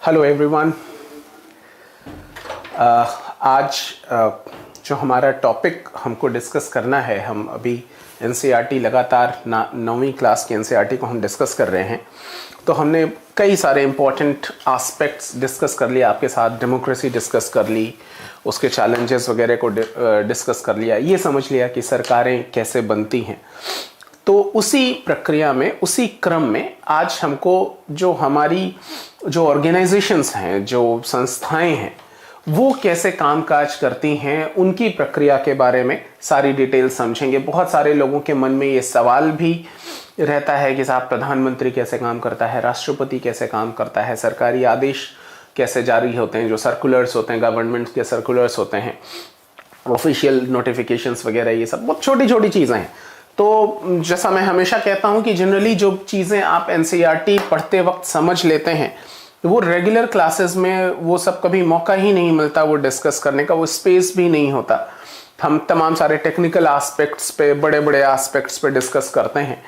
Hello everyone. आज जो हमारा टॉपिक हमको डिस्कस करना है, हम अभी एनसीईआरटी लगातार 9वीं क्लास की एनसीईआरटी को हम डिस्कस कर रहे हैं। तो हमने कई सारे इम्पोर्टेंट एस्पेक्ट्स डिस्कस कर लिए आपके साथ। डेमोक्रेसी डिस्कस कर ली, उसके चैलेंजेस वगैरह को डिस्कस कर लिया, ये समझ लिया कि सरकारें कैसे बनती हैं। तो उसी प्रक्रिया में, उसी क्रम में आज हमको जो हमारी जो ऑर्गेनाइजेशंस हैं, जो संस्थाएं हैं, वो कैसे कामकाज करती हैं, उनकी प्रक्रिया के बारे में सारी डिटेल समझेंगे। बहुत सारे लोगों के मन में ये सवाल भी रहता है कि साहब प्रधानमंत्री कैसे काम करता है, राष्ट्रपति कैसे काम करता है, सरकारी आदेश कैसे जारी होते हैं, जो सर्कुलर्स होते हैं, गवर्नमेंट के सर्कुलर्स होते हैं, ऑफिशियल नोटिफिकेशंस वगैरह, ये सब बहुत छोटी छोटी चीज़ें हैं। तो जैसा मैं हमेशा कहता हूं कि जनरली जो चीज़ें आप एनसीईआरटी पढ़ते वक्त समझ लेते हैं, वो रेगुलर क्लासेस में वो सब कभी मौका ही नहीं मिलता वो डिस्कस करने का, वो स्पेस भी नहीं होता। हम तमाम सारे टेक्निकल एस्पेक्ट्स पे, बड़े बड़े एस्पेक्ट्स पे डिस्कस करते हैं।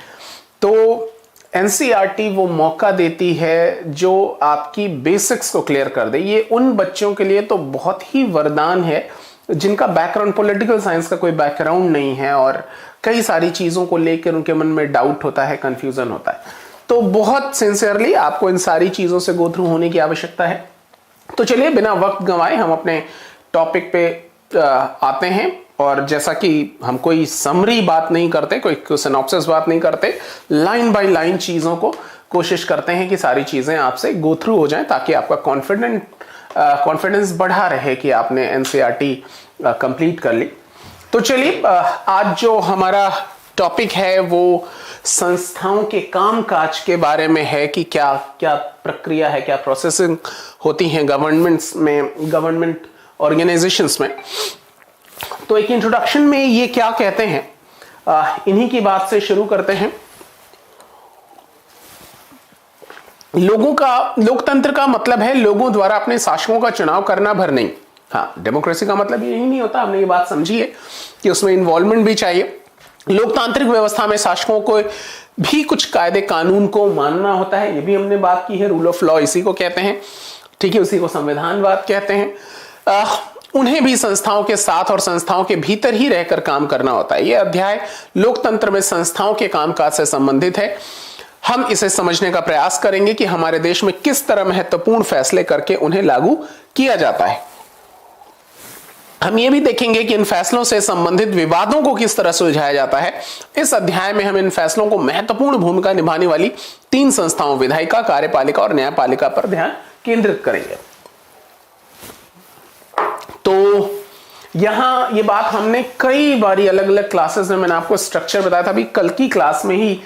तो एनसीईआरटी वो मौका देती है जो आपकी बेसिक्स को क्लियर कर दे। ये उन बच्चों के लिए तो बहुत ही वरदान है जिनका बैकग्राउंड, पॉलिटिकल साइंस का कोई बैकग्राउंड नहीं है और कई सारी चीज़ों को लेकर उनके मन में डाउट होता है, कंफ्यूजन होता है। तो बहुत सिंसियरली आपको इन सारी चीज़ों से गो थ्रू होने की आवश्यकता है। तो चलिए बिना वक्त गंवाए हम अपने टॉपिक पे आते हैं। और जैसा कि हम कोई समरी बात नहीं करते, कोई सिनॉप्सिस बात नहीं करते, लाइन बाय लाइन चीज़ों को कोशिश करते हैं कि सारी चीज़ें आपसे गो थ्रू हो जाएं, ताकि आपका कॉन्फिडेंस बढ़ा रहे कि आपने एनसीईआरटी कंप्लीट कर ली। तो चलिए आज जो हमारा टॉपिक है वो संस्थाओं के कामकाज के बारे में है कि क्या क्या प्रक्रिया है, क्या प्रोसेसिंग होती हैं गवर्नमेंट्स में, गवर्नमेंट ऑर्गेनाइजेशंस में। तो एक इंट्रोडक्शन में ये क्या कहते हैं, इन्हीं की बात से शुरू करते हैं। लोकतंत्र का मतलब है लोगों द्वारा अपने शासकों का चुनाव करना भर नहीं। हाँ, डेमोक्रेसी का मतलब यही नहीं होता, हमने ये बात समझी है कि उसमें इन्वॉल्वमेंट भी चाहिए। लोकतांत्रिक व्यवस्था में शासकों को भी कुछ कायदे कानून को मानना होता है, ये भी हमने बात की है। रूल ऑफ लॉ इसी को कहते हैं, ठीक है, उसी को संविधानवाद कहते हैं। उन्हें भी संस्थाओं के साथ और संस्थाओं के भीतर ही रहकर काम करना होता है। यह अध्याय लोकतंत्र में संस्थाओं के कामकाज से संबंधित है। हम इसे समझने का प्रयास करेंगे कि हमारे देश में किस तरह महत्वपूर्ण फैसले करके उन्हें लागू किया जाता है। हम ये भी देखेंगे कि इन फैसलों से संबंधित विवादों को किस तरह सुलझाया जाता है। इस अध्याय में हम इन फैसलों को महत्वपूर्ण भूमिका निभाने वाली 3 संस्थाओं, विधायिका, कार्यपालिका और न्यायपालिका पर ध्यान केंद्रित करेंगे। तो यहां ये बात हमने कई बारी अलग अलग क्लासेस में, मैंने आपको स्ट्रक्चर बताया था। अभी कल की क्लास में ही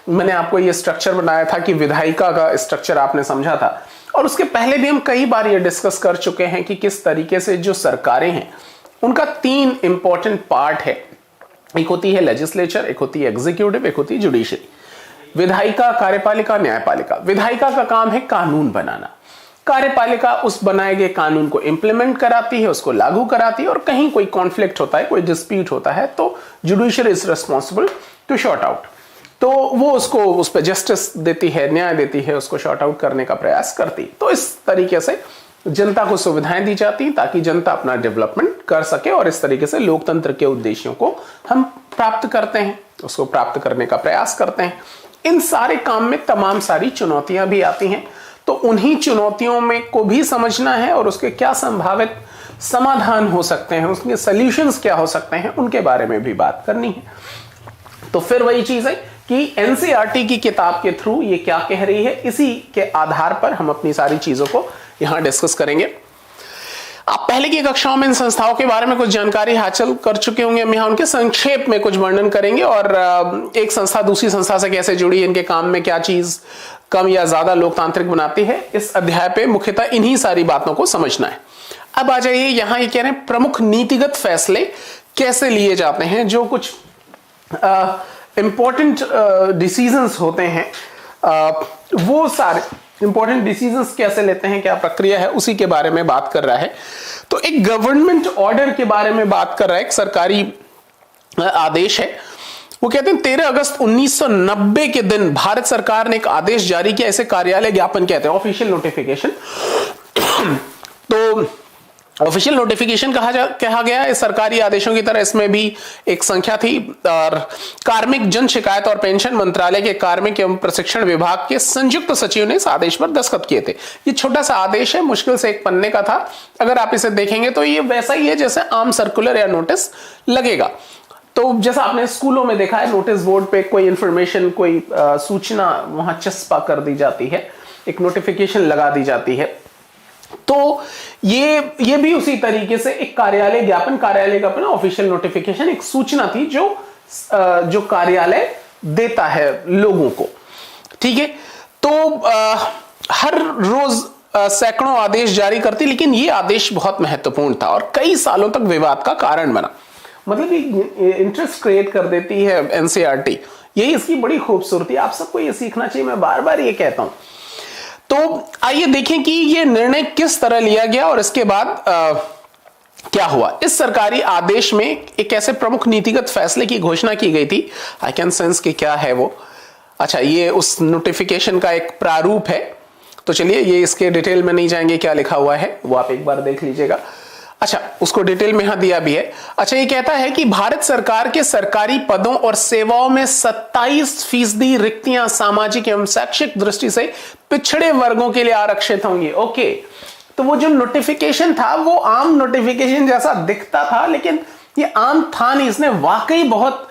मैंने आपको ये स्ट्रक्चर बनाया था कि विधायिका का स्ट्रक्चर आपने समझा था, और उसके पहले भी हम कई बार ये डिस्कस कर चुके हैं कि किस तरीके से जो सरकारें हैं उनका 3 इंपॉर्टेंट पार्ट है। एक होती है लेजिस्लेचर, एक होती है एग्जीक्यूटिव, एक होती है जुडिशरी। विधायिका, कार्यपालिका, न्यायपालिका। विधायिका का काम है कानून बनाना, कार्यपालिका उस बनाए गए कानून को इंप्लीमेंट कराती है, उसको लागू कराती है, और कहीं कोई कॉन्फ्लिक्ट होता है, कोई डिस्प्यूट होता है, तो judiciary is responsible to sort out. तो वो उसको, उस पर जस्टिस देती है, न्याय देती है, उसको शॉर्ट आउट करने का प्रयास करती। तो इस तरीके से जनता को सुविधाएं दी जाती ताकि जनता अपना डेवलपमेंट कर सके, और इस तरीके से लोकतंत्र के उद्देश्यों को हम प्राप्त करते हैं, उसको प्राप्त करने का प्रयास करते हैं। इन सारे काम में तमाम सारी चुनौतियां भी आती हैं, तो उन्हीं चुनौतियों में को भी समझना है और उसके क्या संभावित समाधान हो सकते हैं, उसके सॉल्यूशंस क्या हो सकते हैं, उनके बारे में भी बात करनी है। तो फिर वही चीज है कि एनसीईआरटी की किताब के थ्रू ये क्या कह रही है, इसी के आधार पर हम अपनी सारी चीजों को यहां डिस्कस करेंगे। आप पहले की कक्षाओं में इन संस्थाओं के बारे में कुछ जानकारी हासिल कर चुके होंगे। हम यहां उनके संक्षेप में कुछ वर्णन करेंगे, और एक संस्था दूसरी संस्था से कैसे जुड़ी, इनके काम में क्या चीज कम या ज्यादा लोकतांत्रिक बनाती है, इस अध्याय पे मुख्यतः इन्हीं सारी बातों को समझना है। अब आ जाइए, यहां ये कह रहे हैं प्रमुख नीतिगत फैसले कैसे लिए जाते हैं, जो कुछ इंपॉर्टेंट डिसीजंस होते हैं, वो सारे इंपॉर्टेंट डिसीजंस कैसे लेते हैं, क्या प्रक्रिया है, उसी के बारे में बात कर रहा है। तो एक गवर्नमेंट ऑर्डर के बारे में बात कर रहा है, एक सरकारी आदेश है, वो कहते हैं 13 अगस्त 1990 के दिन भारत सरकार ने एक आदेश जारी किया, इसे कार्यालय ज्ञापन कहते हैं, ऑफिशियल नोटिफिकेशन। तो ऑफिशियल नोटिफिकेशन कहा गया है। सरकारी आदेशों की तरह इसमें भी एक संख्या थी, और कार्मिक जन शिकायत और पेंशन मंत्रालय के कार्मिक एवं प्रशिक्षण विभाग के संयुक्त सचिव ने इस आदेश पर दस्तखत किए थे। ये छोटा सा आदेश है, मुश्किल से 1 पन्ने का था। अगर आप इसे देखेंगे तो ये वैसा ही है जैसे आम सर्कुलर या नोटिस लगेगा। तो जैसा आपने स्कूलों में देखा है, नोटिस बोर्ड पे कोई इंफॉर्मेशन, कोई सूचना वहां चस्पा कर दी जाती है, एक नोटिफिकेशन लगा दी जाती है। तो ये भी उसी तरीके से एक कार्यालय ज्ञापन का अपना ऑफिशियल नोटिफिकेशन, एक सूचना थी जो कार्यालय देता है लोगों को। ठीक है, तो हर रोज सैकड़ों आदेश जारी करती, लेकिन ये आदेश बहुत महत्वपूर्ण था और कई सालों तक विवाद का कारण बना। मतलब इंटरेस्ट क्रिएट कर देती है एनसीईआरटी, यही इसकी बड़ी खूबसूरती। आप सबको ये सीखना चाहिए, मैं बार बार ये कहता हूं। तो आइए देखें कि ये निर्णय किस तरह लिया गया और इसके बाद क्या हुआ। इस सरकारी आदेश में एक ऐसे प्रमुख नीतिगत फैसले की घोषणा की गई थी, आई कैन सेंस कि क्या है वो। अच्छा, ये उस नोटिफिकेशन का एक प्रारूप है, तो चलिए ये इसके डिटेल में नहीं जाएंगे, क्या लिखा हुआ है वो आप एक बार देख लीजिएगा। अच्छा, उसको डिटेल में यहां दिया भी है। अच्छा, ये कहता है कि भारत सरकार के सरकारी पदों और सेवाओं में 27% रिक्तियां सामाजिक एवं शैक्षिक दृष्टि से पिछड़े वर्गों के लिए आरक्षित होंगी। ओके, तो वो जो नोटिफिकेशन था वो आम नोटिफिकेशन जैसा दिखता था, लेकिन ये आम था नहीं, इसने वाकई बहुत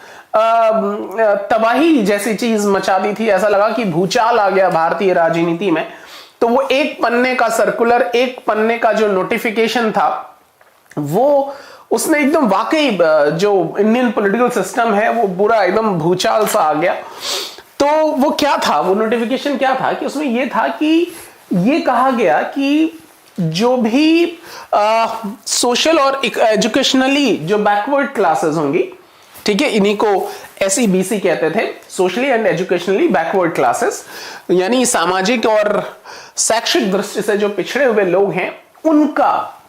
तबाही जैसी चीज मचा दी थी। ऐसा लगा कि भूचाल आ गया भारतीय राजनीति में। तो वो 1 पन्ने का सर्कुलर, 1 पन्ने का जो नोटिफिकेशन था, वो उसने एकदम वाकई जो इंडियन पॉलिटिकल सिस्टम है वो पूरा एकदम भूचाल सा आ गया। तो वो क्या था, वो नोटिफिकेशन क्या था कि उसमें ये था कि ये कहा गया कि जो भी सोशल और एजुकेशनली जो बैकवर्ड क्लासेस होंगी, ठीक है, इन्हीं को SEBC कहते थे, socially and educationally backward classes, यानी सामाजिक और शैक्षिक दृष्टि से जो पिछड़े हुए लोग हैं, उनका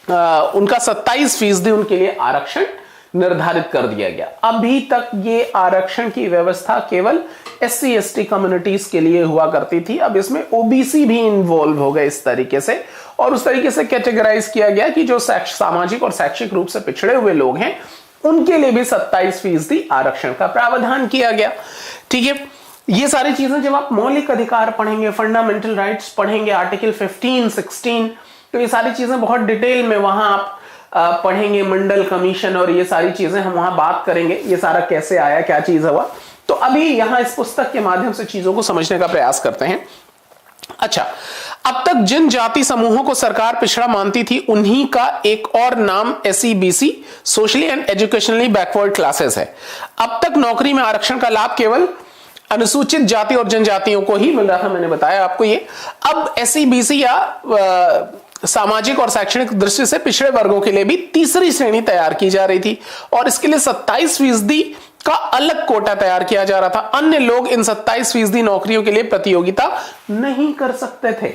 27% उनके लिए आरक्षण निर्धारित कर दिया गया। अभी तक ये आरक्षण की व्यवस्था केवल SC/ST कम्युनिटीज के लिए हुआ करती थी। अब इसमें OBC भी इन्वॉल्व हो गए इस तरीके से, और उस तरीके से कैटेगराइज किया गया कि जो सामाजिक और शैक्षिक रूप से पिछड़े हुए लोग हैं उनके लिए भी 27% आरक्षण का प्रावधान किया गया। ठीक है, ये सारी चीजें जब आप मौलिक अधिकार पढ़ेंगे, फंडामेंटल राइट्स पढ़ेंगे, आर्टिकल 15, 16, तो ये सारी चीजें बहुत डिटेल में वहां आप पढ़ेंगे, मंडल कमीशन और ये सारी चीजें हम वहां बात करेंगे, ये सारा कैसे आया, क्या चीज हुआ। तो अभी यहां इस पुस्तक के माध्यम से चीजों को समझने का प्रयास करते हैं। अच्छा, अब तक जिन जाति समूहों को सरकार पिछड़ा मानती थी उन्हीं का एक और नाम SEBC, socially and educationally backward classes है। अब तक नौकरी में आरक्षण का लाभ केवल अनुसूचित जाति और जनजातियों को ही मिल रहा था, मैंने बताया आपको ये। अब SEBC या सामाजिक और शैक्षणिक दृष्टि से पिछड़े वर्गों के लिए भी तीसरी श्रेणी तैयार की जा रही थी, और इसके लिए 27% का अलग कोटा तैयार किया जा रहा था। अन्य लोग इन 27% नौकरियों के लिए प्रतियोगिता नहीं कर सकते थे।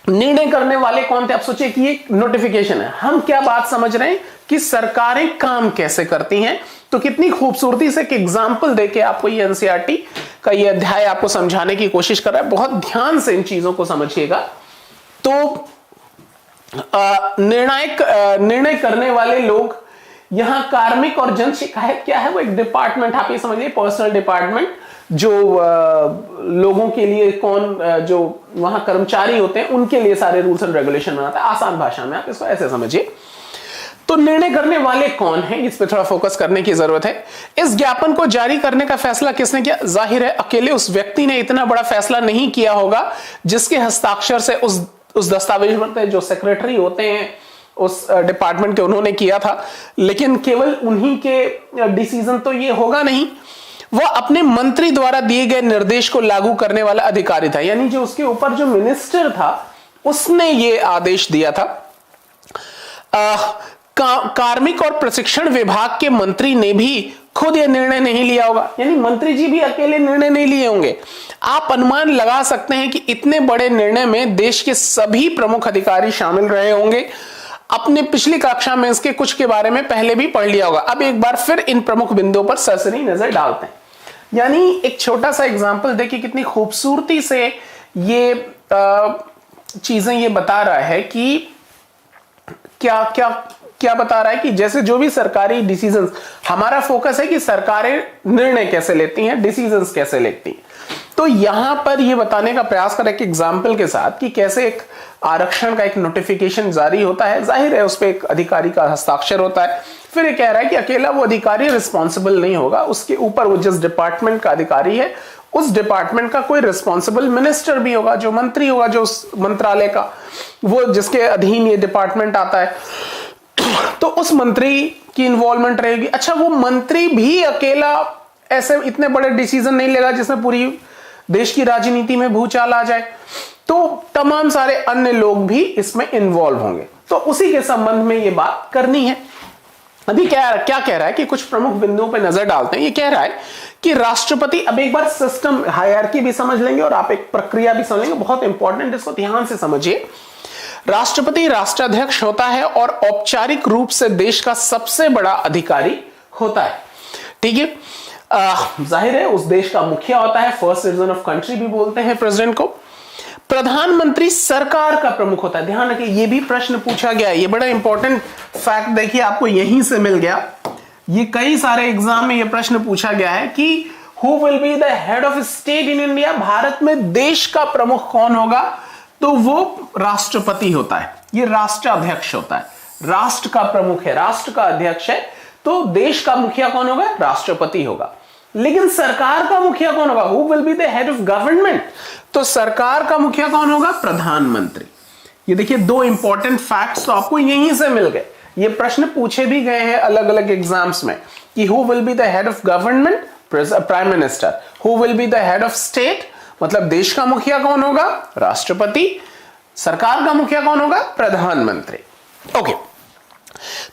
निर्णय करने वाले कौन थे? आप सोचिए कि ये नोटिफिकेशन है, हम क्या बात समझ रहे हैं कि सरकारें काम कैसे करती हैं। तो कितनी खूबसूरती से एक एग्जाम्पल देके आपको ये NCERT का ये अध्याय आपको समझाने की कोशिश कर रहा है। बहुत ध्यान से इन चीजों को समझिएगा। तो निर्णय करने वाले लोग यहां कार्मिक और जन शिकायत क्या है, वो एक डिपार्टमेंट, आप ये समझिए पर्सनल डिपार्टमेंट, जो लोगों के लिए जो वहां कर्मचारी होते हैं उनके लिए सारे रूल्स एंड रेगुलेशन बनाता है। आसान भाषा में आप इसको ऐसे समझिए। तो निर्णय करने वाले कौन है, इस पे थोड़ा फोकस करने की जरूरत है। इस ज्ञापन को जारी करने का फैसला किसने किया? जाहिर है अकेले उस व्यक्ति ने इतना बड़ा फैसला नहीं किया होगा जिसके हस्ताक्षर से उस दस्तावेज पर जो सेक्रेटरी होते हैं उस डिपार्टमेंट के, उन्होंने किया था। लेकिन केवल उन्हीं के डिसीजन तो ये होगा नहीं, वह अपने मंत्री द्वारा दिए गए निर्देश को लागू करने वाला अधिकारी था, यानी जो उसके ऊपर जो मिनिस्टर था उसने ये आदेश दिया था। कार्मिक और प्रशिक्षण विभाग के मंत्री ने भी खुद यह निर्णय नहीं लिया होगा, यानी मंत्री जी भी अकेले निर्णय नहीं लिए होंगे। आप अनुमान लगा सकते हैं कि इतने बड़े निर्णय में देश के सभी प्रमुख अधिकारी शामिल रहे होंगे। अपने पिछली कक्षा में इसके कुछ के बारे में पहले भी पढ़ लिया होगा। अब एक बार फिर इन प्रमुख बिंदुओं पर सरसरी नजर डालते हैं। यानी एक छोटा सा एग्जाम्पल देखिए कितनी खूबसूरती से ये चीजें ये बता रहा है कि क्या क्या क्या बता रहा है कि जैसे जो भी सरकारी डिसीजंस, हमारा फोकस है कि सरकारें निर्णय कैसे लेती हैं, डिसीजंस कैसे लेती हैं। तो यहां पर यह बताने का प्रयास करें एक एग्जाम्पल के साथ कि कैसे एक आरक्षण का एक नोटिफिकेशन जारी होता है, जाहिर है उस पर एक अधिकारी का हस्ताक्षर होता है। फिर ये कह रहा है कि अकेला वो अधिकारी रिस्पॉन्सिबल नहीं होगा, उसके ऊपर वो जिस डिपार्टमेंट का अधिकारी है उस डिपार्टमेंट का कोई रिस्पॉन्सिबल मिनिस्टर भी होगा, जो मंत्री होगा, जो उस मंत्रालय का, वो जिसके अधीन ये डिपार्टमेंट आता है, तो उस मंत्री की इन्वॉल्वमेंट रहेगी। अच्छा, वो मंत्री भी अकेला ऐसे इतने बड़े डिसीजन नहीं लेगा जिसमें पूरी देश की राजनीति में भूचाल आ जाए, तो तमाम सारे अन्य लोग भी इसमें इन्वॉल्व होंगे। तो उसी के संबंध में ये बात करनी है। अभी क्या कह रहा है कि कुछ प्रमुख बिंदुओं पर नजर डालते हैं। ये कह रहा है कि राष्ट्रपति, अब एक बार सिस्टम हायरार्की भी समझ लेंगे और आप एक प्रक्रिया भी समझ लेंगे, बहुत इंपॉर्टेंट, इसको ध्यान से समझिए। राष्ट्रपति राष्ट्राध्यक्ष होता है और औपचारिक रूप से देश का सबसे बड़ा अधिकारी होता है। ठीक है, जाहिर है उस देश का मुखिया होता है, फर्स्ट सिटीजन ऑफ कंट्री भी बोलते हैं प्रेसिडेंट को। प्रधानमंत्री सरकार का प्रमुख होता है। ध्यान रखिए, ये भी प्रश्न पूछा गया है, ये बड़ा इंपॉर्टेंट फैक्ट देखिए आपको यहीं से मिल गया। ये कई सारे एग्जाम में ये प्रश्न पूछा गया है कि who will be the head of state in India, Bharat में देश का प्रमुख कौन होगा, तो वो राष्ट्रपति होता है, ये राष्ट्राध्यक्ष होता है। राष्ट्र का प्रमुख है, राष्ट्र का अध्यक्ष है, तो देश का मुखिया कौन होगा, राष्ट्रपति होगा। लेकिन सरकार का मुखिया कौन होगा, who will be the head of government, तो सरकार का मुखिया कौन होगा, प्रधानमंत्री। ये देखिए दो इंपॉर्टेंट फैक्ट्स तो आपको यहीं से मिल गए। ये प्रश्न पूछे भी गए हैं अलग अलग एग्जाम्स में कि who will be the head of government, prime minister, who will be the head of state, मतलब देश का मुखिया कौन होगा, राष्ट्रपति, सरकार का मुखिया कौन होगा, प्रधानमंत्री। ओके,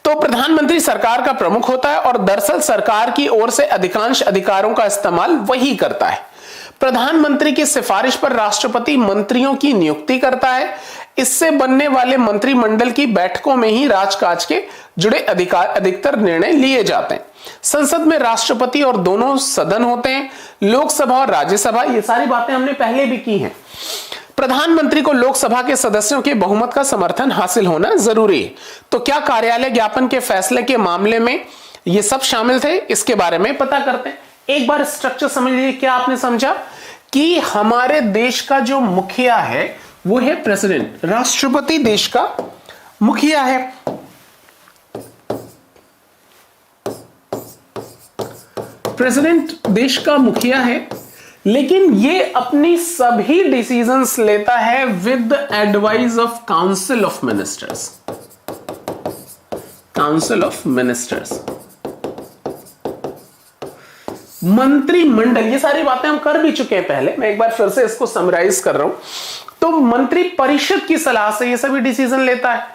तो प्रधानमंत्री सरकार का प्रमुख होता है और दरअसल सरकार की ओर से अधिकांश अधिकारों का इस्तेमाल वही करता है। प्रधानमंत्री की सिफारिश पर राष्ट्रपति मंत्रियों की नियुक्ति करता है। इससे बनने वाले मंत्रिमंडल की बैठकों में ही राजकाज के जुड़े अधिकतर निर्णय लिए जाते हैं। संसद में राष्ट्रपति और दोनों सदन होते हैं, लोकसभा और राज्यसभा। ये सारी बातें हमने पहले भी की हैं। प्रधानमंत्री को लोकसभा के सदस्यों के बहुमत का समर्थन हासिल होना जरूरी है। तो क्या कार्यालय ज्ञापन के फैसले के मामले में ये सब शामिल थे, इसके बारे में पता करते हैं। एक बार स्ट्रक्चर समझ लीजिए। क्या आपने समझा कि हमारे देश का जो मुखिया है वो है प्रेसिडेंट, राष्ट्रपति देश का मुखिया है। प्रेसिडेंट देश का मुखिया है, लेकिन ये अपनी सभी डिसीजंस लेता है with the advice of council of ministers. Council of ministers, मंत्रिमंडल, ये सारी बातें हम कर भी चुके हैं पहले, मैं एक बार फिर से इसको समराइज कर रहा हूं। तो मंत्री परिषद की सलाह से ये सभी डिसीजन लेता है।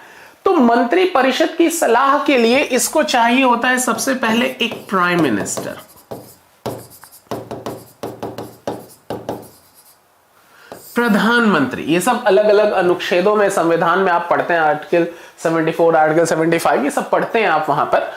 तो मंत्री परिषद की सलाह के लिए इसको चाहिए होता है सबसे पहले एक प्राइम मिनिस्टर। प्रधानमंत्री, ये सब अलग अलग अनुच्छेदों में संविधान में आप पढ़ते हैं, आर्टिकल 74, आर्टिकल 75, ये सब पढ़ते हैं आप वहां पर।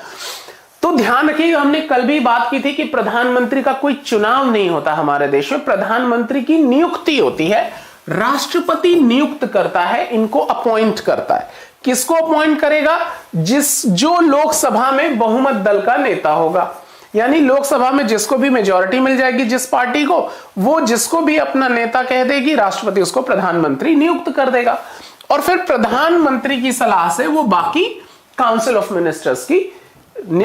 तो ध्यान रखिए, हमने कल भी बात की थी कि प्रधानमंत्री का कोई चुनाव नहीं होता हमारे देश में, प्रधानमंत्री की नियुक्ति होती है। राष्ट्रपति नियुक्त करता है, इनको अपॉइंट करता है। किसको अपॉइंट करेगा, जो लोकसभा में बहुमत दल का नेता होगा। यानी लोकसभा में जिसको भी मेजॉरिटी मिल जाएगी जिस पार्टी को, वो जिसको भी अपना नेता कह देगी, राष्ट्रपति उसको प्रधानमंत्री नियुक्त कर देगा। और फिर प्रधानमंत्री की सलाह से वो बाकी काउंसिल ऑफ मिनिस्टर्स की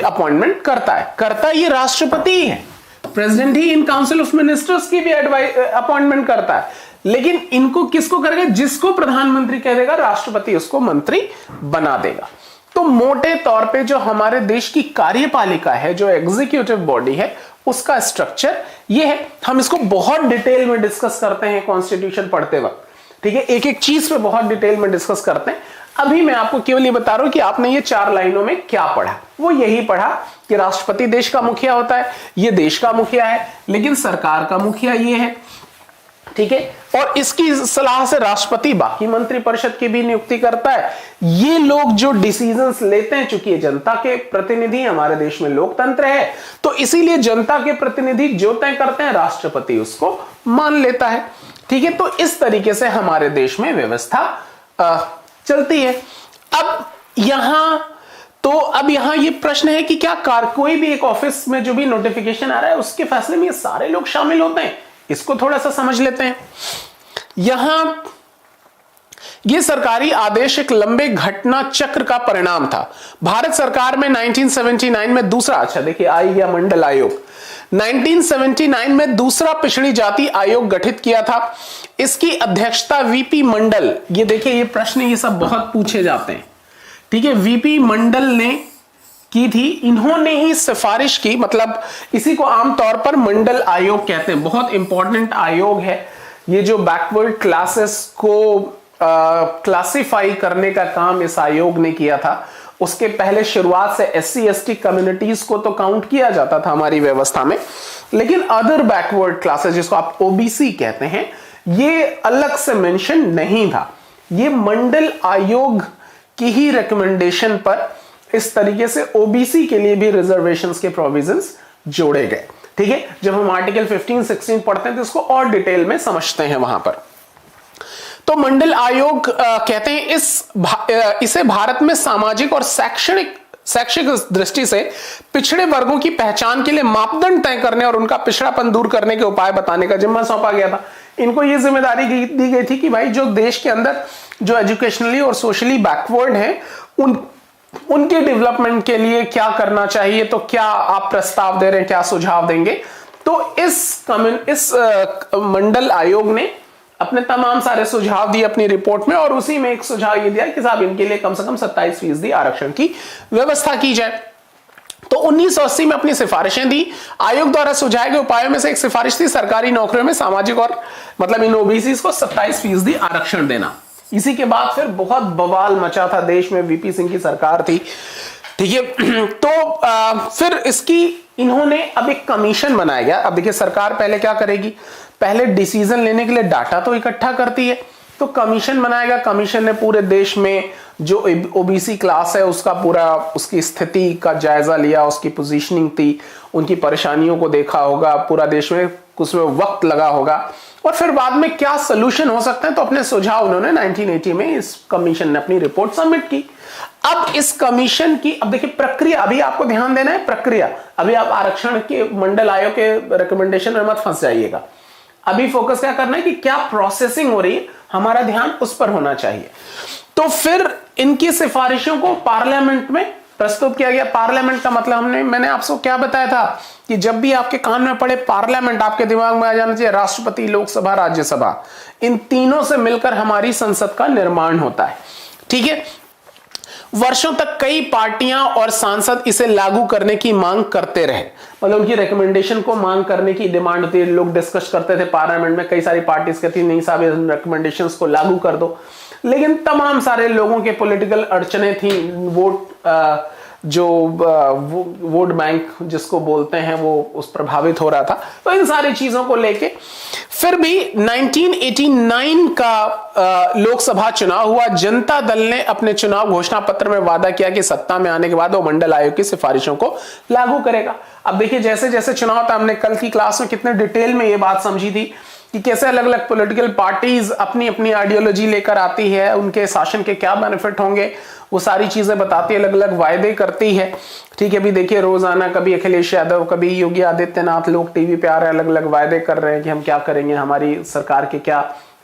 अपॉइंटमेंट करता ये राष्ट्रपति है। President he in council of ministers की भी अपॉइंटमेंट करता है, लेकिन इनको किसको करेगा, जिसको प्रधानमंत्री कह देगा, राष्ट्रपति उसको मंत्री बना देगा। तो मोटे तौर पे जो हमारे देश की कार्यपालिका है, जो एग्जीक्यूटिव बॉडी है, उसका स्ट्रक्चर ये है। हम इसको बहुत डिटेल में डिस्कस करते हैं कॉन्स्टिट्यूशन पढ़ते वक्त, ठीक है, एक एक चीज पे बहुत डिटेल में डिस्कस करते हैं। अभी मैं आपको केवल ये बता रहा हूं कि आपने ये 4 लाइनों में क्या पढ़ा। वो यही पढ़ा कि राष्ट्रपति देश का मुखिया होता है, ये देश का मुखिया है, लेकिन सरकार का मुखिया ये है। ठीक है, और इसकी सलाह से राष्ट्रपति बाकी मंत्रिपरिषद की भी नियुक्ति करता है। ये लोग जो डिसीजंस लेते हैं, चूंकि जनता के प्रतिनिधि, हमारे देश में लोकतंत्र है, तो इसीलिए जनता के प्रतिनिधि जो तय करते हैं राष्ट्रपति उसको मान लेता है। ठीक है, तो इस तरीके से हमारे देश में व्यवस्था चलती है। अब यहां ये प्रश्न है कि क्या कोई भी एक ऑफिस में जो भी नोटिफिकेशन आ रहा है उसके फैसले में ये सारे लोग शामिल होते हैं? इसको थोड़ा सा समझ लेते हैं। यहां ये सरकारी आदेश एक लंबे घटना चक्र का परिणाम था। भारत सरकार में 1979 में दूसरा, अच्छा देखिए आ गया मंडल आयोग, 1979 में दूसरा पिछड़ी जाति आयोग गठित किया था। इसकी अध्यक्षता वीपी मंडल, ये देखिए ये प्रश्न ये सब बहुत पूछे जाते हैं, ठीक है, वीपी मंडल ने की थी। इन्होंने ही सिफारिश की, मतलब इसी को आमतौर पर मंडल आयोग कहते हैं। बहुत इंपॉर्टेंट आयोग है ये, जो बैकवर्ड क्लासेस को क्लासिफाई करने का काम इस आयोग ने किया था। उसके पहले शुरुआत से SC ST कम्युनिटीज को तो काउंट किया जाता था हमारी व्यवस्था में, लेकिन अदर बैकवर्ड क्लासेस जिसको आप OBC कहते हैं, ये अलग से मेंशन नहीं था। ये मंडल आयोग की ही रिकमेंडेशन पर इस तरीके से OBC के लिए भी रिजर्वेशंस के प्रोविजंस जोड़े गए। ठीक है, जब हम आर्टिकल 15-16 पढ़ते हैं तो इसको और डिटेल में समझते हैं वहां पर। तो मंडल आयोग कहते हैं इसे भारत में सामाजिक और शैक्षिक दृष्टि से पिछड़े वर्गों की पहचान के लिए मापदंड तय करने और उनका पिछड़ापन दूर करने के उपाय बताने का जिम्मा सौंपा गया था। इनको यह जिम्मेदारी दी गई थी कि भाई जो देश के अंदर जो एजुकेशनली और सोशली बैकवर्ड हैं उनके डेवलपमेंट के लिए क्या करना चाहिए, तो क्या आप प्रस्ताव दे रहे हैं, क्या सुझाव देंगे। तो इस मंडल आयोग ने अपने तमाम सारे सुझाव दिए अपनी रिपोर्ट में, और उसी में एक सुझाव ये दिया कि साहब इनके लिए कम से कम 27% आरक्षण की व्यवस्था की जाए। तो 1980 में अपनी सिफारिशें दी। आयोग द्वारा सुझाए गए उपायों में से एक सिफारिश थी सरकारी नौकरियों में सामाजिक और मतलब इन OBC को 27% आरक्षण देना। इसी के बाद फिर बहुत बवाल मचा था देश में, VP सिंह की सरकार थी। ठीक है, तो फिर इसकी इन्होंने अब एक कमीशन बनाया गया। अब देखिए सरकार पहले क्या करेगी, पहले डिसीजन लेने के लिए डाटा तो इकट्ठा करती है, तो कमीशन बनाया गया। कमीशन ने पूरे देश में जो OBC क्लास है उसका पूरा उसकी स्थिति का जायजा लिया, उसकी पोजीशनिंग थी, उनकी परेशानियों को देखा होगा, पूरा देश में उसमें वक्त लगा होगा, और फिर बाद में क्या सोल्यूशन हो सकते हैं, तो अपने सुझाव उन्होंने 1980 में इस कमीशन ने अपनी रिपोर्ट सबमिट की। अब इस कमीशन की, अब देखिए प्रक्रिया, अभी आपको ध्यान देना है प्रक्रिया, अभी आप आरक्षण के मंडल आयोग के रिकमेंडेशन में मत फंस जाइएगा। अभी फोकस क्या करना है कि क्या प्रोसेसिंग हो रही है, हमारा ध्यान उस पर होना चाहिए। तो फिर इनकी सिफारिशों को पार्लियामेंट में प्रस्तुत किया गया। पार्लियामेंट का मतलब मैंने आपको क्या बताया था कि जब भी आपके कान में पड़े पार्लियामेंट, आपके दिमाग में आ जाना चाहिए राष्ट्रपति, लोकसभा, राज्यसभा, इन तीनों से मिलकर हमारी संसद का निर्माण होता है। ठीक है, वर्षों तक कई पार्टियां और सांसद इसे लागू करने की मांग करते रहे, मतलब उनकी रिकमेंडेशन को मांग करने की डिमांड होती है। लोग डिस्कस करते थे पार्लियामेंट में, कई सारी पार्टीज कहती नहीं साहब इन रिकमेंडेशंस को लागू कर दो, लेकिन तमाम सारे लोगों के पॉलिटिकल अड़चने थी, वोट बैंक जिसको बोलते हैं वो उस प्रभावित हो रहा था। तो इन सारी चीजों को लेके फिर भी 1989 का लोकसभा चुनाव हुआ। जनता दल ने अपने चुनाव घोषणा पत्र में वादा किया कि सत्ता में आने के बाद वो मंडल आयोग की सिफारिशों को लागू करेगा। अब देखिए जैसे जैसे चुनाव था, हमने कल की क्लास में कितने डिटेल में ये बात समझी थी कि कैसे अलग अलग पॉलिटिकल पार्टीज अपनी अपनी आइडियोलॉजी लेकर आती है, उनके शासन के क्या बेनिफिट होंगे वो सारी चीजें बताती है, अलग अलग वायदे करती है। ठीक है, अभी देखिए रोजाना कभी अखिलेश यादव, कभी योगी आदित्यनाथ, लोग टीवी पे आ रहे हैं, अलग अलग वायदे कर रहे हैं कि हम क्या करेंगे, हमारी सरकार की क्या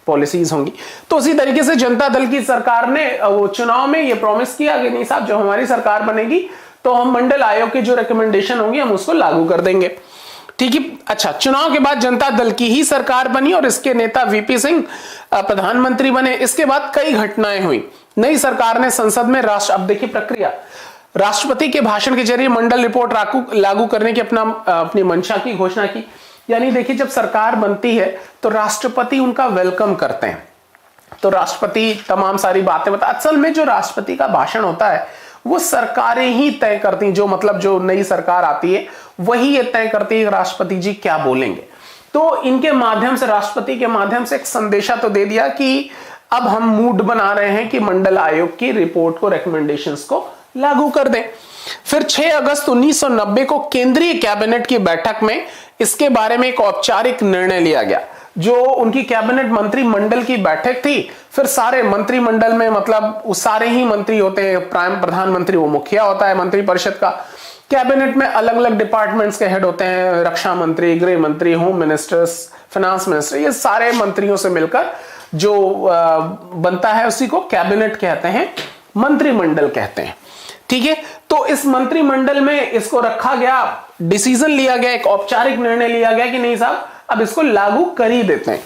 पॉलिसीज होंगी। तो उसी तरीके से जनता दल की सरकार ने वो चुनाव में ये प्रॉमिस किया कि नहीं साहब, जो हमारी सरकार बनेगी तो हम मंडल आयोग की जो रिकमेंडेशन होंगी हम उसको लागू कर देंगे। ठीक है, अच्छा, चुनाव के बाद जनता दल की ही सरकार बनी और इसके नेता VP सिंह प्रधानमंत्री बने। इसके बाद कई घटनाएं हुई। नई सरकार ने संसद में अब देखिए प्रक्रिया, राष्ट्रपति के भाषण के जरिए मंडल रिपोर्ट लागू करने की अपनी मंशा की घोषणा की। यानी देखिए जब सरकार बनती है तो राष्ट्रपति उनका वेलकम करते हैं, तो राष्ट्रपति तमाम सारी बातें असल में जो राष्ट्रपति का भाषण होता है वो सरकारें ही तय करती हैं, जो नई सरकार आती है वही ये तय करती है राष्ट्रपति जी क्या बोलेंगे। तो इनके माध्यम से, राष्ट्रपति के माध्यम से एक संदेशा तो दे दिया कि अब हम मूड बना रहे हैं कि मंडल आयोग की रिपोर्ट को, रिकमेंडेशंस को लागू कर दें। फिर 6 अगस्त 1990 को केंद्रीय कैबिनेट की बैठक में इसके बारे में एक औपचारिक निर्णय लिया गया। जो उनकी कैबिनेट मंत्रिमंडल की बैठक थी, फिर सारे मंत्रिमंडल में, मतलब वो सारे ही मंत्री होते हैं, प्रधानमंत्री वो मुखिया होता है मंत्रिपरिषद का, कैबिनेट में अलग अलग डिपार्टमेंट्स के हेड होते हैं, रक्षा मंत्री, गृह मंत्री, होम मिनिस्टर्स, फाइनेंस मिनिस्टर, ये सारे मंत्रियों से मिलकर जो बनता है उसी को कैबिनेट कहते हैं, मंत्रिमंडल कहते हैं। ठीक है, तो इस मंत्रिमंडल में इसको रखा गया, डिसीजन लिया गया, एक औपचारिक निर्णय लिया गया कि नहीं साहब अब इसको लागू कर ही देते हैं।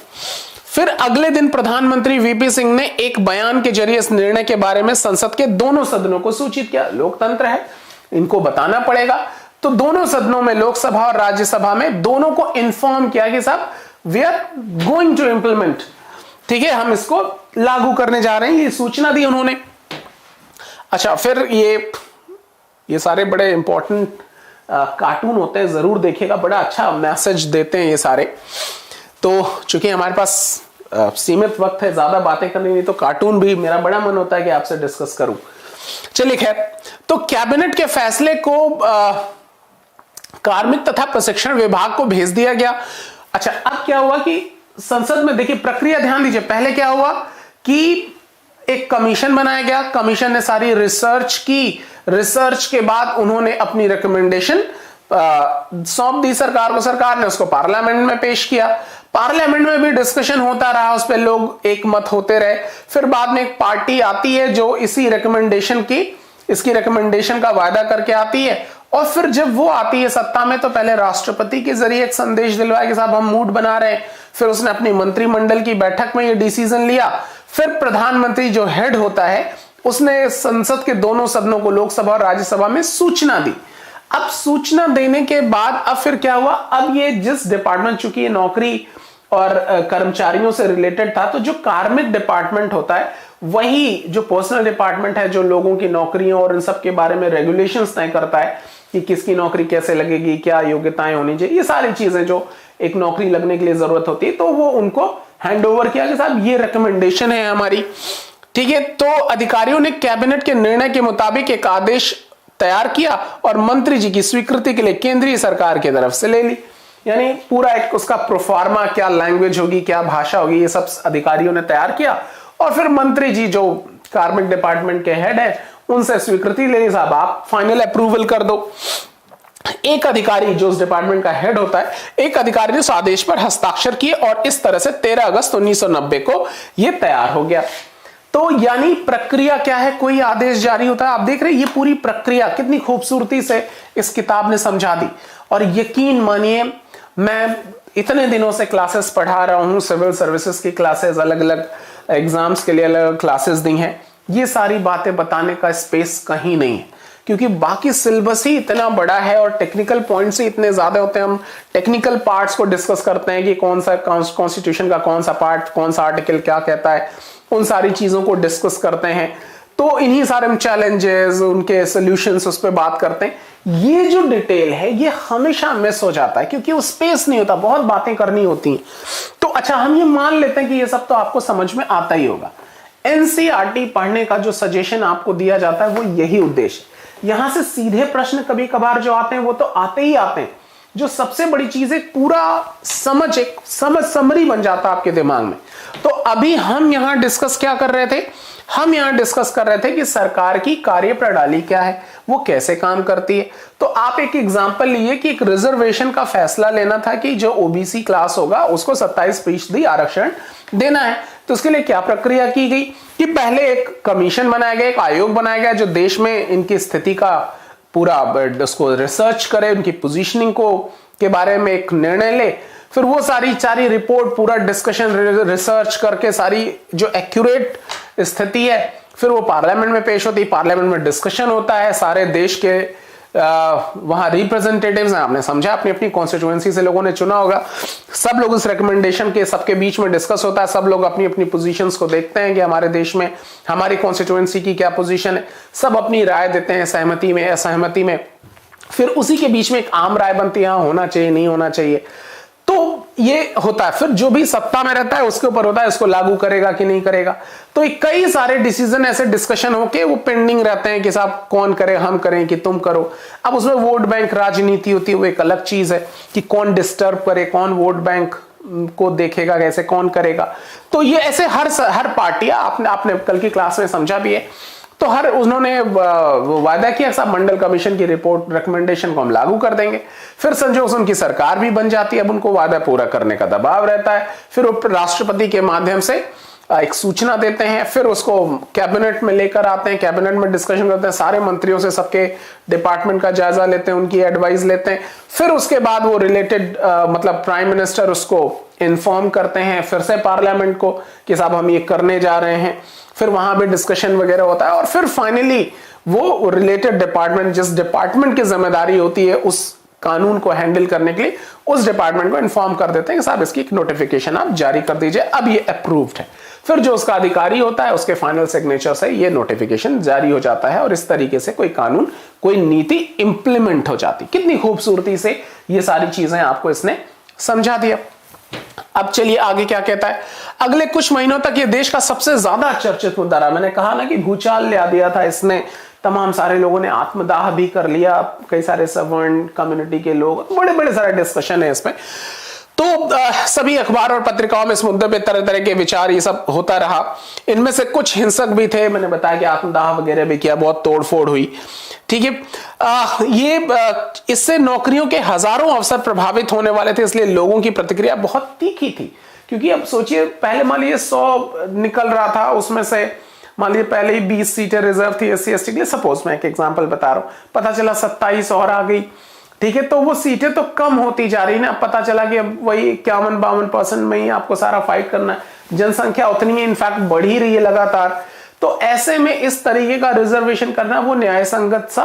फिर अगले दिन प्रधानमंत्री वीपी सिंह ने एक बयान के जरिए इस निर्णय के बारे में संसद के दोनों सदनों को सूचित किया। लोकतंत्र है, इनको बताना पड़ेगा, तो दोनों सदनों में, लोकसभा और राज्यसभा में, दोनों को इन्फॉर्म किया कि साहब we are going to implement, ठीक है, हम इसको लागू करने जा रहे हैं, ये सूचना दी उन्होंने। अच्छा, फिर ये सारे बड़े इंपॉर्टेंट कार्टून होते हैं, जरूर देखिएगा, बड़ा अच्छा मैसेज देते हैं ये सारे। तो चूंकि हमारे पास सीमित वक्त है, ज्यादा बातें करनी नहीं, तो कार्टून भी मेरा बड़ा मन होता है कि आपसे डिस्कस करूं। चलिए खैर, तो कैबिनेट के फैसले को कार्मिक तथा प्रशिक्षण विभाग को भेज दिया गया। अच्छा, अब क्या हुआ कि संसद में, देखिए प्रक्रिया ध्यान दीजिए, पहले क्या हुआ कि एक कमीशन बनाया गया, कमीशन ने सारी रिसर्च की, रिसर्च के बाद उन्होंने अपनी रिकमेंडेशन सौंप दी सरकार को, सरकार ने उसको पार्लियामेंट में पेश किया, पार्लियामेंट में भी डिस्कशन होता रहा, उस पर लोग एक मत होते रहे। फिर बाद में एक पार्टी आती है जो इसकी रिकमेंडेशन का वायदा करके आती है, और फिर जब वो आती है सत्ता में तो पहले राष्ट्रपति के जरिए एक संदेश दिलवाया कि साहब हम मूड बना रहे हैं, फिर उसने अपनी मंत्रिमंडल की बैठक में ये डिसीजन लिया, फिर प्रधानमंत्री जो हेड होता है उसने संसद के दोनों सदनों को, लोकसभा और राज्यसभा में सूचना दी। अब सूचना देने के बाद अब फिर क्या हुआ, अब ये जिस डिपार्टमेंट, चूंकि ये नौकरी और कर्मचारियों से रिलेटेड था, तो जो कार्मिक डिपार्टमेंट होता है वही जो पर्सनल डिपार्टमेंट है, जो लोगों की नौकरियों और इन सब के बारे में रेगुलेशंस तय करता है कि किसकी नौकरी कैसे लगेगी, क्या योग्यताएं होनी चाहिए, ये सारी चीजें जो एक नौकरी लगने के लिए जरूरत होती है, तो वो उनको हैंड ओवर किया कि साहब ये रिकमेंडेशन है हमारी। ठीक है, तो अधिकारियों ने कैबिनेट के निर्णय के मुताबिक एक आदेश तैयार किया और मंत्री जी की स्वीकृति के लिए केंद्रीय सरकार की तरफ से ले ली। यानी पूरा एक उसका प्रोफार्मा, क्या लैंग्वेज होगी, क्या भाषा होगी, ये सब अधिकारियों ने तैयार किया, और फिर मंत्री जी जो कार्मिक डिपार्टमेंट के हेड है उनसे स्वीकृति ले ली, साहब आप फाइनल अप्रूवल कर दो। एक अधिकारी जो उस डिपार्टमेंट का हेड होता है, एक अधिकारी ने उस आदेश पर हस्ताक्षर किए, और इस तरह से 13 अगस्त 1990 को यह तैयार हो गया। तो यानी प्रक्रिया क्या है, कोई आदेश जारी होता है, आप देख रहे हैं ये पूरी प्रक्रिया कितनी खूबसूरती से इस किताब ने समझा दी। और यकीन मानिए, मैं इतने दिनों से क्लासेस पढ़ा रहा हूं, सिविल सर्विसेज की क्लासेस, अलग अलग एग्जाम्स के लिए अलग क्लासेस दी हैं, ये सारी बातें बताने का स्पेस कहीं नहीं है, क्योंकि बाकी सिलेबस ही इतना बड़ा है और टेक्निकल पॉइंट्स ही इतने ज्यादा होते हैं। हम टेक्निकल पार्ट्स को डिस्कस करते हैं कि कौन सा कॉन्स्टिट्यूशन का कौन सा पार्ट, कौन सा आर्टिकल क्या कहता है, उन सारी चीजों को डिस्कस करते हैं, तो इन्हीं सारे चैलेंजेस, उनके सॉल्यूशंस, उस पर बात करते हैं। ये जो डिटेल है ये हमेशा मिस हो जाता है, क्योंकि वो स्पेस नहीं होता, बहुत बातें करनी होती हैं। तो अच्छा, हम ये मान लेते हैं कि ये सब तो आपको समझ में आता ही होगा। एनसीईआरटी पढ़ने का जो सजेशन आपको दिया जाता है वो यही उद्देश्य है। यहां से सीधे प्रश्न कभी कभार जो आते हैं वो तो आते ही आते हैं, जो सबसे बड़ी चीज है पूरा एक समझ समरी बन जाता है आपके दिमाग में। तो अभी हम यहां डिस्कस क्या कर रहे थे, हम यहां डिस्कस कर रहे थे कि सरकार की कार्यप्रणाली क्या है, वो कैसे काम करती है। तो आप एक एग्जांपल लिए कि एक रिजर्वेशन का फैसला लेना था कि जो ओबीसी क्लास होगा उसको 27% आरक्षण देना है, तो उसके लिए क्या प्रक्रिया की गई कि पहले एक कमीशन बनाया गया, एक आयोग बनाया गया जो देश में इनकी स्थिति का पूरा उसको रिसर्च करे, उनकी पोजीशनिंग को के बारे में एक निर्णय ले, फिर वो सारी रिपोर्ट, पूरा डिस्कशन, रिसर्च करके सारी जो एक्यूरेट स्थिति है फिर वो पार्लियामेंट में पेश होती है, पार्लियामेंट में डिस्कशन होता है, सारे देश के वहां रिप्रेजेंटेटिव्स हैं, आपने समझा, अपनी अपनी कॉन्स्टिट्यूएंसी से लोगों ने चुना होगा, सब लोग उस रिकमेंडेशन के सबके बीच में डिस्कस होता है, सब लोग अपनी अपनी पोजीशंस को देखते हैं कि हमारे देश में हमारी कॉन्स्टिट्यूएंसी की क्या पोजीशन है, सब अपनी राय देते हैं, सहमति में असहमति में, फिर उसी के बीच में एक आम राय बनती है, हाँ होना चाहिए नहीं होना चाहिए। तो ये होता है, फिर जो भी सत्ता में रहता है उसके ऊपर होता है इसको लागू करेगा कि नहीं करेगा। तो कई सारे डिसीजन ऐसे डिस्कशन होके वो पेंडिंग रहते हैं कि साहब कौन करे, हम करें कि तुम करो। अब उसमें वोट बैंक राजनीति होती है, वो एक अलग चीज है कि कौन डिस्टर्ब करे, कौन वोट बैंक को देखेगा, कैसे कौन करेगा। तो ये ऐसे हर पार्टी, आपने कल की क्लास में समझा भी है, तो उन्होंने वादा किया साहब मंडल कमीशन की रिपोर्ट रिकमेंडेशन को हम लागू कर देंगे। फिर संजोग से उनकी सरकार भी बन जाती है, अब उनको वादा पूरा करने का दबाव रहता है। फिर वो राष्ट्रपति के माध्यम से एक सूचना देते हैं, फिर उसको कैबिनेट में लेकर आते हैं, कैबिनेट में डिस्कशन करते हैं, सारे मंत्रियों से सबके डिपार्टमेंट का जायजा लेते हैं, उनकी एडवाइस लेते हैं। फिर उसके बाद वो रिलेटेड मतलब प्राइम मिनिस्टर उसको इन्फॉर्म करते हैं फिर से पार्लियामेंट को कि साहब हम ये करने जा रहे हैं। फिर वहां पे डिस्कशन वगैरह होता है और फिर फाइनली वो रिलेटेड डिपार्टमेंट, जिस डिपार्टमेंट की जिम्मेदारी होती है उस कानून को हैंडल करने के लिए, उस डिपार्टमेंट को इन्फॉर्म कर देते हैं कि साहब इसकी एक नोटिफिकेशन आप जारी कर दीजिए, अब ये अप्रूव्ड है। फिर जो उसका अधिकारी होता है उसके फाइनल सिग्नेचर से ये नोटिफिकेशन जारी हो जाता है और इस तरीके से कोई कानून, कोई नीति इंप्लीमेंट हो जाती। कितनी खूबसूरती से ये सारी चीजें आपको इसने समझा दिया। अब चलिए आगे क्या कहता है। अगले कुछ महीनों तक ये देश का सबसे ज्यादा चर्चित मुद्दा रहा। मैंने कहा ना कि भूचाल ले आ दिया था इसने, तमाम सारे लोगों ने आत्मदाह भी कर लिया, कई सारे सवर्ण कम्युनिटी के लोग, बड़े बड़े सारे डिस्कशन है इसमें। तो सभी अखबार और पत्रिकाओं में इस मुद्दे पे तरह तरह के विचार ये सब होता रहा। इनमें से कुछ हिंसक भी थे, मैंने बताया कि आत्मदाह वगैरह भी किया, बहुत तोड़फोड़ हुई, ठीक है। इससे नौकरियों के हजारों अवसर प्रभावित होने वाले थे, इसलिए लोगों की प्रतिक्रिया बहुत तीखी थी। क्योंकि अब सोचिए, पहले मान लीजिए 100 निकल रहा था, उसमें से मान लीजिए पहले ही 20 सीटें रिजर्व थी SC ST के लिए, सपोज मैं एक एग्जांपल बता रहा हूं, पता चला 27 और आ गई, ठीक है। तो वो सीटें तो कम होती जा रही ना, पता चला कि अब वही 51-52% में ही आपको सारा फाइट करना है, जनसंख्या उतनी है, इनफैक्ट बढ़ ही रही है लगातार। तो ऐसे में इस तरीके का रिजर्वेशन करना वो न्याय संगत सा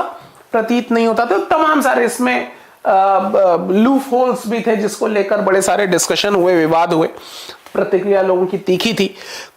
प्रतीत नहीं होता। तो तमाम सारे इसमें लूप होल्स भी थे जिसको लेकर बड़े सारे डिस्कशन हुए, विवाद हुए, प्रतिक्रिया लोगों की तीखी थी।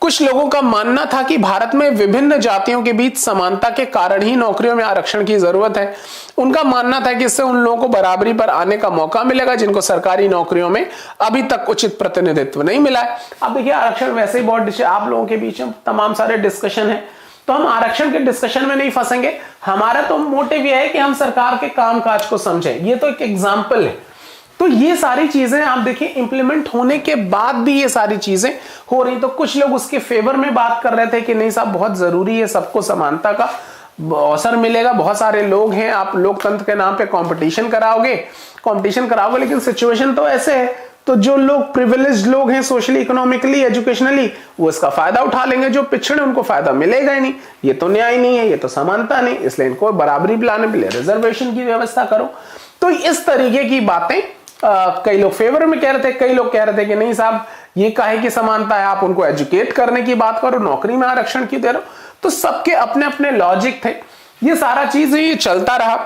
कुछ लोगों का मानना था कि भारत में विभिन्न जातियों के बीच समानता के कारण ही नौकरियों में आरक्षण की जरूरत है। उनका मानना था कि इससे उन लोगों को बराबरी पर आने का मौका मिलेगा जिनको सरकारी नौकरियों में अभी तक उचित प्रतिनिधित्व नहीं मिला है। अब देखिए, आरक्षण वैसे ही बहुत आप लोगों के बीच में तमाम सारे डिस्कशन है, तो हम आरक्षण के डिस्कशन में नहीं फंसेंगे। हमारा तो मोटिव यह है कि हम सरकार के कामकाज को समझें। ये तो एक एग्जाम्पल है। तो ये सारी चीजें आप देखिए इंप्लीमेंट होने के बाद भी ये सारी चीजें हो रही। तो कुछ लोग उसके फेवर में बात कर रहे थे कि नहीं साहब बहुत जरूरी है, सबको समानता का अवसर मिलेगा, बहुत सारे लोग हैं, आप लोकतंत्र के नाम पे कंपटीशन कराओगे, लेकिन सिचुएशन तो ऐसे है, तो जो लोग प्रिविलेज्ड लोग हैं सोशली, इकोनॉमिकली, एजुकेशनली, वो इसका फायदा उठा लेंगे, जो पिछड़े उनको फायदा मिलेगा ही नहीं। ये तो न्याय नहीं है, ये तो समानता नहीं, इसलिए इनको बराबरी लाने के लिए रिजर्वेशन की व्यवस्था करो। तो इस तरीके की बातें कई लोग फेवर में कह रहे थे, कई लोग कह रहे थे कि नहीं साहब ये काहे की समानता है, आप उनको एजुकेट करने की बात करो, नौकरी में आरक्षण क्यों दे रहे हो। तो सबके अपने अपने लॉजिक थे, ये सारा चीज ये चलता रहा।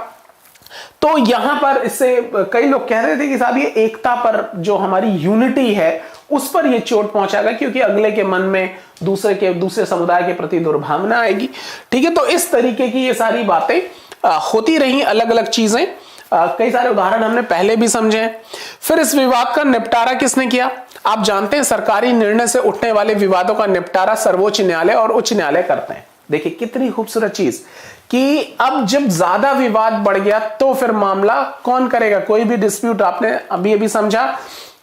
तो यहां पर इससे कई लोग कह रहे थे कि साहब ये एकता पर, जो हमारी यूनिटी है, उस पर ये चोट पहुंचाएगा, क्योंकि अगले के मन में दूसरे समुदाय के प्रति दुर्भावना आएगी, ठीक है। तो इस तरीके की ये सारी बातें होती रही, अलग अलग चीजें, कई सारे उदाहरण हमने पहले भी समझे हैं। फिर इस विवाद का निपटारा किसने किया? आप जानते हैं सरकारी निर्णय से उठने वाले विवादों का निपटारा सर्वोच्च न्यायालय और उच्च न्यायालय करते हैं। देखिए कितनी खूबसूरत चीज कि अब जब ज्यादा विवाद बढ़ गया तो फिर मामला कौन करेगा? कोई भी डिस्प्यूट, आपने अभी समझा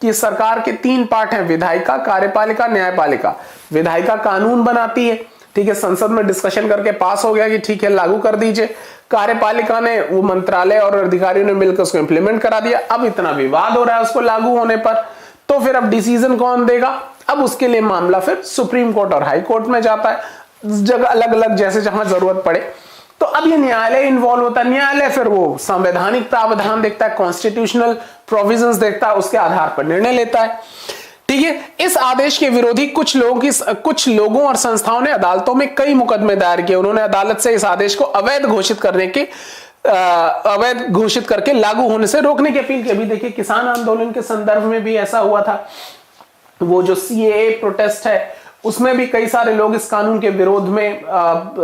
कि सरकार के 3 पार्ट हैं, विधायिका, कार्यपालिका, न्यायपालिका। विधायिका कानून बनाती है, ठीक है, संसद में डिस्कशन करके पास हो गया कि ठीक है लागू कर दीजिए। कार्यपालिका ने, वो मंत्रालय और अधिकारियों ने मिलकर उसको इंप्लीमेंट करा दिया। अब इतना विवाद हो रहा है उसको लागू होने पर, तो फिर अब डिसीजन कौन देगा? अब उसके लिए मामला फिर सुप्रीम कोर्ट और हाई कोर्ट में जाता है, जगह अलग अलग जैसे जहां जरूरत पड़े। तो अब ये न्यायालय इन्वॉल्व होता है। न्यायालय फिर वो संवैधानिक प्रावधान देखता है, कॉन्स्टिट्यूशनल प्रोविजंस देखता है, उसके आधार पर निर्णय लेता है, ठीक है। इस आदेश के विरोधी कुछ लोगों और संस्थाओं ने अदालतों में कई मुकदमे दायर किए। उन्होंने अदालत से इस आदेश को अवैध घोषित करके लागू होने से रोकने की अपील की। अभी देखिए किसान आंदोलन के संदर्भ में भी ऐसा हुआ था, वो जो CAA प्रोटेस्ट है उसमें भी कई सारे लोग इस कानून के विरोध में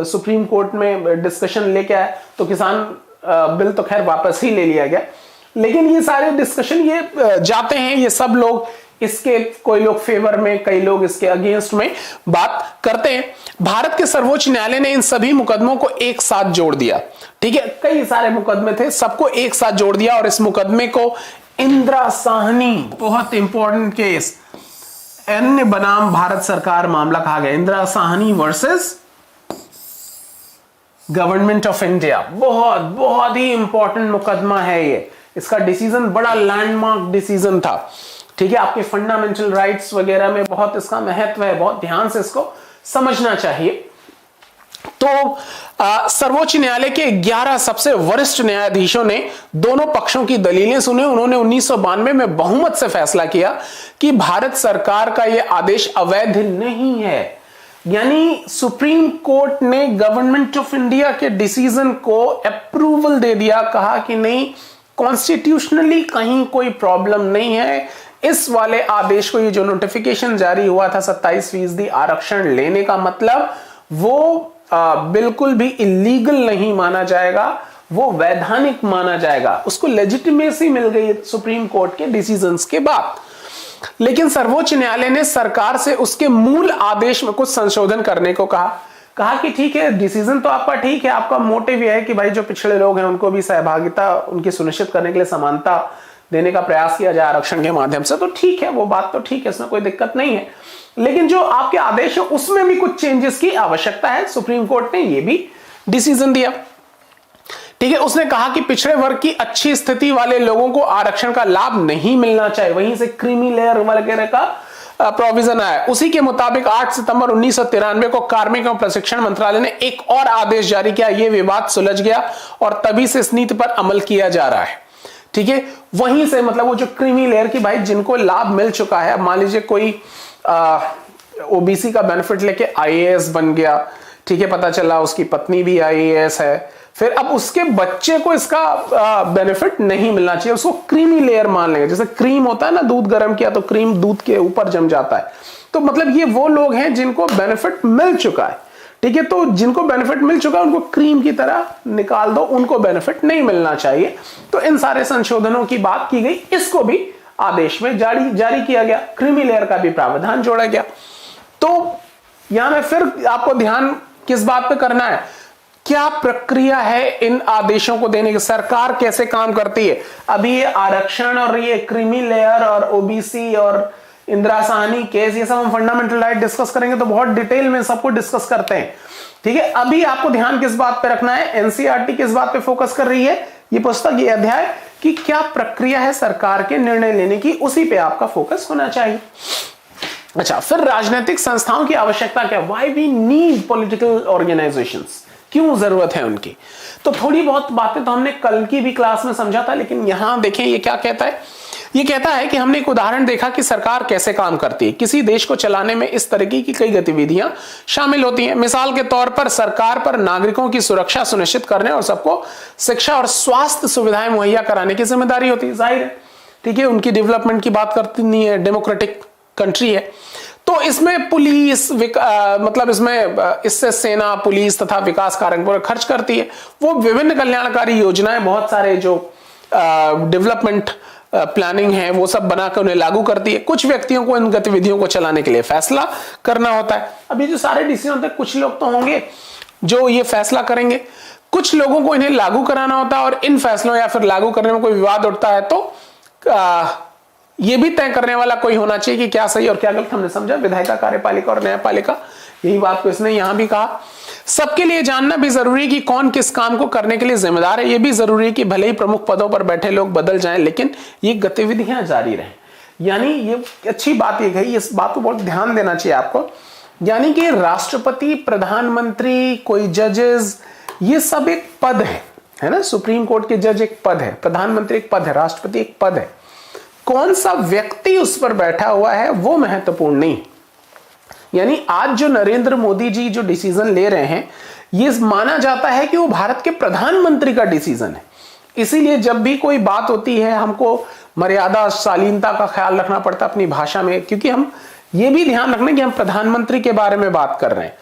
सुप्रीम कोर्ट में डिस्कशन लेके आए, तो किसान बिल तो खैर वापस ही ले लिया गया लेकिन ये सारे डिस्कशन ये जाते हैं, ये सब लोग इसके, कोई लोग फेवर में, कई लोग इसके अगेंस्ट में बात करते हैं। भारत के सर्वोच्च न्यायालय ने इन सभी मुकदमों को एक साथ जोड़ दिया। ठीक है, कई सारे मुकदमे थे, सबको एक साथ जोड़ दिया और इस मुकदमे को इंदिरा साहनी, बहुत इंपॉर्टेंट केस, एन बनाम भारत सरकार मामला कहा गया। Indira Sahni versus government of India, बहुत बहुत ही इंपॉर्टेंट मुकदमा है ये। इसका डिसीजन बड़ा लैंडमार्क डिसीजन था। ठीक है, आपके फंडामेंटल राइट्स वगैरह में बहुत इसका महत्व है, बहुत ध्यान से इसको समझना चाहिए। तो सर्वोच्च न्यायालय के 11 सबसे वरिष्ठ न्यायाधीशों ने दोनों पक्षों की दलीलें सुनी। उन्होंने 1992 में बहुमत से फैसला किया कि भारत सरकार का यह आदेश अवैध नहीं है। यानी सुप्रीम कोर्ट ने गवर्नमेंट ऑफ इंडिया के डिसीजन को अप्रूवल दे दिया, कहा कि नहीं, कॉन्स्टिट्यूशनली कहीं कोई प्रॉब्लम नहीं है। इस वाले आदेश को, ये जो नोटिफिकेशन जारी हुआ था 27% आरक्षण लेने का, मतलब वो बिल्कुल भी इलीगल नहीं माना जाएगा, वो वैधानिक माना जाएगा। उसको लेजिटिमेसी मिल गई सुप्रीम कोर्ट के डिसीजंस के बाद। लेकिन सर्वोच्च न्यायालय ने सरकार से उसके मूल आदेश में कुछ संशोधन करने को कहा कि ठीक है, डिसीजन तो आपका ठीक है, आपका मोटिव यह है कि भाई जो पिछड़े लोग हैं उनको भी सहभागिता उनकी सुनिश्चित करने के लिए समानता देने का प्रयास किया जाए आरक्षण के माध्यम से, तो ठीक है, वो बात तो ठीक है, इसमें कोई दिक्कत नहीं है। लेकिन जो आपके आदेश है उसमें भी कुछ चेंजेस की आवश्यकता है। सुप्रीम कोर्ट ने ये भी डिसीजन दिया। ठीक है, उसने कहा कि पिछड़े वर्ग की अच्छी स्थिति वाले लोगों को आरक्षण का लाभ नहीं मिलना चाहिए। वहीं से क्रीमी लेयर वगैरह का प्रोविजन आया। उसी के मुताबिक 8 सितंबर 1993 को कार्मिक एवं प्रशिक्षण मंत्रालय ने एक और आदेश जारी किया। यह विवाद सुलझ गया और तभी से इस नीति पर अमल किया जा रहा है। ठीक है, वहीं से मतलब वो जो क्रीमी लेयर की, भाई जिनको लाभ मिल चुका है, मान लीजिए कोई ओबीसी का बेनिफिट लेके आईएएस बन गया, ठीक है, पता चला उसकी पत्नी भी आईएएस है, फिर अब उसके बच्चे को इसका बेनिफिट नहीं मिलना चाहिए, उसको क्रीमी लेयर मान लेंगे। जैसे क्रीम होता है ना, दूध गर्म किया तो क्रीम दूध के ऊपर जम जाता है, तो मतलब ये वो लोग हैं जिनको बेनिफिट मिल चुका है। ठीक है, तो जिनको बेनिफिट मिल चुका है उनको क्रीम की तरह निकाल दो, उनको बेनिफिट नहीं मिलना चाहिए। तो इन सारे संशोधनों की बात की गई, इसको भी आदेश में जारी किया गया। क्रीमी लेयर का भी प्रावधान जोड़ा गया। तो यहां में फिर आपको ध्यान किस बात पे करना है, क्या प्रक्रिया है इन आदेशों को देने की, सरकार कैसे काम करती है। अभी ये आरक्षण और ये क्रीमी लेयर और ओबीसी और इंदिरा साहनी केस, ये सब हम फंडामेंटल राइट डिस्कस करेंगे तो बहुत डिटेल में सबको डिस्कस करते हैं। ठीक है, अभी आपको ध्यान किस बात पे रखना है, एनसीईआरटी किस बात पे फोकस कर रही है, ये पुस्तक, ये अध्याय, कि क्या प्रक्रिया है सरकार के निर्णय लेने की, उसी पे आपका फोकस होना चाहिए। अच्छा, फिर राजनीतिक संस्थाओं की आवश्यकता क्या, why we need political organisations, क्यों जरूरत है उनकी। तो थोड़ी बहुत बातें तो हमने कल की भी क्लास में समझा था, लेकिन यहां देखें ये क्या कहता है। ये कहता है कि हमने एक उदाहरण देखा कि सरकार कैसे काम करती है। किसी देश को चलाने में इस तरह की कई गतिविधियां शामिल होती हैं। मिसाल के तौर पर सरकार पर नागरिकों की सुरक्षा सुनिश्चित करने और सबको शिक्षा और स्वास्थ्य सुविधाएं मुहैया कराने की जिम्मेदारी होती है, जाहिर है। ठीक है, उनकी डेवलपमेंट की बात करती नहीं है, डेमोक्रेटिक कंट्री है। तो इसमें पुलिस मतलब इसमें इससे सेना, पुलिस तथा विकास कार्यों पर खर्च करती है। वो विभिन्न कल्याणकारी योजनाएं, बहुत सारे जो डेवलपमेंट प्लानिंग है वो सब बनाकर उन्हें लागू करती है। कुछ व्यक्तियों को इन गतिविधियों को चलाने के लिए फैसला करना होता है। अब ये जो सारे डिसीजन होते हैं, कुछ लोग तो होंगे जो ये फैसला करेंगे, कुछ लोगों को इन्हें लागू कराना होता है, और इन फैसलों या फिर लागू करने में कोई विवाद उठता है तो ये भी तय करने वाला कोई होना चाहिए कि क्या सही और क्या गलत। हमने समझा विधायिका, कार्यपालिका और न्यायपालिका, यही बात को इसने यहां भी कहा। सबके लिए जानना भी जरूरी है कि कौन किस काम को करने के लिए जिम्मेदार है। यह भी जरूरी है कि भले ही प्रमुख पदों पर बैठे लोग बदल जाएं, लेकिन ये गतिविधियां जारी रहें। यानी ये अच्छी बात ये कही, इस बात को बहुत ध्यान देना चाहिए आपको। यानी कि राष्ट्रपति, प्रधानमंत्री, कोई जजेस, ये सब एक पद है ना। सुप्रीम कोर्ट के जज एक पद है, प्रधानमंत्री एक पद है, राष्ट्रपति एक पद है। कौन सा व्यक्ति उस पर बैठा हुआ है वो महत्वपूर्ण नहीं। यानी आज जो नरेंद्र मोदी जी जो डिसीजन ले रहे हैं, ये माना जाता है कि वो भारत के प्रधानमंत्री का डिसीजन है। इसीलिए जब भी कोई बात होती है, हमको मर्यादा, शालीनता का ख्याल रखना पड़ता है अपनी भाषा में, क्योंकि हम ये भी ध्यान रखना कि हम प्रधानमंत्री के बारे में बात कर रहे हैं,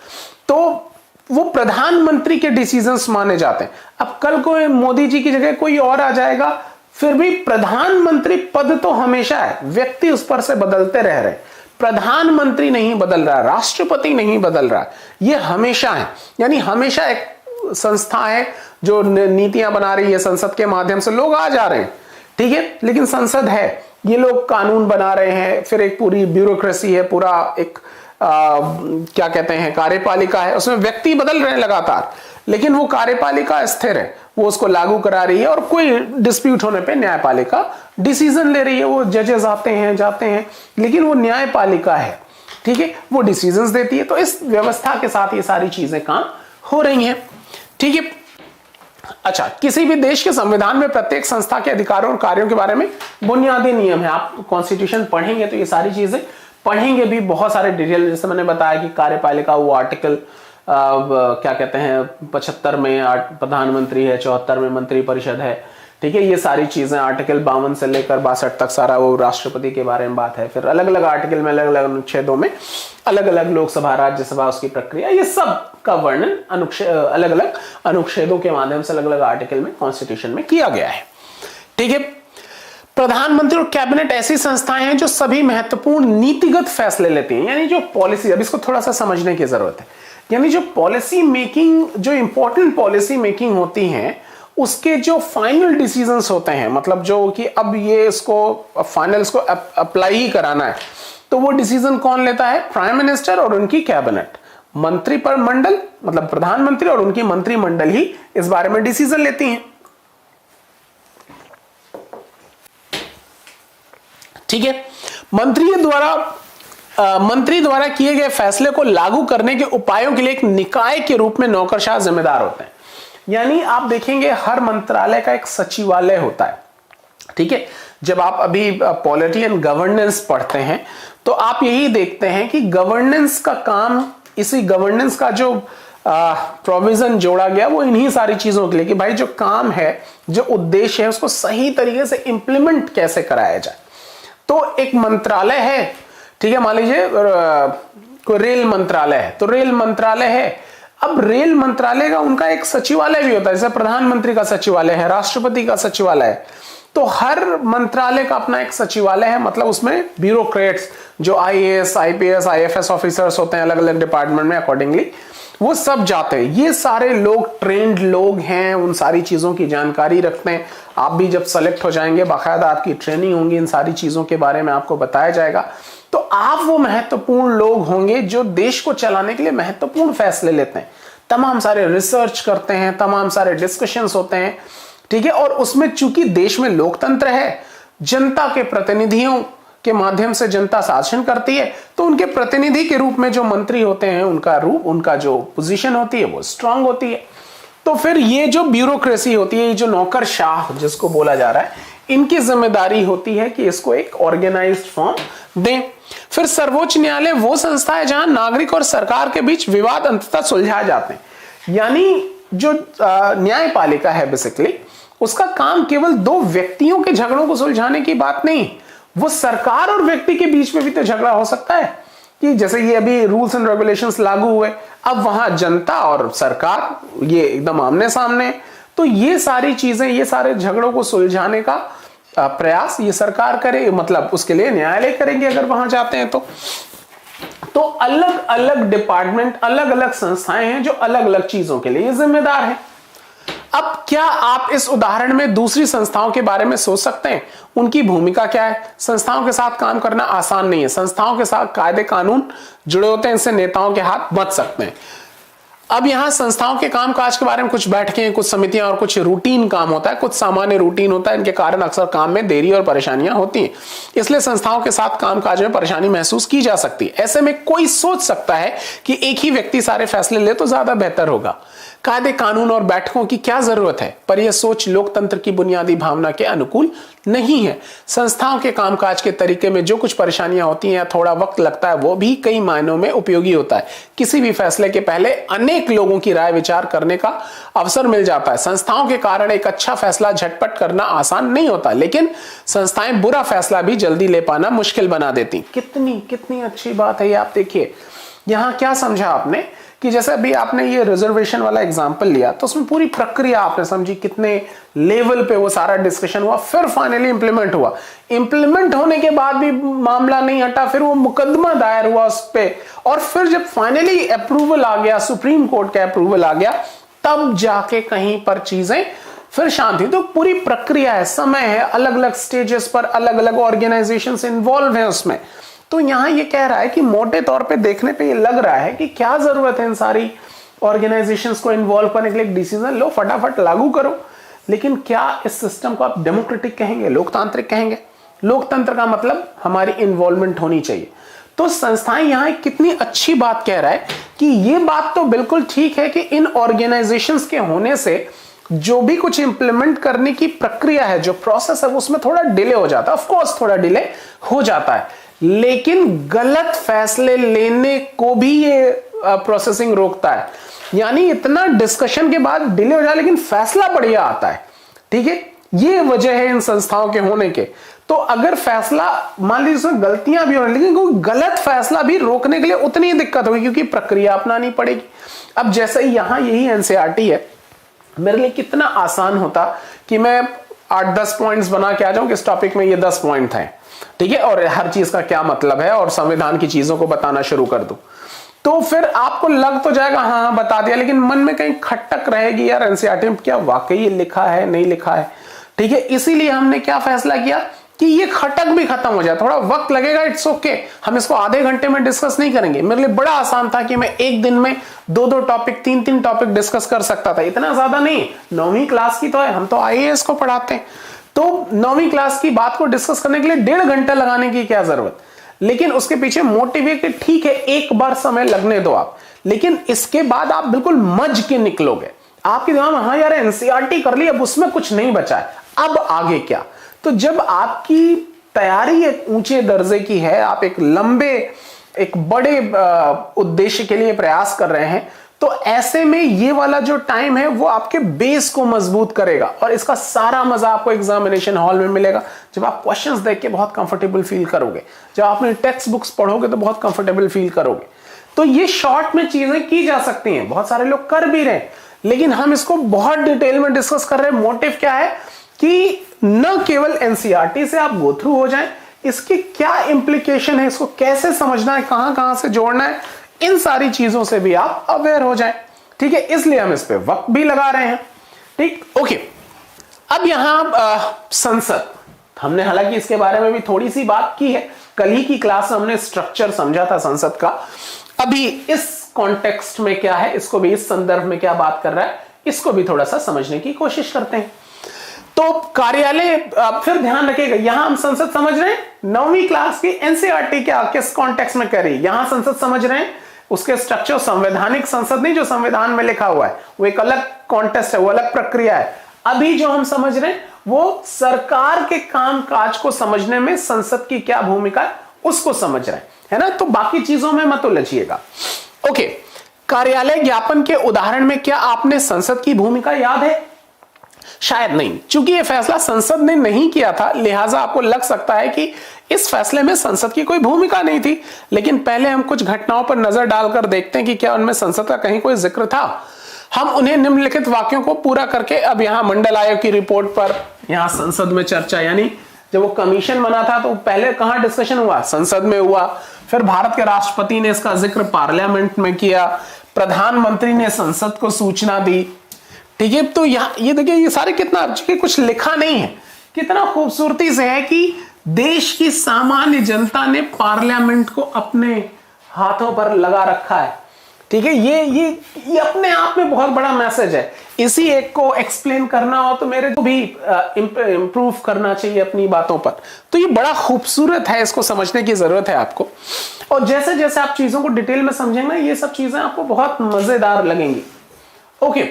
तो वो प्रधानमंत्री के डिसीजंस माने जाते हैं। अब कल को मोदी जी की जगह कोई और आ जाएगा, फिर भी प्रधानमंत्री पद तो हमेशा है, व्यक्ति उस पर से बदलते रह रहे। प्रधानमंत्री नहीं बदल रहा, राष्ट्रपति नहीं बदल रहा, ये हमेशा है। यानी हमेशा एक संस्था है जो नीतियां बना रही है, संसद के माध्यम से लोग आ जा रहे हैं, ठीक है, लेकिन संसद है, ये लोग कानून बना रहे हैं, फिर एक पूरी ब्यूरोक्रेसी है, पूरा एक क्या कहते हैं कार्यपालिका है, उसमें व्यक्ति बदल रहे हैं लगातार, लेकिन वो कार्यपालिका स्थिर है, वो उसको लागू करा रही है और कोई डिस्प्यूट होने पे न्यायपालिका डिसीजन ले रही है। वो जजेस आते हैं जाते हैं, लेकिन वो न्यायपालिका है, ठीक है, वो डिसीजंस देती है। तो इस व्यवस्था के साथ ये सारी चीजें काम हो रही हैं, ठीक है। अच्छा, किसी भी देश के संविधान में प्रत्येक संस्था के अधिकारों और कार्यों के बारे में बुनियादी नियम है। आप कॉन्स्टिट्यूशन पढ़ेंगे तो ये सारी चीजें पढ़ेंगे भी, बहुत सारे डिटेल, जैसे मैंने बताया कि कार्यपालिका वो आर्टिकल क्या कहते हैं 75 में प्रधानमंत्री है, 74 में मंत्री परिषद है, ठीक है, ये सारी चीजें आर्टिकल 52 से लेकर 62 तक सारा वो राष्ट्रपति के बारे में बात है। फिर अलग अलग आर्टिकल में अलग अलग अनुच्छेदों में अलग अलग लोकसभा राज्यसभा उसकी प्रक्रिया, ये सब का वर्णन अलग अलग अनुच्छेदों के माध्यम से अलग अलग आर्टिकल में कॉन्स्टिट्यूशन में किया गया है, ठीक है। प्रधानमंत्री और कैबिनेट ऐसी संस्थाएं हैं जो सभी महत्वपूर्ण नीतिगत फैसले लेती हैं, यानी जो पॉलिसी, अब इसको थोड़ा सा समझने की जरूरत है, यानी जो पॉलिसी मेकिंग, जो इंपॉर्टेंट पॉलिसी मेकिंग होती है, उसके जो फाइनल डिसीजंस होते हैं, मतलब जो कि अब ये इसको फाइनल इसको अप्लाई ही कराना है, तो वो डिसीजन कौन लेता है? प्राइम मिनिस्टर और उनकी कैबिनेट, मंत्री पर मंडल मतलब प्रधानमंत्री और उनकी मंत्रिमंडल ही इस बारे में डिसीजन लेती हैं, ठीक है। मंत्री द्वारा किए गए फैसले को लागू करने के उपायों के लिए एक निकाय के रूप में नौकरशाह जिम्मेदार होते हैं। यानी आप देखेंगे हर मंत्रालय का एक सचिवालय होता है, ठीक है। जब आप अभी पॉलिटी एंड गवर्नेंस पढ़ते हैं तो आप यही देखते हैं कि गवर्नेंस का काम, इसी गवर्नेंस का जो प्रोविजन जोड़ा गया वो इन्हीं सारी चीजों के लिए कि भाई जो काम है, जो उद्देश्य है, उसको सही तरीके से इंप्लीमेंट कैसे कराया जाए। तो एक मंत्रालय है, ठीक है, मान लीजिए कोई रेल मंत्रालय है, तो रेल मंत्रालय है, अब रेल मंत्रालय का उनका एक सचिवालय भी होता है, जैसे प्रधानमंत्री का सचिवालय है, राष्ट्रपति का सचिवालय है, तो हर मंत्रालय का अपना एक सचिवालय है, मतलब उसमें ब्यूरोक्रेट्स जो आईएएस, आईपीएस, आईएफएस ऑफिसर्स होते हैं अलग अलग डिपार्टमेंट में अकॉर्डिंगली, वो सब जाते हैं। ये सारे लोग ट्रेंड लोग हैं, उन सारी चीजों की जानकारी रखते हैं। आप भी जब सेलेक्ट हो जाएंगे, बाकायदा आपकी ट्रेनिंग होंगी, इन सारी चीजों के बारे में आपको बताया जाएगा, तो आप वो महत्वपूर्ण लोग होंगे जो देश को चलाने के लिए महत्वपूर्ण फैसले लेते हैं, तमाम सारे रिसर्च करते हैं, तमाम सारे डिस्कशंस होते हैं, ठीक है। और उसमें चूंकि देश में लोकतंत्र है, जनता के प्रतिनिधियों के माध्यम से जनता शासन करती है, तो उनके प्रतिनिधि के रूप में जो मंत्री होते हैं, उनका रूप, उनका जो पोजीशन होती है वो स्ट्रांग होती है। तो फिर ये जो ब्यूरोक्रेसी होती है, ये जो नौकरशाह जिसको बोला जा रहा है, इनकी जिम्मेदारी होती है कि इसको एक ऑर्गेनाइज्ड फॉर्म दें। फिर सर्वोच्च न्यायालय वो संस्था है जहां नागरिक और सरकार के बीच विवाद अंततः सुलझाए जाते हैं। यानी जो न्यायपालिका है बेसिकली, उसका काम केवल दो व्यक्तियों के झगड़ों को सुलझाने की बात नहीं, वो सरकार और व्यक्ति के बीच में भी तो झगड़ा हो सकता है, कि जैसे ये अभी रूल्स एंड रेगुलेशंस लागू हुए, अब वहां जनता और सरकार ये एकदम आमने सामने, तो ये सारी चीजें, ये सारे झगड़ों को सुलझाने का प्रयास ये सरकार करे, मतलब उसके लिए न्यायालय करेंगे अगर वहां जाते हैं तो अलग अलग डिपार्टमेंट, अलग अलग संस्थाएं हैं जो अलग अलग चीजों के लिए जिम्मेदार हैं। अब क्या आप इस उदाहरण में दूसरी संस्थाओं के बारे में सोच सकते हैं? उनकी भूमिका क्या है? संस्थाओं के साथ काम करना आसान नहीं है, संस्थाओं के साथ कायदे कानून जुड़े होते हैं, इनसे नेताओं के हाथ बच सकते हैं। अब यहां संस्थाओं के कामकाज के बारे में कुछ बैठकें, कुछ समितियां और कुछ रूटीन काम होता है, कुछ सामान्य रूटीन होता है, इनके कारण अक्सर काम में देरी और परेशानियां होती हैं, इसलिए संस्थाओं के साथ कामकाज में परेशानी महसूस की जा सकती है। ऐसे में कोई सोच सकता है कि एक ही व्यक्ति सारे फैसले ले तो ज्यादा बेहतर होगा, कायदे कानून और बैठकों की क्या जरूरत है, पर यह सोच लोकतंत्र की बुनियादी भावना के अनुकूल नहीं है। संस्थाओं के कामकाज के तरीके में जो कुछ परेशानियां होती हैं या थोड़ा वक्त लगता है, वो भी कई मायनों में उपयोगी होता है। किसी भी फैसले के पहले अनेक लोगों की राय विचार करने का अवसर मिल जाता है। संस्थाओं के कारण एक अच्छा फैसला झटपट करना आसान नहीं होता, लेकिन संस्थाएं बुरा फैसला भी जल्दी ले पाना मुश्किल बना देती। कितनी अच्छी बात है ये, आप देखिए यहां क्या समझा आपने कि जैसे अभी आपने ये रिजर्वेशन वाला एग्जांपल लिया, तो उसमें पूरी प्रक्रिया आपने समझी, कितने लेवल पे वो सारा डिस्कशन हुआ, फिर फाइनली इंप्लीमेंट हुआ। इंप्लीमेंट होने के बाद भी मामला नहीं हटा, फिर वो मुकदमा दायर हुआ उस पे, और फिर जब फाइनली अप्रूवल आ गया, सुप्रीम कोर्ट का अप्रूवल आ गया, तब जाके कहीं पर चीजें फिर शांति। तो पूरी प्रक्रिया है, समय है, अलग अलग स्टेजेस पर अलग अलग ऑर्गेनाइजेशंस इन्वॉल्व हैं उसमें। तो यहां ये कह रहा है कि मोटे तौर पे देखने पे ये लग रहा है कि क्या जरूरत है इन सारी ऑर्गेनाइजेशंस को इन्वॉल्व करने के लिए, डिसीजन लो, फटाफट लागू करो। लेकिन क्या इस सिस्टम को आप डेमोक्रेटिक कहेंगे, लोकतांत्रिक कहेंगे? लोकतंत्र का मतलब हमारी इन्वॉल्वमेंट होनी चाहिए। तो संस्थाएं यहां कितनी अच्छी बात कह रहा है कि ये बात तो बिल्कुल ठीक है कि इन ऑर्गेनाइजेशंस के होने से जो भी कुछ इंप्लीमेंट करने की प्रक्रिया है, जो प्रोसेस है, उसमें थोड़ा डिले हो जाता है। ऑफ कोर्स थोड़ा डिले हो जाता है, लेकिन गलत फैसले लेने को भी ये प्रोसेसिंग रोकता है। यानी इतना डिस्कशन के बाद डिले हो जाए लेकिन फैसला बढ़िया आता है। ठीक है, ये वजह है इन संस्थाओं के होने के। तो अगर फैसला, मान लीजिए उसमें गलतियां भी होने, लेकिन कोई गलत फैसला भी रोकने के लिए उतनी ही दिक्कत होगी, क्योंकि प्रक्रिया अपनानी पड़ेगी। अब जैसे यहां यही एनसीईआरटी है, मेरे लिए कितना आसान होता कि मैं 8-10 पॉइंट्स बना के आ जाऊं कि इस टॉपिक में ये 10 पॉइंट हैं, ठीक है, और हर चीज का क्या मतलब है और संविधान की चीजों को बताना शुरू कर दूं। तो फिर आपको लग तो जाएगा हाँ हाँ बता दिया, लेकिन मन में कहीं खटक रहेगी, यार एनसीईआरटी में क्या वाकई ये लिखा है, नहीं लिखा है। ठीक है, इसीलिए हमने क्या फैसला किया कि ये खटक भी खत्म हो जाए। थोड़ा वक्त लगेगा, इट्स ओके, हम इसको आधे घंटे में डिस्कस नहीं करेंगे। मेरे लिए बड़ा आसान था कि मैं एक दिन में 2-2 टॉपिक, 3-3 टॉपिक डिस्कस कर सकता था, इतना ज्यादा नहीं। 9वीं क्लास की तो है, हम तो आईएएस को पढ़ाते हैं, तो 9वीं क्लास की बात को डिस्कस करने के लिए 1.5 घंटा लगाने की क्या जरूरत। लेकिन उसके पीछे मोटिव है कि ठीक है, एक बार समय लगने दो आप, लेकिन इसके बाद आप बिल्कुल मज के निकलोगे। आपके दिमाग में हाँ यार एनसीईआरटी कर ली, अब उसमें कुछ नहीं बचा है, अब आगे क्या। तो जब आपकी तैयारी एक ऊंचे दर्जे की है, आप एक लंबे, एक बड़े उद्देश्य के लिए प्रयास कर रहे हैं, तो ऐसे में ये वाला जो टाइम है वो आपके बेस को मजबूत करेगा, और इसका सारा मजा आपको एग्जामिनेशन हॉल में मिलेगा, जब आप क्वेश्चंस देख के बहुत कंफर्टेबल फील करोगे, जब आपने टेक्स्ट बुक्स पढ़ोगे तो बहुत कंफर्टेबल फील करोगे। तो ये शॉर्ट में चीजें की जा सकती हैं, बहुत सारे लोग कर भी रहे हैं, लेकिन हम इसको बहुत डिटेल में डिस्कस कर रहे हैं। मोटिव क्या है कि न केवल एनसीईआरटी से आप गो थ्रू हो जाएं, इसकी क्या इंप्लीकेशन है, इसको कैसे समझना है, कहां कहां से जोड़ना है, इन सारी चीजों से भी आप अवेयर हो जाएं। ठीक है, इसलिए हम इस पे वक्त भी लगा रहे हैं। ठीक, ओके। अब यहां संसद, हमने हालांकि इसके बारे में भी थोड़ी सी बात की है, कल ही की क्लास में हमने स्ट्रक्चर समझा था संसद का। अभी इस कॉन्टेक्स्ट में क्या है, इसको भी, इस संदर्भ में क्या बात कर रहा है, इसको भी थोड़ा सा समझने की कोशिश करते हैं। तो कार्यालय, फिर ध्यान रखिएगा, यहां हम संसद समझ रहे हैं, 9वीं क्लास की एनसीईआरटी क्या किस कॉन्टेक्स्ट में कर रही है, यहां संसद समझ रहे हैं, उसके स्ट्रक्चर, संवैधानिक संसद नहीं जो संविधान में लिखा हुआ है, वो एक अलग कॉन्टेक्स्ट है, वो अलग प्रक्रिया है। अभी जो हम समझ रहे हैं वो सरकार के कामकाज को समझने में संसद की क्या भूमिका है, उसको समझ रहे हैं ना। तो बाकी चीजों में मत उलझिएगा। ओके, कार्यालय ज्ञापन के उदाहरण में क्या आपने संसद की भूमिका याद है? शायद नहीं, क्योंकि यह फैसला संसद ने नहीं किया था, लिहाजा आपको लग सकता है कि इस फैसले में संसद की कोई भूमिका नहीं थी। लेकिन पहले हम कुछ घटनाओं पर नजर डालकर देखते हैं कि क्या उनमें संसद का कहीं कोई जिक्र था। हम उन्हें निम्नलिखित वाक्यों को पूरा करके, अब यहां मंडल आयोग की रिपोर्ट पर यहां संसद में चर्चा, यानी जब वो कमीशन बना था तो पहले कहां डिस्कशन हुआ, संसद में हुआ। फिर भारत के राष्ट्रपति ने इसका जिक्र पार्लियामेंट में किया, प्रधानमंत्री ने संसद को सूचना दी। ठीक है, तो ये देखिए, ये सारे कितना, कुछ लिखा नहीं है, कितना खूबसूरती से है कि देश की सामान्य जनता ने पार्लियामेंट को अपने हाथों पर लगा रखा है। ठीक है, ये अपने आप में बहुत बड़ा मैसेज है। इसी एक को एक्सप्लेन करना हो तो मेरे को भी इंप्रूव करना चाहिए अपनी बातों पर। तो ये बड़ा खूबसूरत है, इसको समझने की जरूरत है आपको। और जैसे जैसे आप चीजों को डिटेल में समझेंगे, ये सब चीजें आपको बहुत मजेदार लगेंगी। ओके,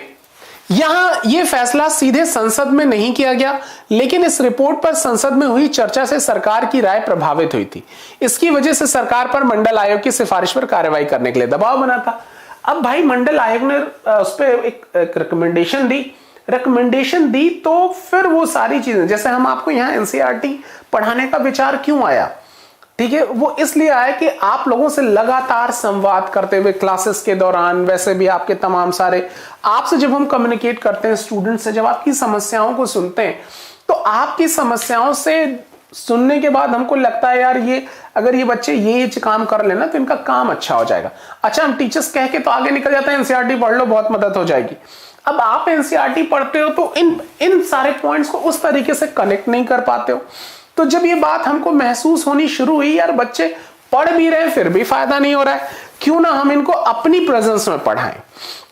यहां यह फैसला सीधे संसद में नहीं किया गया, लेकिन इस रिपोर्ट पर संसद में हुई चर्चा से सरकार की राय प्रभावित हुई थी। इसकी वजह से सरकार पर मंडल आयोग की सिफारिश पर कार्रवाई करने के लिए दबाव बना था। अब भाई मंडल आयोग ने उस पर एक रिकमेंडेशन दी, तो फिर वो सारी चीजें, जैसे हम आपको यहां एनसीईआरटी पढ़ाने का विचार क्यों आया, ठीक है, वो इसलिए आया कि आप लोगों से लगातार संवाद करते हुए क्लासेस के दौरान, वैसे भी आपके तमाम सारे, आपसे जब हम कम्युनिकेट करते हैं स्टूडेंट से, जब आपकी समस्याओं को सुनते हैं, तो आपकी समस्याओं से सुनने के बाद हमको लगता है यार ये अगर ये बच्चे ये काम कर लेना तो इनका काम अच्छा हो जाएगा। अच्छा, हम टीचर्स कह के तो आगे निकल जाते हैं एनसीईआरटी पढ़ लो बहुत मदद हो जाएगी। अब आप एनसीईआरटी पढ़ते हो तो इन सारे पॉइंट्स को उस तरीके से कनेक्ट नहीं कर पाते हो। तो जब ये बात हमको महसूस होनी शुरू हुई यार बच्चे पढ़ भी रहे फिर भी फायदा नहीं हो रहा है, क्यों ना हम इनको अपनी प्रेजेंस में पढ़ाएं,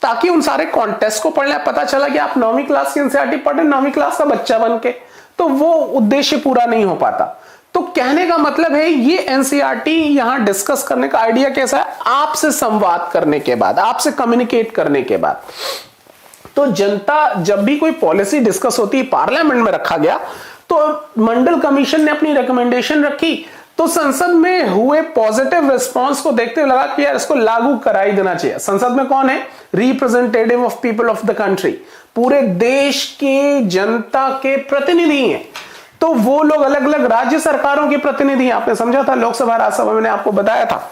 ताकि उन सारे कॉन्टेस्ट को पढ़ लें। पता चला कि आप 9वीं क्लास की एनसीईआरटी पढ़ रहे 9वीं क्लास का बच्चा बन के, तो वो उद्देश्य पूरा नहीं हो पाता। तो कहने का मतलब है ये एनसीईआरटी यहां डिस्कस करने का आइडिया कैसा है, आपसे संवाद करने के बाद, आपसे कम्युनिकेट करने के बाद। तो जनता जब भी कोई पॉलिसी डिस्कस होती है, पार्लियामेंट में रखा गया तो मंडल कमीशन ने अपनी रिकमेंडेशन रखी, तो संसद में हुए पॉजिटिव रिस्पांस को देखते हुए लगा कि यार इसको लागू करा ही देना चाहिए। संसद में कौन है? Representative of people of the country, पूरे देश के जनता के प्रतिनिधि हैं। तो वो लोग अलग अलग राज्य सरकारों के प्रतिनिधि हैं, आपने समझा था लोकसभा राज्यसभा में आपको बताया था।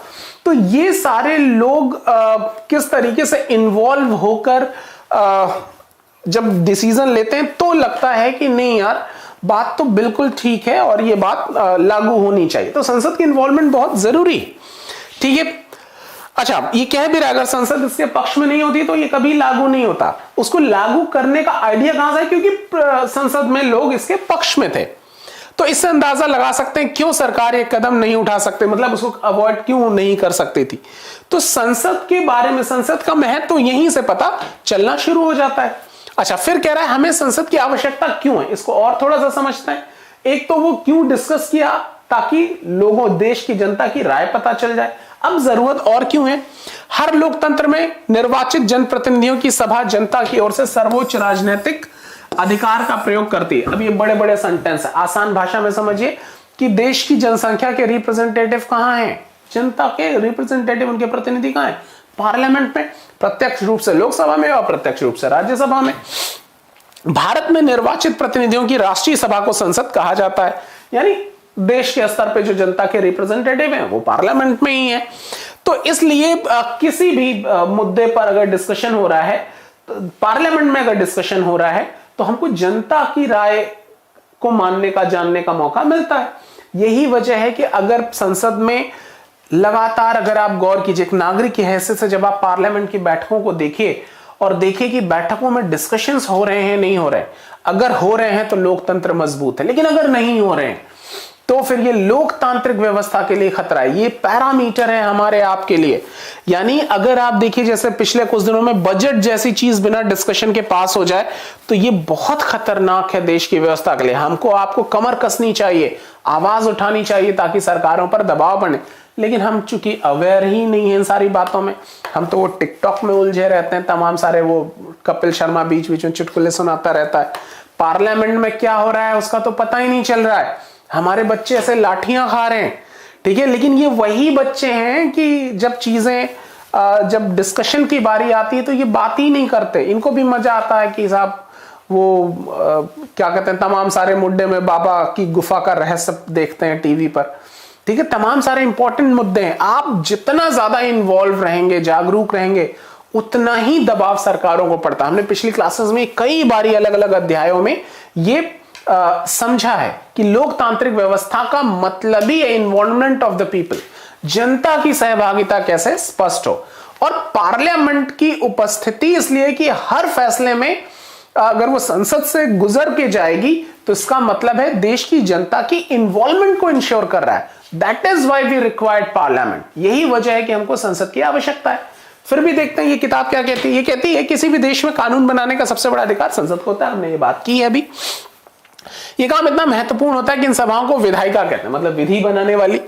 तो ये सारे लोग किस तरीके से इन्वॉल्व होकर जब डिसीजन लेते हैं तो लगता है कि नहीं यार बात तो बिल्कुल ठीक है और ये बात लागू होनी चाहिए। तो संसद की इन्वॉल्वमेंट बहुत जरूरी है, ठीक है। अच्छा, ये कह भी रहा है अगर संसद इसके पक्ष में नहीं होती तो ये कभी लागू नहीं होता। उसको लागू करने का आइडिया कहां से? क्योंकि संसद में लोग इसके पक्ष में थे। तो इससे अंदाजा लगा सकते हैं क्यों सरकार ये कदम नहीं उठा सकते, मतलब उसको अवॉइड क्यों नहीं कर सकती थी। तो संसद के बारे में, संसद का महत्व तो यहीं से पता चलना शुरू हो जाता है। अच्छा, फिर कह रहा है हमें संसद की आवश्यकता क्यों है, इसको और थोड़ा सा समझते हैं। एक तो वो क्यों डिस्कस किया, ताकि लोगों, देश की जनता की राय पता चल जाए। अब जरूरत और क्यों है? हर लोकतंत्र में निर्वाचित जनप्रतिनिधियों की सभा जनता की ओर से सर्वोच्च राजनीतिक अधिकार का प्रयोग करती है। अब ये बड़े बड़े सेंटेंस है, आसान भाषा में समझिए कि देश की जनसंख्या के रिप्रेजेंटेटिव कहां हैं? जनता के रिप्रेजेंटेटिव, उनके प्रतिनिधि कहां हैं? पार्लियामेंट में, प्रत्यक्ष रूप से लोकसभा में और प्रत्यक्ष रूप से राज्यसभा में। भारत में निर्वाचित प्रतिनिधियों की राष्ट्रीय सभा को संसद कहा जाता है, यानी देश के स्तर पे जो जनता के रिप्रेजेंटेटिव हैं वो पार्लियामेंट में ही है। तो इसलिए किसी भी मुद्दे पर अगर डिस्कशन हो रहा है, पार्लियामेंट में अगर डिस्कशन हो रहा है, तो हमको जनता की राय को मानने का, जानने का मौका मिलता है। यही वजह है कि अगर संसद में लगातार, अगर आप गौर कीजिए, एक नागरिक की हैसियत से जब आप पार्लियामेंट की बैठकों को देखिए और देखिए कि बैठकों में डिस्कशंस हो रहे हैं, नहीं हो रहे हैं। अगर हो रहे हैं तो लोकतंत्र मजबूत है, लेकिन अगर नहीं हो रहे हैं तो फिर ये लोकतांत्रिक व्यवस्था के लिए खतरा है। ये पैरामीटर है हमारे आपके लिए। यानी अगर आप देखिए, जैसे पिछले कुछ दिनों में बजट जैसी चीज बिना डिस्कशन के पास हो जाए तो ये बहुत खतरनाक है देश की व्यवस्था के लिए। हमको, आपको कमर कसनी चाहिए, आवाज उठानी चाहिए ताकि सरकारों पर दबाव बने। लेकिन हम चूंकि अवेयर ही नहीं है इन सारी बातों में, हम तो वो टिकटॉक में उलझे रहते हैं, तमाम सारे वो कपिल शर्मा बीच बीच में चुटकुले सुनाता रहता है। पार्लियामेंट में क्या हो रहा है उसका तो पता ही नहीं चल रहा है। हमारे बच्चे ऐसे लाठियां खा रहे हैं, ठीक है, लेकिन ये वही बच्चे हैं कि जब चीजें, जब डिस्कशन की बारी आती है तो ये बात ही नहीं करते। इनको भी मजा आता है कि साहब वो क्या कहते हैं, तमाम सारे मुद्दे में बाबा की गुफा का रहस्य देखते हैं टीवी पर, ठीक है। तमाम सारे इंपॉर्टेंट मुद्दे हैं। आप जितना ज्यादा इन्वॉल्व रहेंगे, जागरूक रहेंगे, उतना ही दबाव सरकारों को पड़ता है। हमने पिछली क्लासेस में कई बारी अलग अलग अध्यायों में ये समझा है कि लोकतांत्रिक व्यवस्था का मतलब ही है इन्वॉल्वमेंट ऑफ द पीपल, जनता की सहभागिता कैसे स्पष्ट हो। और पार्लियामेंट की उपस्थिति इसलिए कि हर फैसले में अगर वो संसद से गुजर के जाएगी तो इसका मतलब है देश की जनता की इन्वॉल्वमेंट को इंश्योर कर रहा है। That is why we required parliament. यही वजह है कि हमको संसद की आवश्यकता है। फिर भी देखते हैं ये किताब क्या कहती है। ये कहती है किसी भी देश में कानून बनाने का सबसे बड़ा अधिकार संसद को होता है। हमने ये बात की है अभी। ये काम इतना महत्वपूर्ण होता है कि इन सभाओं को विधायिका कहते हैं, मतलब विधि बनाने वाली।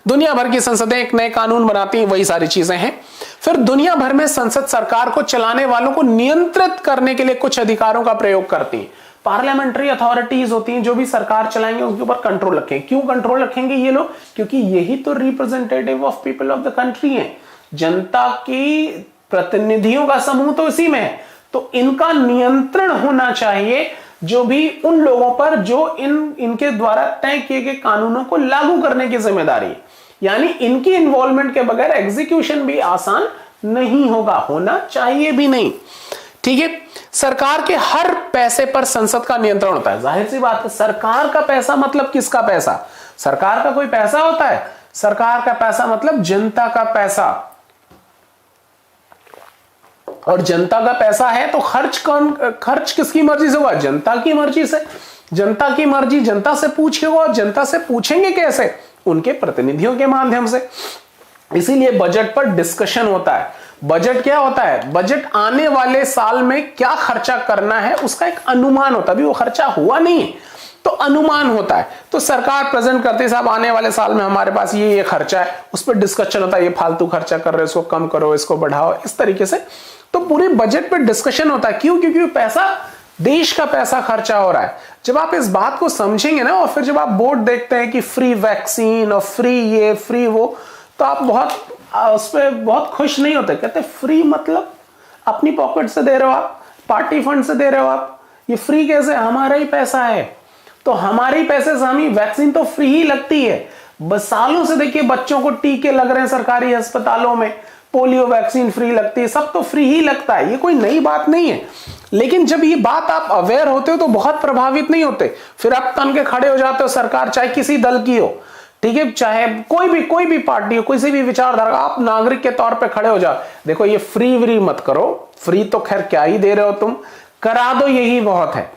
दुनिया भर की संसदें एक नए कानून बनाती हैं, वही सारी चीजें हैं। फिर दुनिया भर में संसद सरकार को चलाने वालों को नियंत्रित करने के लिए कुछ अधिकारों का प्रयोग करती है। पार्लियामेंट्री अथॉरिटीज होती हैं जो भी सरकार चलाएंगे उनके ऊपर कंट्रोल रखेंगे। क्यों कंट्रोल रखेंगे ये लोग? क्योंकि यही तो representative of people of the country हैं। जनता की प्रतिनिधियों का समूह तो इसी में है। तो इनका नियंत्रण होना चाहिए जो भी उन लोगों पर जो इनके द्वारा तय किए गए कानूनों को लागू करने की जिम्मेदारी है। यानी इनकी इन्वॉल्वमेंट के बगैर एग्जीक्यूशन भी आसान नहीं होगा, होना चाहिए भी नहीं। ठीक है, सरकार के हर पैसे पर संसद का नियंत्रण होता है। जाहिर सी बात है, सरकार का पैसा मतलब किसका पैसा? सरकार का कोई पैसा होता है? सरकार का पैसा मतलब जनता का पैसा, और जनता का पैसा है तो खर्च किसकी मर्जी से हुआ? जनता की मर्जी से। जनता की मर्जी जनता से पूछे होगा, और जनता से पूछेंगे कैसे? उनके प्रतिनिधियों के माध्यम से। इसीलिए बजट पर डिस्कशन होता है। बजट क्या होता है? बजट आने वाले साल में क्या खर्चा करना है उसका एक अनुमान होता है। अभी वो खर्चा हुआ नहीं है तो अनुमान होता है। तो सरकार प्रेजेंट करती है, साहब आने वाले साल में हमारे पास ये खर्चा है, उस पर डिस्कशन होता है, ये फालतू खर्चा कर रहे हो, इसको कम करो, इसको बढ़ाओ, इस तरीके से। तो पूरे बजट पर डिस्कशन होता है। क्यों? क्योंकि पैसा, देश का पैसा खर्चा हो रहा है। जब आप इस बात को समझेंगे ना, और फिर जब आप बोर्ड देखते हैं कि फ्री वैक्सीन और फ्री ये फ्री वो, तो आप उस पर बहुत खुश नहीं होते। कहते फ्री मतलब अपनी पॉकेट से दे रहे हो आप, पार्टी फंड से दे रहे हो आप, ये फ्री कैसे? हमारा ही पैसा है, तो हमारे ही पैसे से हम ही, वैक्सीन तो फ्री ही लगती है। बस सालों से देखिए बच्चों को टीके लग रहे हैं सरकारी अस्पतालों में, पोलियो वैक्सीन फ्री लगती है, सब तो फ्री ही लगता है, ये कोई नई बात नहीं है। लेकिन जब ये बात आप अवेयर होते हो तो बहुत प्रभावित नहीं होते, फिर आप तन के खड़े हो जाते हो। सरकार चाहे किसी दल की हो, ठीक है, चाहे कोई भी पार्टी हो, किसी भी विचारधारा, आप नागरिक के तौर पे खड़े हो जाओ, देखो ये फ्री मत करो, फ्री तो खैर क्या ही दे रहे हो तुम, करा दो यही बहुत है।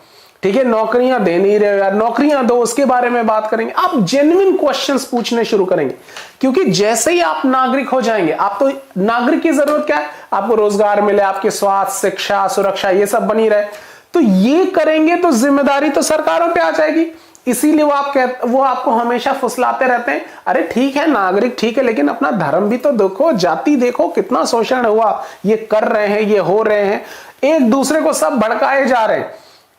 ठीक है, नौकरियां दे नहीं रहे हो यार, नौकरियां दो, उसके बारे में बात करेंगे। आप जेन्युइन क्वेश्चंस पूछने शुरू करेंगे, क्योंकि जैसे ही आप नागरिक हो जाएंगे, आप तो नागरिक की जरूरत क्या है? आपको रोजगार मिले, आपके स्वास्थ्य, शिक्षा, सुरक्षा ये सब बनी रहे, तो ये करेंगे तो जिम्मेदारी तो सरकारों पे आ जाएगी। इसीलिए वो आपको हमेशा फुसलाते रहते हैं, अरे ठीक है नागरिक ठीक है, लेकिन अपना धर्म भी तो देखो, जाति देखो, कितना शोषण हुआ, ये कर रहे हैं, ये हो रहे हैं, एक दूसरे को सब भड़काए जा रहे हैं।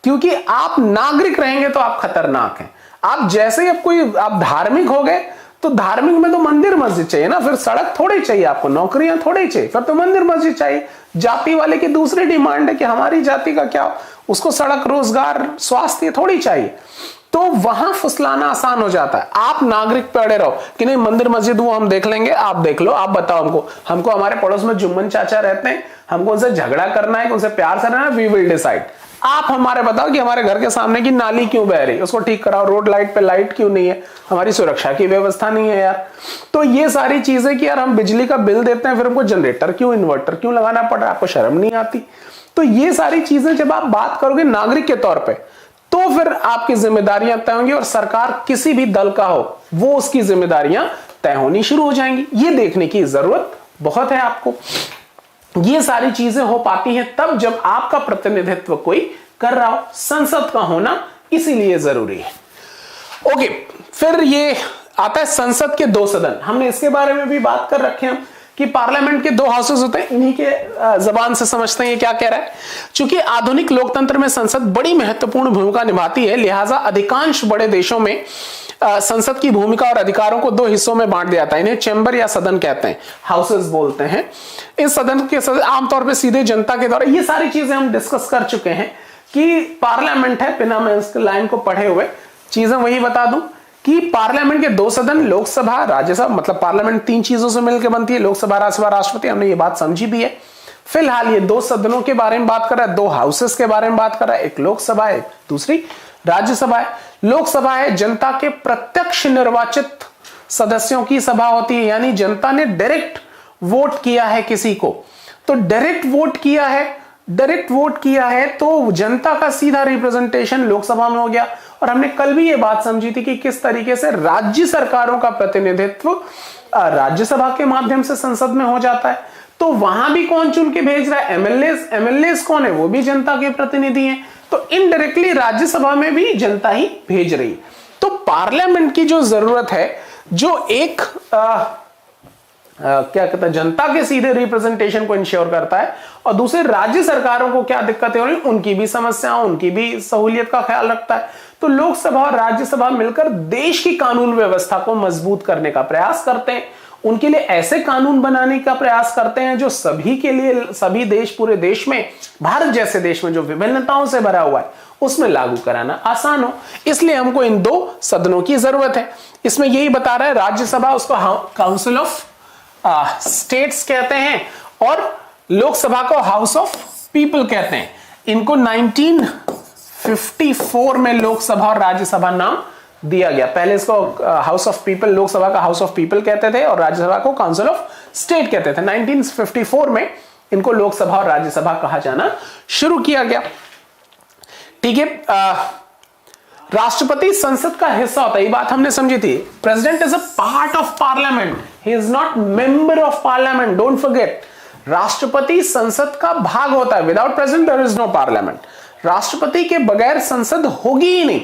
क्योंकि आप नागरिक रहेंगे तो आप खतरनाक हैं। आप जैसे ही आप धार्मिक हो गए, तो धार्मिक में तो मंदिर मस्जिद चाहिए ना, फिर सड़क थोड़ी चाहिए आपको, नौकरियां थोड़ी चाहिए, फिर तो मंदिर मस्जिद चाहिए। जाति वाले की दूसरी डिमांड है कि हमारी जाति का क्या, उसको सड़क, रोजगार, स्वास्थ्य थोड़ी चाहिए। तो वहां फुसलाना आसान हो जाता है। आप नागरिक पड़े रहो कि नहीं मंदिर मस्जिद वो हम देख लेंगे, आप देख लो, आप बताओ हमको हमारे पड़ोस में जुम्मन चाचा रहते हैं, हमको उनसे झगड़ा करना है, उनसे प्यार से रहना है, वी विल डिसाइड। आप हमारे बताओ कि हमारे घर के सामने की नाली क्यों बह रही है, उसको ठीक कराओ, रोड लाइट पे लाइट क्यों नहीं है, हमारी सुरक्षा की व्यवस्था नहीं है यार। तो ये सारी चीजें कि यार हम बिजली का बिल देते हैं, फिर हमको जनरेटर क्यों, इन्वर्टर क्यों लगाना पड़ रहा है, आपको शर्म नहीं आती? तो ये सारी चीजें जब आप बात करोगे नागरिक के तौर पर, तो फिर आपकी जिम्मेदारियां तय होंगी, और सरकार किसी भी दल का हो वो उसकी जिम्मेदारियां तय होनी शुरू हो जाएंगी। ये देखने की जरूरत बहुत है आपको। ये सारी चीजें हो पाती हैं तब जब आपका प्रतिनिधित्व कोई कर रहा हो, संसद का होना इसीलिए जरूरी है। ओके, फिर ये आता है संसद के दो सदन। हमने इसके बारे में भी बात कर रखे हैं कि पार्लियामेंट के दो हाउसेस होते हैं, इन्हीं के जबान से समझते हैं ये क्या कह रहा है। चूंकि आधुनिक लोकतंत्र में संसद बड़ी महत्वपूर्ण भूमिका निभाती है, लिहाजा अधिकांश बड़े देशों में संसद की भूमिका और अधिकारों को दो हिस्सों में बांट दिया जाता है। इन्हें चैम्बर या सदन कहते हैं, हाउसेस बोलते हैं। इस सदन के सदस्य आमतौर पर सीधे जनता के द्वारा, ये सारी चीजें हम डिस्कस कर चुके हैं कि पार्लियामेंट है, बिना मैं इस लाइन को पढ़े हुए चीजें वही बता दूं कि पार्लियामेंट के दो सदन, लोकसभा, राज्यसभा, मतलब पार्लियामेंट तीन चीजों से मिलकर बनती है, लोकसभा, राज्यसभा, राष्ट्रपति। हमने ये बात समझी भी है। फिलहाल ये दो सदनों के बारे में बात कर रहा है, दो हाउसेस के बारे में बात कर रहा है, एक लोकसभा है, दूसरी राज्यसभा है। लोकसभा है जनता के प्रत्यक्ष निर्वाचित सदस्यों की सभा होती है, यानी जनता ने डायरेक्ट वोट किया है किसी को, तो डायरेक्ट वोट किया है तो जनता का सीधा रिप्रेजेंटेशन लोकसभा में हो गया। और हमने कल भी ये बात समझी थी कि किस तरीके से राज्य सरकारों का प्रतिनिधित्व राज्यसभा के माध्यम से संसद में हो जाता है। तो वहां भी कौन चुन के भेज रहा है? एमएलएस कौन है? वो भी जनता के प्रतिनिधि हैं। तो इनडायरेक्टली राज्यसभा में भी जनता ही भेज रही। तो पार्लियामेंट की जो जरूरत है, जो एक क्या कहता है, जनता के सीधे रिप्रेजेंटेशन को इंश्योर करता है, और दूसरे राज्य सरकारों को क्या दिक्कतें हो रही, उनकी भी समस्याओं, उनकी भी सहूलियत का ख्याल रखता है। तो लोकसभा और राज्यसभा मिलकर देश की कानून व्यवस्था को मजबूत करने का प्रयास करते हैं, उनके लिए ऐसे कानून बनाने का प्रयास करते हैं जो सभी के लिए, सभी देश, पूरे देश में, भारत जैसे देश में जो विभिन्नताओं से भरा हुआ है उसमें लागू कराना आसान हो। इसलिए हमको इन 2 सदनों की जरूरत है। इसमें यही बता रहा है, राज्यसभा उसको काउंसिल ऑफ स्टेट्स कहते हैं और लोकसभा को हाउस ऑफ पीपल कहते हैं। इनको 1954 में लोकसभा और राज्यसभा नाम दिया गया। पहले इसको हाउस ऑफ पीपल, लोकसभा का हाउस ऑफ पीपल कहते थे और राज्यसभा को काउंसिल ऑफ स्टेट कहते थे। 1954 में इनको लोकसभा और राज्यसभा कहा जाना शुरू किया गया। ठीक है, राष्ट्रपति संसद का हिस्सा होता है, ये बात हमने समझी थी। President is a part of parliament, he is not member of parliament, don't forget. राष्ट्रपति संसद का भाग होता है। Without president there is no parliament. राष्ट्रपति के बगैर संसद होगी ही नहीं।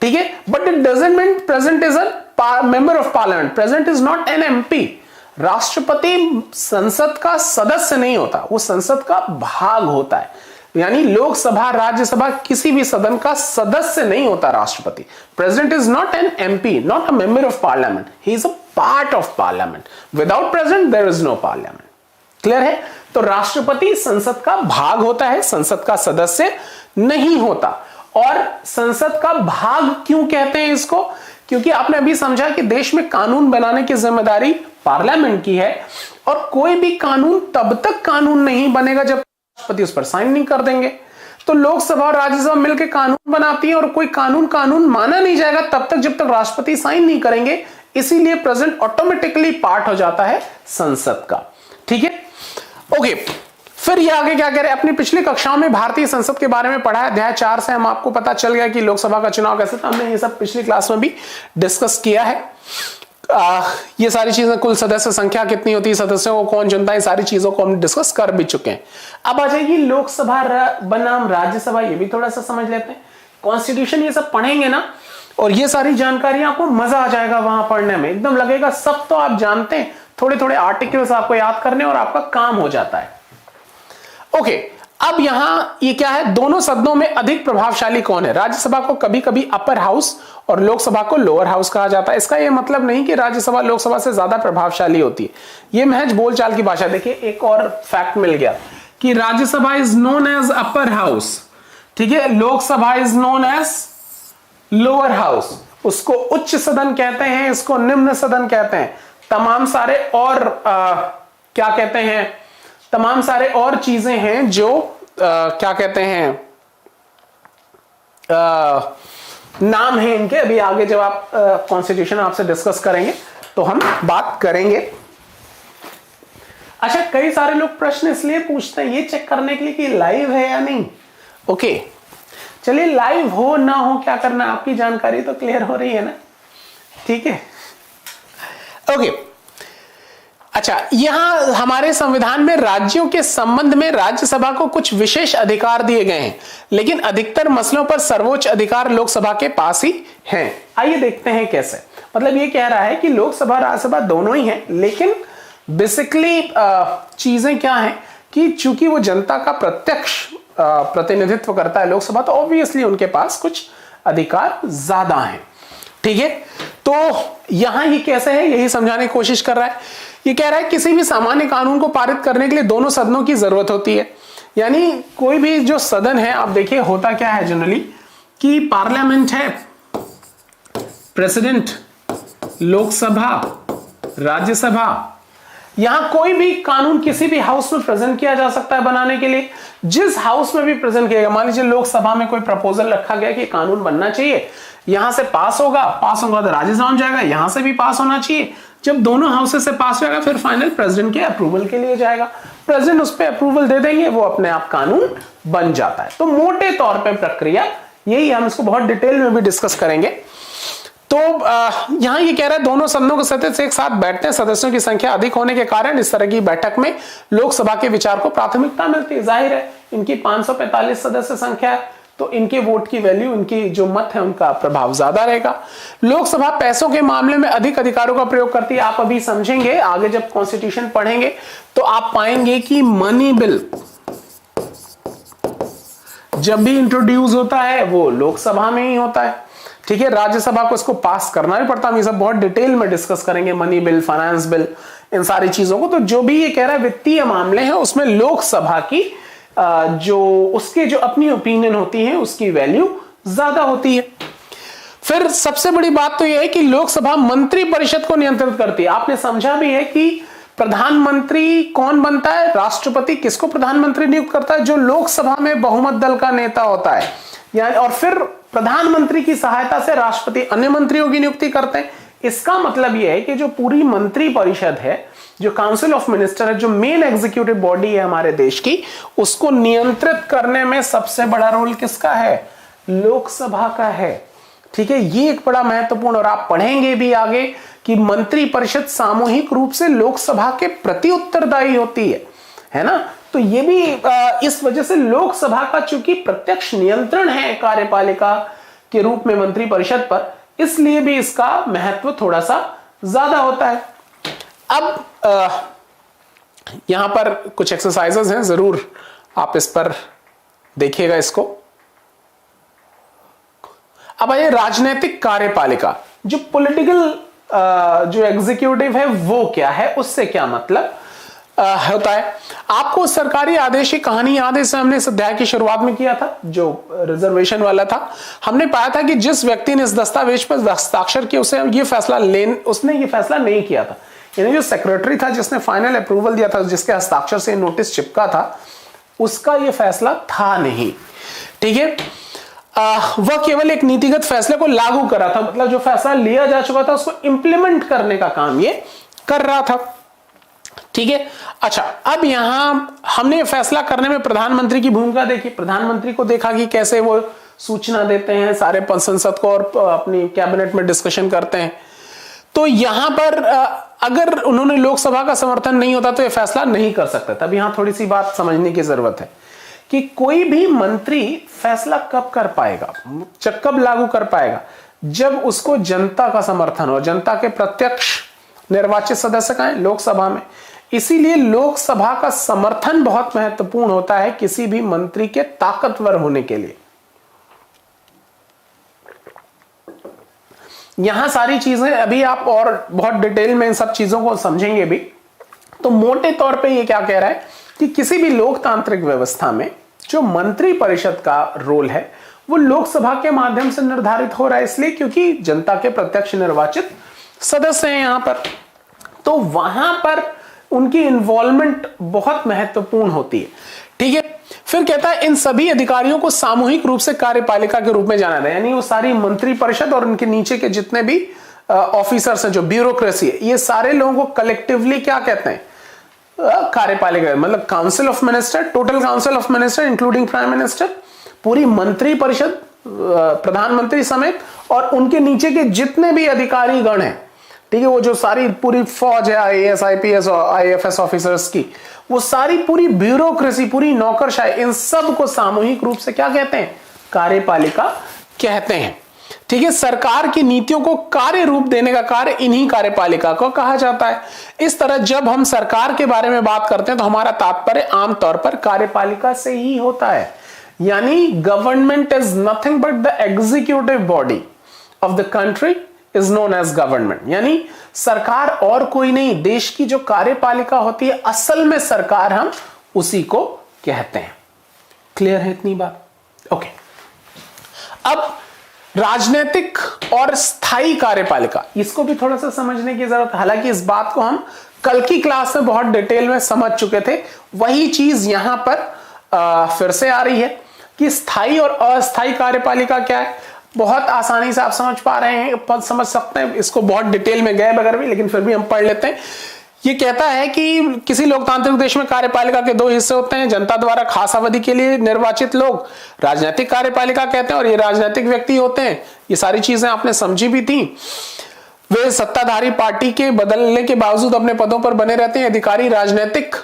ठीक है, but it doesn't mean president is a member of parliament. President is not an MP. राष्ट्रपति संसद का सदस्य नहीं होता, वो संसद का भाग होता है। यानी लोकसभा, राज्यसभा, किसी भी सदन का सदस्य नहीं होता राष्ट्रपति। President is not an MP, not a member of parliament, he is a part of parliament. Without president there is no parliament. Clear है? तो राष्ट्रपति संसद का भाग होता है, संसद का सदस्य नहीं होता। और संसद का भाग क्यों कहते हैं इसको? क्योंकि आपने अभी समझा कि देश में कानून बनाने की जिम्मेदारी पार्लियामेंट की है और कोई भी कानून तब तक कानून नहीं बनेगा जब राष्ट्रपति उस पर साइन नहीं कर देंगे। तो लोकसभा और राज्यसभा मिलकर कानून बनाती है और कोई कानून माना नहीं जाएगा तब तक जब तक राष्ट्रपति साइन नहीं करेंगे। इसीलिए प्रेसिडेंट ऑटोमेटिकली पार्ट हो जाता है संसद का। ठीक है, ओके। फिर ये आगे क्या कह रहे हैं? अपनी पिछली कक्षाओं में भारतीय संसद के बारे में पढ़ा है। अध्याय 4 से हम आपको पता चल गया कि लोकसभा का चुनाव कैसे था। हमने ये सब पिछली क्लास में भी डिस्कस किया है। ये सारी चीजें, कुल सदस्य संख्या कितनी होती है, सदस्यों को कौन चुनता है, सारी चीजों को हम डिस्कस कर भी चुके हैं। अब आ जाएगी लोकसभा बनाम राज्यसभा, ये भी थोड़ा सा समझ लेते हैं। कॉन्स्टिट्यूशन ये सब पढ़ेंगे ना, और ये सारी जानकारी आपको मजा आ जाएगा वहां पढ़ने में। एकदम लगेगा सब तो आप जानते हैं, थोड़े थोड़े आर्टिकल्स आपको याद करने और आपका काम हो जाता है। ओके, अब यहां ये क्या है? दोनों सदनों में अधिक प्रभावशाली कौन है? राज्यसभा को कभी कभी अपर हाउस और लोकसभा को लोअर हाउस कहा जाता है। इसका यह मतलब नहीं कि राज्यसभा लोकसभा से ज्यादा प्रभावशाली होती है, यह महज बोलचाल की भाषा। देखिए, एक और फैक्ट मिल गया कि Rajya Sabha is known as upper house, ठीक है, Lok Sabha is known as lower house. उसको उच्च सदन कहते हैं, इसको निम्न सदन कहते हैं। तमाम सारे और क्या कहते हैं, तमाम सारे और चीजें हैं जो क्या कहते हैं, नाम है इनके। अभी आगे जब आप कॉन्स्टिट्यूशन आपसे डिस्कस करेंगे तो हम बात करेंगे। अच्छा, कई सारे लोग प्रश्न इसलिए पूछते हैं ये चेक करने के लिए कि लाइव है या नहीं। ओके, चलिए, लाइव हो ना हो क्या करना, आपकी जानकारी तो क्लियर हो रही है ना। ठीक है, ओके। अच्छा, यहां हमारे संविधान में राज्यों के संबंध में राज्यसभा को कुछ विशेष अधिकार दिए गए हैं, लेकिन अधिकतर मसलों पर सर्वोच्च अधिकार लोकसभा के पास ही हैं। आइए देखते हैं कैसे। मतलब ये कह रहा है कि लोकसभा राज्यसभा दोनों ही हैं, लेकिन बेसिकली चीजें क्या हैं कि चूंकि वो जनता का प्रत्यक्ष प्रतिनिधित्व करता है लोकसभा, तो ऑब्वियसली उनके पास कुछ अधिकार ज्यादा हैं। ठीक है, तो यहां ये कैसे है यही समझाने की कोशिश कर रहा है। ये कह रहा है किसी भी सामान्य कानून को पारित करने के लिए दोनों सदनों की जरूरत होती है। यानी कोई भी जो सदन है, आप देखिए होता क्या है जनरली कि पार्लियामेंट है, प्रेसिडेंट, लोकसभा, राज्यसभा। यहां कोई भी कानून किसी भी हाउस में प्रेजेंट किया जा सकता है बनाने के लिए। जिस हाउस में भी प्रेजेंट किया, मान लीजिए लोकसभा में कोई प्रपोजल रखा गया कि कानून बनना चाहिए, यहां से पास होगा तो राज्यसभा में जाएगा, यहां से भी पास होना चाहिए। जब दोनों हाउसेस से पास होगा फिर फाइनल प्रेसिडेंट के अप्रूवल के लिए जाएगा। प्रेसिडेंट उस पर अप्रूवल दे देंगे, वो अपने आप कानून बन जाता है। तो मोटे तौर पे प्रक्रिया यही, हम इसको बहुत डिटेल में भी डिस्कस करेंगे। तो यहां ये कह रहा है दोनों सदनों के सदस्य एक साथ बैठते हैं। सदस्यों की संख्या अधिक होने के कारण इस तरह की बैठक में लोकसभा के विचार को प्राथमिकता मिलती है। जाहिर है, इनकी 545 सदस्य संख्या है, तो इनके वोट की वैल्यू, इनकी जो मत है उनका प्रभाव ज्यादा रहेगा। लोकसभा पैसों के मामले में अधिक अधिकारों का प्रयोग करती है। आप अभी समझेंगे, आगे जब कॉन्स्टिट्यूशन पढ़ेंगे तो आप पाएंगे कि मनी बिल जब भी इंट्रोड्यूस होता है वो लोकसभा में ही होता है। ठीक है, राज्यसभा को इसको पास करना भी पड़ता है। हम ये सब बहुत डिटेल में डिस्कस करेंगे। मनी बिल, फाइनेंस बिल, इन सारी चीजों को। तो जो भी ये कह रहा है वित्तीय मामले हैं उसमें लोकसभा की जो उसके जो अपनी ओपिनियन होती है उसकी वैल्यू ज्यादा होती है। फिर सबसे बड़ी बात तो यह है कि लोकसभा मंत्री परिषद को नियंत्रित करती है। आपने समझा भी है कि प्रधानमंत्री कौन बनता है, राष्ट्रपति किसको प्रधानमंत्री नियुक्त करता है, जो लोकसभा में बहुमत दल का नेता होता है, यानी और फिर प्रधानमंत्री की सहायता से राष्ट्रपति अन्य मंत्रियों की नियुक्ति करते हैं। इसका मतलब यह है कि जो पूरी मंत्री परिषद है, जो काउंसिल ऑफ मिनिस्टर है, जो मेन एग्जीक्यूटिव बॉडी है हमारे देश की, उसको नियंत्रित करने में सबसे बड़ा रोल किसका है, लोकसभा का है। ठीक है, ये एक बड़ा महत्वपूर्ण, और आप पढ़ेंगे भी आगे कि मंत्री परिषद सामूहिक रूप से लोकसभा के प्रति उत्तरदायी होती है ना। तो ये भी इस वजह से लोकसभा का चूंकि प्रत्यक्ष नियंत्रण है कार्यपालिका के रूप में मंत्री परिषद पर, इसलिए भी इसका महत्व थोड़ा सा ज्यादा होता है। अब यहां पर कुछ एक्सरसाइजेस हैं, जरूर आप इस पर देखिएगा इसको। अब आइए राजनीतिक कार्यपालिका, जो पॉलिटिकल जो एग्जीक्यूटिव है वो क्या है, उससे क्या मतलब होता है। आपको सरकारी आदेश की कहानी याद है, हमने इस अध्याय की शुरुआत में किया था, जो रिजर्वेशन वाला था। हमने पाया था कि जिस व्यक्ति ने इस दस्तावेज पर हस्ताक्षर किया उसने ये फैसला नहीं किया था, यानी जो सेक्रेटरी था जिसने फाइनल अप्रूवल दिया था, जिसके हस्ताक्षर से नोटिस चिपका था, उसका यह फैसला था नहीं। ठीक है, वह केवल एक नीतिगत फैसले को लागू कर रहा था, मतलब जो फैसला लिया जा चुका था उसको इंप्लीमेंट करने का काम ये कर रहा था। ठीक है, अच्छा, अब यहां हमने फैसला करने में प्रधानमंत्री की भूमिका देखी। प्रधानमंत्री को देखा कि कैसे वो सूचना देते हैं सारे संसद को और अपनी कैबिनेट में डिस्कशन करते हैं। तो यहां पर अगर उन्होंने लोकसभा का समर्थन नहीं होता तो ये फैसला नहीं कर सकते। तब यहां थोड़ी सी बात समझने की जरूरत है कि कोई भी मंत्री फैसला कब कर पाएगा, कब लागू कर पाएगा, जब उसको जनता का समर्थन हो। जनता के प्रत्यक्ष निर्वाचित सदस्य का है लोकसभा में, इसीलिए लोकसभा का समर्थन बहुत महत्वपूर्ण होता है किसी भी मंत्री के ताकतवर होने के लिए। यहां सारी चीजें अभी आप और बहुत डिटेल में इन सब चीजों को समझेंगे भी। तो मोटे तौर पे ये क्या कह रहा है कि किसी भी लोकतांत्रिक व्यवस्था में जो मंत्री परिषद का रोल है वो लोकसभा के माध्यम से निर्धारित हो रहा है, इसलिए क्योंकि जनता के प्रत्यक्ष निर्वाचित सदस्य हैं यहां पर, तो वहां पर उनकी इन्वॉल्वमेंट बहुत महत्वपूर्ण होती है। ठीक है, फिर कहता है इन सभी अधिकारियों को सामूहिक रूप से कार्यपालिका के रूप में जाना जाता है, यानी वो सारी मंत्री परिषद और उनके नीचे के जितने भी ऑफिसर्स हैं, जो ब्यूरोक्रेसी है, ये सारे लोगों को कलेक्टिवली क्या कहते हैं, कार्यपालिका, मतलब council of minister, total council of minister including prime minister, पूरी मंत्री परिषद प्रधानमंत्री समेत और उनके नीचे के जितने भी अधिकारी गण हैं। ठीक है, वो जो सारी पूरी फौज है, आईएएस आईपीएस और आईएफएस ऑफिसर्स की, वो सारी पूरी ब्यूरोक्रेसी, पूरी नौकरशाही, इन सब को सामूहिक रूप से क्या कहते हैं, कार्यपालिका कहते हैं। ठीक है, सरकार की नीतियों को कार्य रूप देने का कार्य इन्हीं कार्यपालिका को कहा जाता है। इस तरह जब हम सरकार के बारे में बात करते हैं तो हमारा तात्पर्य आमतौर पर कार्यपालिका से ही होता है, यानी government is nothing but the executive body of the country is known as government, यानी सरकार और कोई नहीं, देश की जो कार्यपालिका होती है असल में सरकार हम उसी को कहते हैं। क्लियर है इतनी बात? ओके, अब राजनीतिक और स्थायी कार्यपालिका, इसको भी थोड़ा सा समझने की जरूरत है। हालांकि इस बात को हम कल की क्लास में बहुत डिटेल में समझ चुके थे, वही चीज यहां पर फिर से आ रही है कि स्थायी और अस्थायी कार्यपालिका क्या है। बहुत आसानी से आप समझ पा रहे हैं, समझ सकते हैं, इसको बहुत डिटेल में गए बगैर भी, लेकिन फिर भी हम पढ़ लेते हैं। ये कहता है कि किसी लोकतांत्रिक देश में कार्यपालिका के दो हिस्से होते हैं, जनता द्वारा खास अवधि के लिए निर्वाचित लोग राजनीतिक कार्यपालिका कहते हैं और ये राजनीतिक व्यक्ति होते हैं। ये सारी चीजें आपने समझी भी थी। वे सत्ताधारी पार्टी के बदलने के बावजूद अपने पदों पर बने रहते हैं। अधिकारी राजनीतिक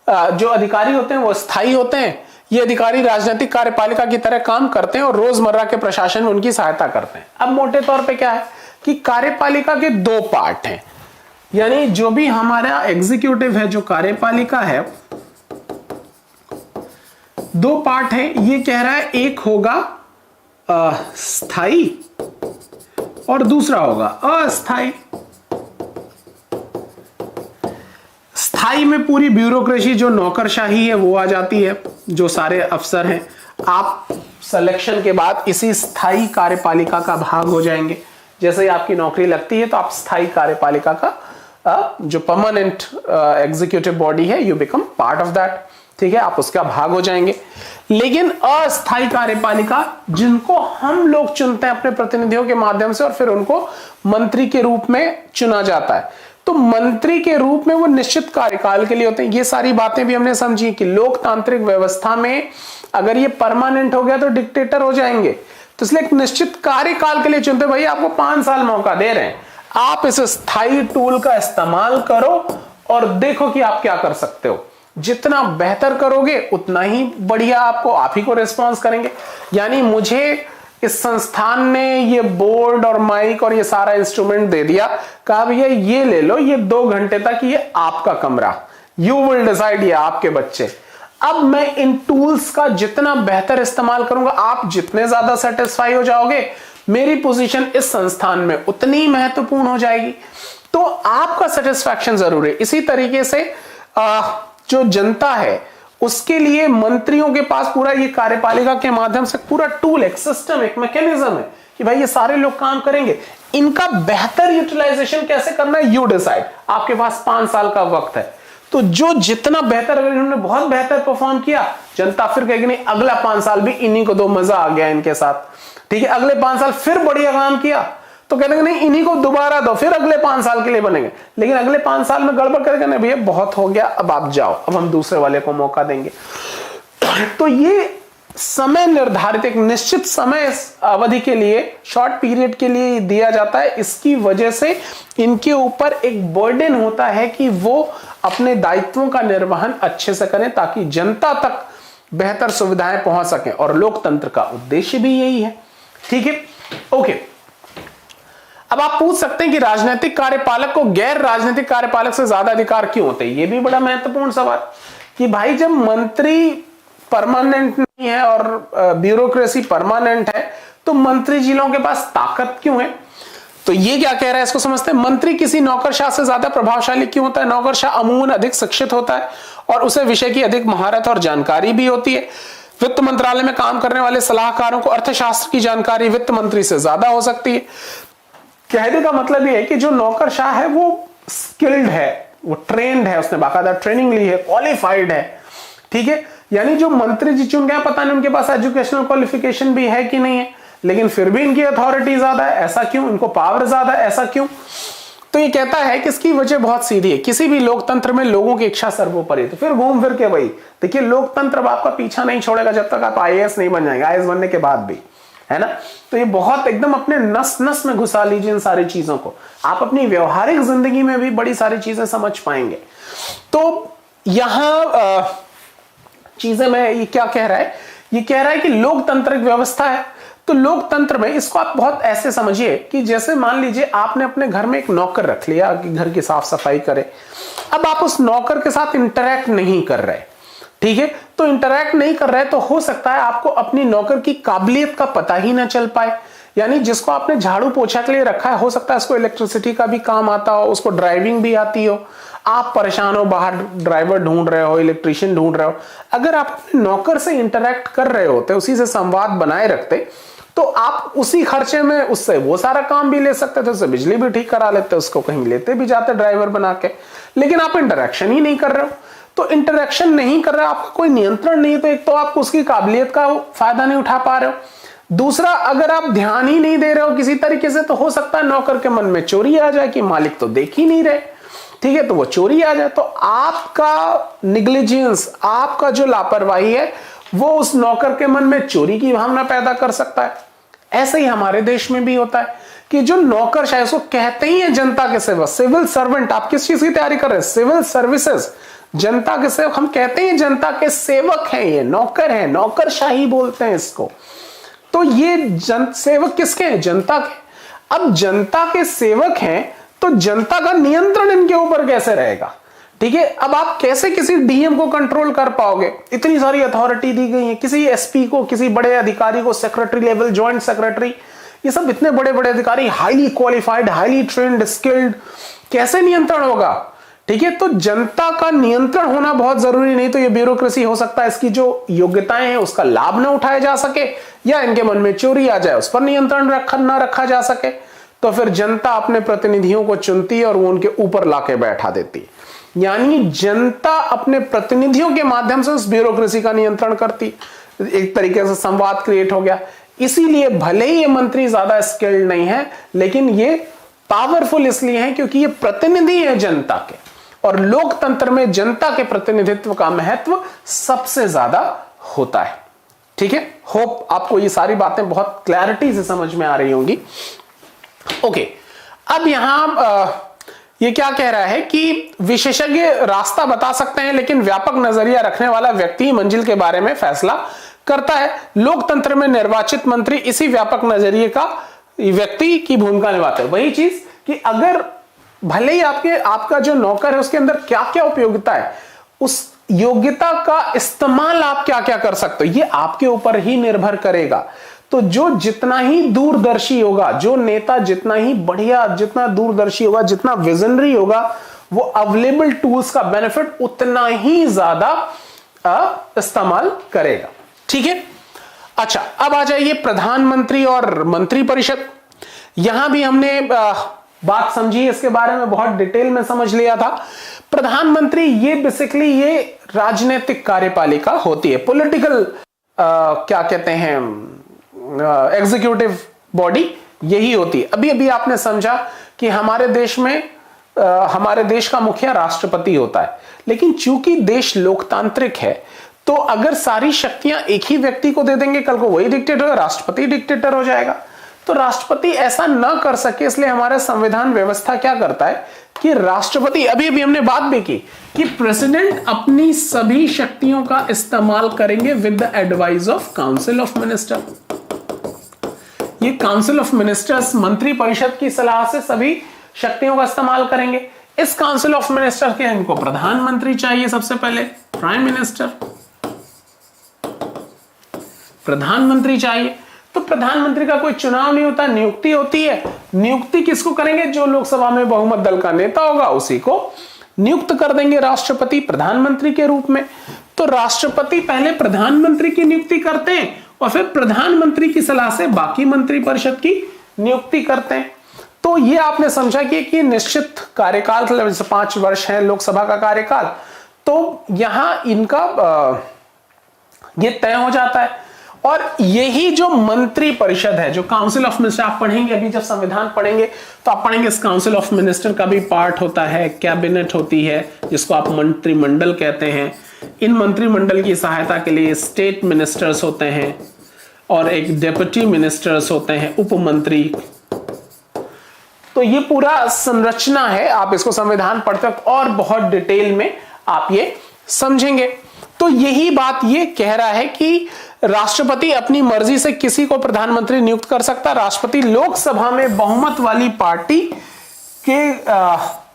जो अधिकारी होते हैं वो स्थायी होते हैं। ये अधिकारी राजनीतिक कार्यपालिका की तरह काम करते हैं और रोजमर्रा के प्रशासन में उनकी सहायता करते हैं। अब मोटे तौर पे क्या है कि कार्यपालिका के दो पार्ट हैं, यानी जो भी हमारा एग्जीक्यूटिव है, जो कार्यपालिका है, दो पार्ट है। ये कह रहा है एक होगा स्थायी और दूसरा होगा अस्थायी। स्थाई में पूरी ब्यूरोक्रेसी जो नौकरशाही है वो आ जाती है, जो सारे अफसर हैं आप सिलेक्शन के बाद इसी स्थाई कार्यपालिका का भाग हो जाएंगे। जैसे ही आपकी नौकरी लगती है तो आप स्थाई कार्यपालिका का जो परमानेंट एग्जीक्यूटिव बॉडी है, you become part of that, ठीक है, आप उसका भाग हो जाएंगे। लेकिन अस्थायी कार्यपालिका जिनको हम लोग चुनते हैं अपने प्रतिनिधियों के माध्यम से और फिर उनको मंत्री के रूप में चुना जाता है, तो मंत्री के रूप में वो निश्चित कार्यकाल के लिए होते हैं। ये सारी बातें भी हमने समझी कि लोकतांत्रिक व्यवस्था में अगर ये परमानेंट हो गया तो डिक्टेटर हो जाएंगे, तो इसलिए एक निश्चित कार्यकाल के लिए चुनते, भाई आपको 5 साल मौका दे रहे हैं, आप इस स्थायी टूल का इस्तेमाल करो और देखो कि आप क्या कर सकते हो। जितना बेहतर करोगे उतना ही बढ़िया आपको, आप ही को रिस्पॉन्स करेंगे। यानी मुझे इस संस्थान ने ये बोर्ड और माइक और ये सारा इंस्ट्रूमेंट दे दिया, कहा भैया ये ले लो, ये 2 घंटे तक ये आपका कमरा, यू विल डिसाइड, ये आपके बच्चे। अब मैं इन टूल्स का जितना बेहतर इस्तेमाल करूंगा, आप जितने ज्यादा सेटिस्फाई हो जाओगे, मेरी पोजीशन इस संस्थान में उतनी महत्वपूर्ण हो जाएगी। तो आपका सेटिस्फैक्शन जरूरी है। इसी तरीके से जो जनता है उसके लिए मंत्रियों के पास पूरा ये कार्यपालिका के माध्यम से पूरा टूल, एक सिस्टम, एक मैकेनिज्म है कि भाई ये सारे लोग काम करेंगे, इनका बेहतर यूटिलाइजेशन कैसे करना है, यू डिसाइड। आपके पास 5 साल का वक्त है, तो जो जितना बेहतर, अगर इन्होंने बहुत बेहतर परफॉर्म किया, जनता फिर कहेगी नहीं अगला 5 साल भी इन्हीं को दो, मजा आ गया इनके साथ, ठीक है। अगले 5 साल फिर बढ़िया काम किया तो कहते नहीं इन्हीं को दोबारा दो, फिर अगले 5 साल के लिए बनेंगे। लेकिन अगले 5 साल में गड़बड़ करके नहीं भैया बहुत हो गया, अब आप जाओ, अब हम दूसरे वाले को मौका देंगे। तो ये समय निर्धारित, एक निश्चित समय अवधि के लिए, शॉर्ट पीरियड के लिए दिया जाता है। इसकी वजह से इनके ऊपर एक बर्डन होता है कि वो अपने दायित्वों का निर्वहन अच्छे से करें ताकि जनता तक बेहतर सुविधाएं पहुंच सकें, और लोकतंत्र का उद्देश्य भी यही है, ठीक है। ओके, अब आप पूछ सकते हैं कि राजनीतिक कार्यपालक को गैर राजनीतिक कार्यपालक से ज्यादा अधिकार क्यों होते हैं। यह भी बड़ा महत्वपूर्ण सवाल कि भाई जब मंत्री परमानेंट नहीं है और ब्यूरोक्रेसी परमानेंट है, तो मंत्री जिलों के पास ताकत क्यों है। तो ये क्या कह रहा है, इसको समझते हैं। मंत्री किसी नौकरशाह से ज्यादा प्रभावशाली क्यों होता है। नौकरशाह अमूमन अधिक शिक्षित होता है और उसे विषय की अधिक महारत और जानकारी भी होती है। वित्त मंत्रालय में काम करने वाले सलाहकारों को अर्थशास्त्र की जानकारी वित्त मंत्री से ज्यादा हो सकती है। कहने का मतलब यह है कि जो नौकरशाह है वो स्किल्ड है, वो ट्रेंड है, उसने बाकायदा ट्रेनिंग ली है, क्वालिफाइड है, ठीक है। यानी जो मंत्री जी चुन गया, पता नहीं उनके पास एजुकेशनल क्वालिफिकेशन भी है कि नहीं है, लेकिन फिर भी इनकी अथॉरिटी ज्यादा है, ऐसा क्यों, इनको पावर ज्यादा है, ऐसा क्यों। तो ये कहता है कि इसकी वजह बहुत सीधी है, किसी भी लोकतंत्र में लोगों की इच्छा सर्वोपरि। तो फिर घूम फिर के वही देखिए, लोकतंत्र अब आपका पीछा नहीं छोड़ेगा जब तक आप आईएएस नहीं बन जाएंगे, आईएएस बनने के बाद भी, है ना। तो ये बहुत एकदम अपने नस नस में घुसा लीजिए इन सारी चीजों को, आप अपनी व्यवहारिक जिंदगी में भी बड़ी सारी चीजें समझ पाएंगे। तो यहां चीजें में ये क्या कह रहा है, ये कह रहा है कि लोकतांत्रिक व्यवस्था है। तो लोकतंत्र में इसको आप बहुत ऐसे समझिए कि जैसे मान लीजिए आपने अपने घर में एक नौकर रख लिया कि घर की साफ सफाई करे। अब आप उस नौकर के साथ इंटरैक्ट नहीं कर रहे, ठीक है। तो इंटरैक्ट नहीं कर रहे तो हो सकता है आपको अपनी नौकर की काबिलियत का पता ही ना चल पाए। यानी जिसको आपने झाड़ू पोछा के लिए रखा है, हो सकता है उसको इलेक्ट्रिसिटी का भी काम आता हो, उसको ड्राइविंग भी आती हो, आप परेशान हो, बाहर ड्राइवर ढूंढ रहे हो, इलेक्ट्रिशियन ढूंढ रहे हो। अगर आप अपने नौकर से इंटरैक्ट कर रहे होते, उसी से संवाद बनाए रखते, तो आप उसी खर्चे में उससे वो सारा काम भी ले सकते थे, उससे बिजली भी ठीक करा लेते, उसको कहीं लेते भी जाते ड्राइवर बना के। लेकिन आप इंटरैक्शन ही नहीं कर रहे हो। तो इंटरैक्शन नहीं कर रहे, आपका कोई नियंत्रण नहीं है, तो एक तो आप उसकी काबिलियत का फायदा नहीं उठा पा रहे हो। दूसरा, अगर आप ध्यान ही नहीं दे रहे हो किसी तरीके से, तो हो सकता है नौकर के मन में चोरी आ जाए कि मालिक तो देख ही नहीं रहे, ठीक है, तो वो चोरी आ जाए। तो आपका निग्लिजेंस, आपका जो लापरवाही है, वो उस नौकर के मन में चोरी की भावना पैदा कर सकता है। ऐसे ही हमारे देश में भी होता है कि जो नौकरशाही, उसको कहते ही है जनता के सेवक, सिविल सर्वेंट। आप किस चीज की तैयारी कर रहे हैं, सिविल सर्विसेज, जनता के सेवक। हम कहते हैं जनता के सेवक हैं, ये नौकर हैं, नौकरशाही बोलते हैं इसको। तो ये सेवक किसके हैं, जनता के। अब जनता के सेवक हैं तो जनता का नियंत्रण इनके ऊपर कैसे रहेगा, ठीक है। अब आप कैसे किसी डीएम को कंट्रोल कर पाओगे, इतनी सारी अथॉरिटी दी गई है, किसी एसपी को, किसी बड़े अधिकारी को, सेक्रेटरी लेवल, ज्वाइंट सेक्रेटरी, ये सब इतने बड़े बड़े अधिकारी, highly qualified, highly trained, skilled, कैसे नियंत्रण होगा, ठीक है। तो जनता का नियंत्रण होना बहुत जरूरी, नहीं तो ये ब्यूरोक्रेसी हो सकता है इसकी जो योग्यताएं हैं उसका लाभ ना उठाया जा सके, या इनके मन में चोरी आ जाए, उस पर नियंत्रण ना रखा जा सके, तो फिर जनता अपने प्रतिनिधियों को चुनती है और वो उनके ऊपर लाके बैठा देती है। यानी जनता अपने प्रतिनिधियों के माध्यम से उस ब्यूरोक्रेसी का नियंत्रण करती, एक तरीके से संवाद क्रिएट हो गया। इसीलिए भले ही ये मंत्री ज्यादा स्किल्ड नहीं है, लेकिन ये पावरफुल इसलिए है क्योंकि ये प्रतिनिधि है जनता के, और लोकतंत्र में जनता के प्रतिनिधित्व का महत्व सबसे ज्यादा होता है। ठीक है, होप आपको ये सारी बातें बहुत क्लैरिटी से समझ में आ रही होंगी। ओके, अब यहां ये क्या कह रहा है कि विशेषज्ञ रास्ता बता सकते हैं, लेकिन व्यापक नजरिया रखने वाला व्यक्ति मंजिल के बारे में फैसला करता है। लोकतंत्र में निर्वाचित मंत्री इसी व्यापक नजरिए का व्यक्ति की भूमिका निभाते हैं। वही चीज कि अगर भले ही आपका जो नौकर है उसके अंदर क्या क्या उपयोगिता है, उस योग्यता का इस्तेमाल आप क्या क्या कर सकते हो, ये आपके ऊपर ही निर्भर करेगा। तो जो जितना ही दूरदर्शी होगा, जो नेता जितना ही बढ़िया, जितना दूरदर्शी होगा, जितना विजनरी होगा, वो अवेलेबल टूल्स का बेनिफिट उतना ही ज्यादा इस्तेमाल करेगा। ठीक है, अच्छा अब आ जाइए प्रधानमंत्री और मंत्रिपरिषद। यहां भी हमने बात समझी, इसके बारे में बहुत डिटेल में समझ लिया था। प्रधानमंत्री ये बेसिकली ये राजनीतिक कार्यपालिका होती है, पॉलिटिकल क्या कहते हैं, एग्जीक्यूटिव बॉडी यही होती है। अभी अभी आपने समझा कि हमारे देश में हमारे देश का मुखिया राष्ट्रपति होता है, लेकिन चूंकि देश लोकतांत्रिक है तो अगर सारी शक्तियां एक ही व्यक्ति को दे देंगे, कल को वही डिक्टेटर होगा, राष्ट्रपति डिक्टेटर हो जाएगा। तो राष्ट्रपति ऐसा ना कर सके, इसलिए हमारा संविधान व्यवस्था क्या करता है कि राष्ट्रपति, अभी अभी हमने बात भी की कि प्रेसिडेंट अपनी सभी शक्तियों का इस्तेमाल करेंगे with the advice of council of minister. ये काउंसिल ऑफ मिनिस्टर्स मंत्री परिषद की सलाह से सभी शक्तियों का इस्तेमाल करेंगे। इस काउंसिल ऑफ मिनिस्टर के इनको प्रधानमंत्री चाहिए, सबसे पहले प्राइम मिनिस्टर, प्रधानमंत्री चाहिए। तो प्रधानमंत्री का कोई चुनाव नहीं होता, नियुक्ति होती है। नियुक्ति किसको करेंगे, जो लोकसभा में बहुमत दल का नेता होगा उसी को नियुक्त कर देंगे राष्ट्रपति प्रधानमंत्री के रूप में। तो राष्ट्रपति पहले प्रधानमंत्री की नियुक्ति करते हैं और फिर प्रधानमंत्री की सलाह से बाकी मंत्रिपरिषद की नियुक्ति करते हैं। तो ये आपने समझा कि निश्चित कार्यकाल, जैसे 5 वर्ष है लोकसभा का कार्यकाल, तो यहां इनका ये तय हो जाता है। और यही जो मंत्री परिषद है, जो काउंसिल ऑफ मिनिस्टर आप पढ़ेंगे, अभी जब संविधान पढ़ेंगे तो आप पढ़ेंगे इस काउंसिल ऑफ मिनिस्टर का भी पार्ट होता है, कैबिनेट होती है जिसको आप मंत्रिमंडल कहते हैं। इन मंत्रिमंडल की सहायता के लिए स्टेट मिनिस्टर्स होते हैं और एक डेप्यूटी मिनिस्टर्स होते हैं, उपमंत्री। तो ये पूरा संरचना है, आप इसको संविधान पढ़ते वक्त और बहुत डिटेल में आप ये समझेंगे। तो यही बात ये कह रहा है कि राष्ट्रपति अपनी मर्जी से किसी को प्रधानमंत्री नियुक्त कर सकता। राष्ट्रपति लोकसभा में बहुमत वाली पार्टी के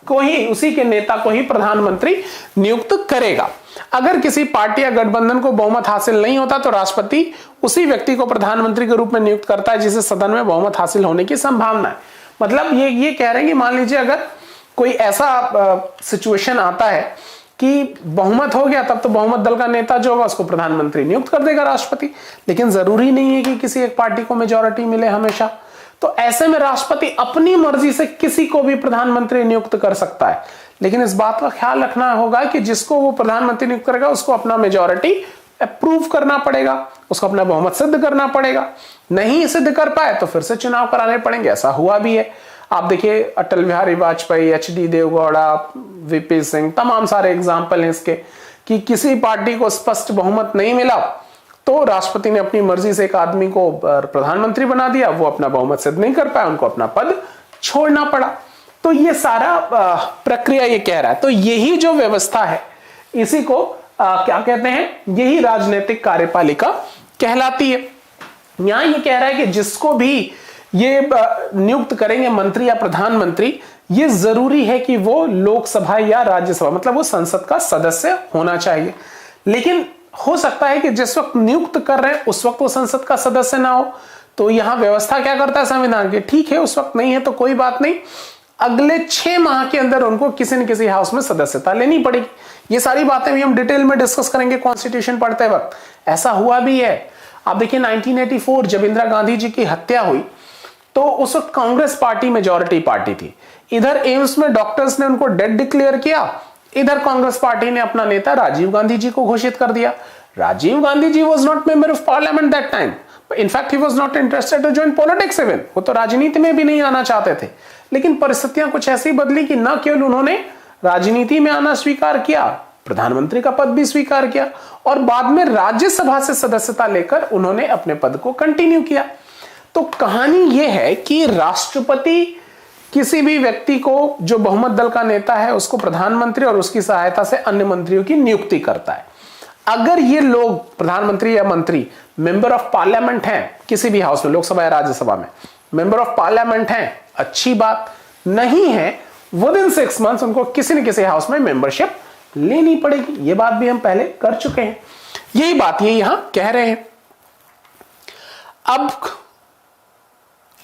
को ही, उसी के नेता को ही प्रधानमंत्री नियुक्त करेगा। अगर किसी पार्टी या गठबंधन को बहुमत हासिल नहीं होता तो राष्ट्रपति उसी व्यक्ति को प्रधानमंत्री के रूप में नियुक्त करता है जिसे सदन में बहुमत हासिल होने की संभावना है। मतलब ये कह रहे हैं कि मान लीजिए अगर कोई ऐसा सिचुएशन आता है कि बहुमत हो गया, तब तो बहुमत दल का नेता जो होगा उसको प्रधानमंत्री नियुक्त कर देगा राष्ट्रपति, लेकिन जरूरी नहीं है कि किसी एक पार्टी को मेजॉरिटी मिले हमेशा। तो ऐसे में राष्ट्रपति अपनी मर्जी से किसी को भी प्रधानमंत्री नियुक्त कर सकता है, लेकिन इस बात का ख्याल रखना होगा कि जिसको वो प्रधानमंत्री नियुक्त करेगा उसको अपना मेजॉरिटी अप्रूव करना पड़ेगा, उसको अपना बहुमत सिद्ध करना पड़ेगा। नहीं सिद्ध कर पाए तो फिर से चुनाव कराने पड़ेंगे। ऐसा हुआ भी है, आप देखिए अटल बिहारी वाजपेयी, एचडी देवगौड़ा, वीपी सिंह, तमाम सारे एग्जाम्पल हैं इसके कि किसी पार्टी को स्पष्ट बहुमत नहीं मिला तो राष्ट्रपति ने अपनी मर्जी से एक आदमी को प्रधानमंत्री बना दिया, वो अपना बहुमत सिद्ध नहीं कर पाया, उनको अपना पद छोड़ना पड़ा। तो ये सारा प्रक्रिया ये कह रहा है। तो यही जो व्यवस्था है इसी को क्या कहते हैं, यही राजनीतिक कार्यपालिका कहलाती है। यहां ये कह रहा है कि जिसको भी ये नियुक्त करेंगे मंत्री या प्रधानमंत्री, ये जरूरी है कि वो लोकसभा या राज्यसभा, मतलब वो संसद का सदस्य होना चाहिए। लेकिन हो सकता है कि जिस वक्त नियुक्त कर रहे हैं उस वक्त वो संसद का सदस्य ना हो। तो यहां व्यवस्था क्या करता है संविधान की, ठीक है उस वक्त नहीं है तो कोई बात नहीं, अगले 6 माह के अंदर उनको किसी न किसी हाउस में सदस्यता लेनी पड़ेगी। ये सारी बातें भी हम डिटेल में डिस्कस करेंगे कॉन्स्टिट्यूशन पढ़ते वक्त। ऐसा हुआ भी है। आप देखिए 1984 जब इंदिरा गांधी जी की हत्या हुई तो उस वक्त कांग्रेस पार्टी मेजॉरिटी पार्टी थी। इधर एम्स में डॉक्टर्स ने उनको डेड डिक्लेयर किया, इधर कांग्रेस पार्टी ने अपना नेता राजीव गांधी जी को घोषित कर दिया। Rajiv Gandhi ji was not member of parliament that time, in fact he was not interested to join politics even, वो तो राजनीति में भी नहीं आना चाहते थे। लेकिन परिस्थितियां कुछ ऐसी बदली कि न केवल उन्होंने राजनीति में आना स्वीकार किया, प्रधानमंत्री का पद भी स्वीकार किया और बाद में राज्यसभा से सदस्यता लेकर उन्होंने अपने पद को कंटिन्यू किया। तो कहानी यह है कि राष्ट्रपति किसी भी व्यक्ति को जो बहुमत दल का नेता है उसको प्रधानमंत्री और उसकी सहायता से अन्य मंत्रियों की नियुक्ति करता है। अगर ये लोग प्रधानमंत्री या मंत्री मेंबर ऑफ पार्लियामेंट हैं, किसी भी हाउस में, लोकसभा या राज्यसभा में मेंबर ऑफ पार्लियामेंट हैं, अच्छी बात, नहीं है विदिन 6 मंथ्स उनको किसी न किसी हाउस में मेंबरशिप लेनी पड़ेगी। ये बात भी हम पहले कर चुके हैं, यही बात ये यहां कह रहे हैं। अब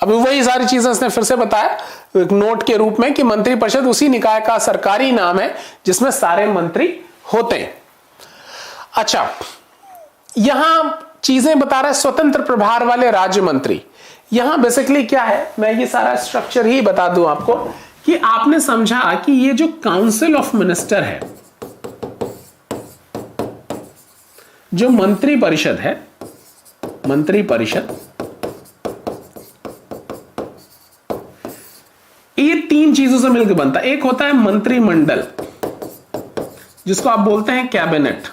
वही सारी चीजें इसने फिर से बताया एक नोट के रूप में कि मंत्रिपरिषद उसी निकाय का सरकारी नाम है जिसमें सारे मंत्री होते हैं। अच्छा, यहां चीजें बता रहा है स्वतंत्र प्रभार वाले राज्य मंत्री। यहां बेसिकली क्या है, मैं ये सारा स्ट्रक्चर ही बता दूं आपको कि आपने समझा कि ये जो काउंसिल ऑफ मिनिस्टर है, जो मंत्री परिषद है, मंत्री परिषद, ये 3 चीजों से मिलकर बनता है। एक होता है मंत्रिमंडल जिसको आप बोलते हैं कैबिनेट,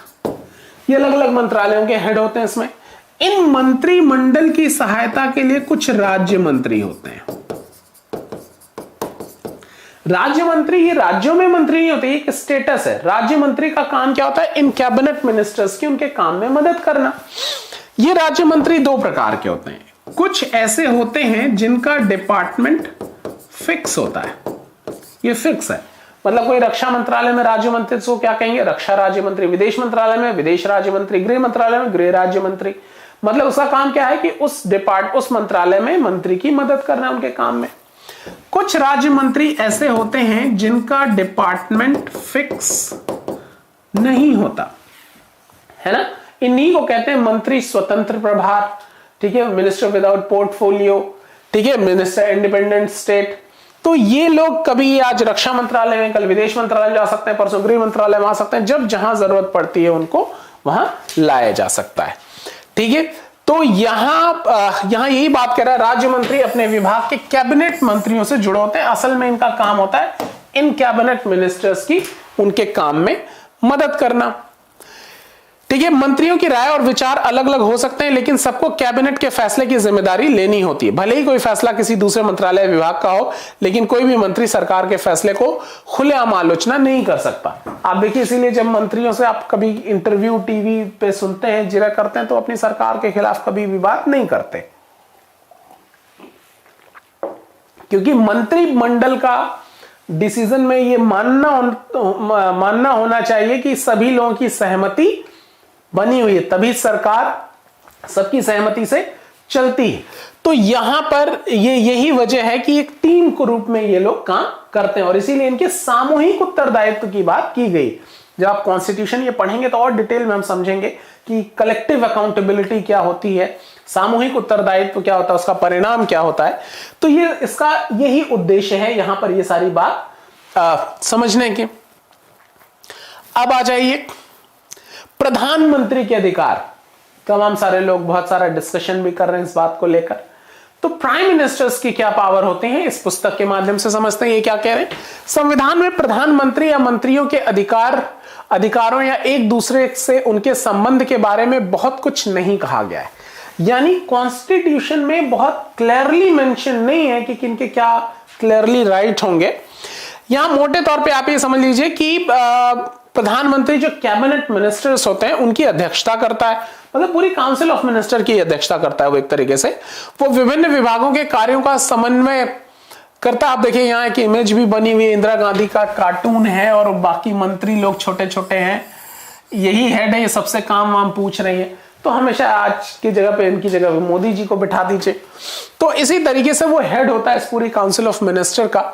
ये अलग अलग मंत्रालयों के हेड होते हैं इसमें। इन मंत्रिमंडल की सहायता के लिए कुछ राज्य मंत्री होते हैं। राज्य मंत्री ये राज्यों में मंत्री नहीं होते, एक स्टेटस है। राज्य मंत्री का काम क्या होता है, इन कैबिनेट मिनिस्टर्स की उनके काम में मदद करना। ये राज्य मंत्री 2 प्रकार के होते हैं। कुछ ऐसे होते हैं जिनका डिपार्टमेंट फिक्स होता है, ये फिक्स है, मतलब कोई रक्षा मंत्रालय में राज्य मंत्री को क्या कहेंगे, रक्षा राज्य मंत्री, विदेश मंत्रालय में विदेश राज्य मंत्री, गृह मंत्रालय में गृह राज्य मंत्री। मतलब उसका काम क्या है कि उस मंत्रालय में मंत्री की मदद करना उनके काम में। कुछ राज्य मंत्री ऐसे होते हैं जिनका डिपार्टमेंट फिक्स नहीं होता, है ना, इन्हीं को कहते हैं मंत्री स्वतंत्र प्रभार, ठीक है, मिनिस्टर विदाउट पोर्टफोलियो, ठीक है, मिनिस्टर इंडिपेंडेंट स्टेट। तो ये लोग कभी आज रक्षा मंत्रालय में, कल विदेश मंत्रालय में जा सकते हैं, परसों गृह मंत्रालय में आ सकते हैं, जब जहां जरूरत पड़ती है उनको वहां लाया जा सकता है, ठीक है। तो यहां यही बात कर रहा है, राज्य मंत्री अपने विभाग के कैबिनेट मंत्रियों से जुड़े होते हैं। असल में इनका काम होता है इन कैबिनेट मिनिस्टर्स की उनके काम में मदद करना, ठीक है। मंत्रियों की राय और विचार अलग अलग हो सकते हैं, लेकिन सबको कैबिनेट के फैसले की जिम्मेदारी लेनी होती है। भले ही कोई फैसला किसी दूसरे मंत्रालय विभाग का हो, लेकिन कोई भी मंत्री सरकार के फैसले को खुलेआम आलोचना नहीं कर सकता। आप देखिए, इसीलिए जब मंत्रियों से आप कभी इंटरव्यू टीवी पे सुनते हैं, जिरा करते हैं, तो अपनी सरकार के खिलाफ कभी भी बात नहीं करते, क्योंकि मंत्रिमंडल का डिसीजन में ये मानना होना चाहिए कि सभी लोगों की सहमति बनी हुई है, तभी सरकार सबकी सहमति से चलती है। तो यहां पर यही वजह है कि एक टीम के रूप में ये लोग काम करते हैं और इसीलिए इनके सामूहिक उत्तरदायित्व की बात की गई। जब आप कॉन्स्टिट्यूशन ये पढ़ेंगे तो और डिटेल में हम समझेंगे कि कलेक्टिव अकाउंटेबिलिटी क्या होती है, सामूहिक उत्तरदायित्व क्या होता है, उसका परिणाम क्या होता है। तो ये इसका यही उद्देश्य है यहां पर ये सारी बात समझने के। अब आ जाइए प्रधानमंत्री के अधिकार। तमाम सारे लोग बहुत सारा डिस्कशन भी कर रहे हैं इस बात को लेकर। तो प्राइम मिनिस्टर्स की क्या पावर होते हैं, इस पुस्तक के माध्यम से समझते हैं ये क्या कह रहे हैं। संविधान में प्रधानमंत्री या मंत्रियों के अधिकारों या एक दूसरे से उनके संबंध के बारे में बहुत कुछ नहीं कहा गया है, यानी कॉन्स्टिट्यूशन में बहुत क्लियरली मेंशन नहीं है कि किनके क्या क्लियरली राइट होंगे। यहां मोटे तौर पे आप ये समझ लीजिए कि प्रधानमंत्री जो कैबिनेट मिनिस्टर्स होते हैं उनकी अध्यक्षता करता है, मतलब पूरी काउंसिल ऑफ मिनिस्टर की अध्यक्षता करता है वो। एक तरीके से वो विभिन्न विभागों के कार्यों का समन्वय करता है। आप देखिए यहाँ एक इमेज भी बनी हुई है, इंदिरा गांधी का कार्टून है और बाकी मंत्री लोग छोटे छोटे हैं, यही हेड है, ये सबसे काम वाम पूछ रही है। तो हमेशा आज की जगह पे इनकी जगह पे मोदी जी को बिठा दीजिए। तो इसी तरीके से वो हेड होता है इस पूरी काउंसिल ऑफ मिनिस्टर का।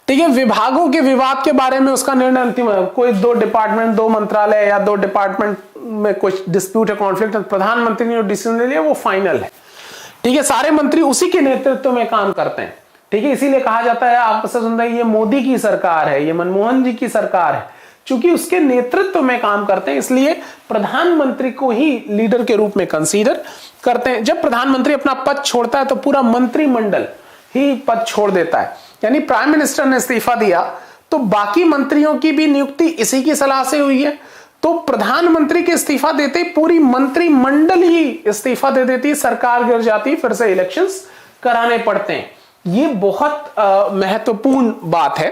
ठीक है, विभागों के विवाद के बारे में उसका निर्णय अंतिम है। कोई 2 डिपार्टमेंट, 2 मंत्रालय या 2 डिपार्टमेंट में कुछ डिस्प्यूट है, कॉन्फ्लिक्ट है, प्रधानमंत्री ने जो डिसीजन ले लिया वो फाइनल है। ठीक है, सारे मंत्री उसी के नेतृत्व में काम करते हैं। ठीक है, इसीलिए कहा जाता है, आप सुनते हैं, ये मोदी की सरकार है, ये मनमोहन जी की सरकार है, क्योंकि उसके नेतृत्व में काम करते हैं, इसलिए प्रधानमंत्री को ही लीडर के रूप में कंसीडर करते हैं। जब प्रधानमंत्री अपना पद छोड़ता है तो पूरा मंत्रिमंडल ही पद छोड़ देता है। यानी प्राइम मिनिस्टर ने इस्तीफा दिया तो बाकी मंत्रियों की भी नियुक्ति इसी की सलाह से हुई है। तो प्रधानमंत्री के इस्तीफा देते ही पूरी मंत्रिमंडल ही इस्तीफा दे देती है, सरकार गिर जाती है, फिर से इलेक्शंस कराने पड़ते हैं। ये बहुत महत्वपूर्ण बात है।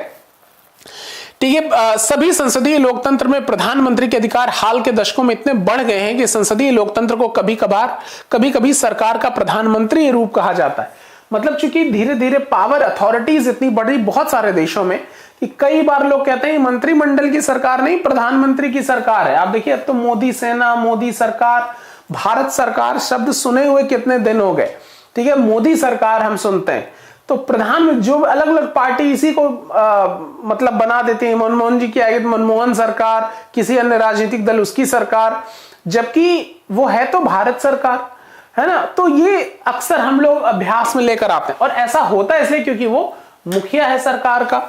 ठीक है, सभी संसदीय लोकतंत्र में प्रधानमंत्री के अधिकार हाल के दशकों में इतने बढ़ गए हैं कि संसदीय लोकतंत्र को कभी कभी सरकार का प्रधानमंत्री रूप कहा जाता है। मतलब चूंकि धीरे धीरे पावर अथॉरिटीज इतनी बढ़ी बहुत सारे देशों में कि कई बार लोग कहते हैं मंत्रिमंडल की सरकार नहीं, प्रधानमंत्री की सरकार है। आप देखिए, अब तो मोदी सेना, मोदी सरकार, भारत सरकार शब्द सुने हुए कितने दिन हो गए। ठीक है, मोदी सरकार हम सुनते हैं, तो प्रधान जो अलग अलग पार्टी इसी को मतलब बना देती है। मनमोहन जी की आएगी तो मनमोहन सरकार, किसी अन्य राजनीतिक दल उसकी सरकार, जबकि वो है तो भारत सरकार, है ना। तो ये अक्सर हम लोग अभ्यास में लेकर आते हैं, और ऐसा होता है इसलिए क्योंकि वो मुखिया है सरकार का।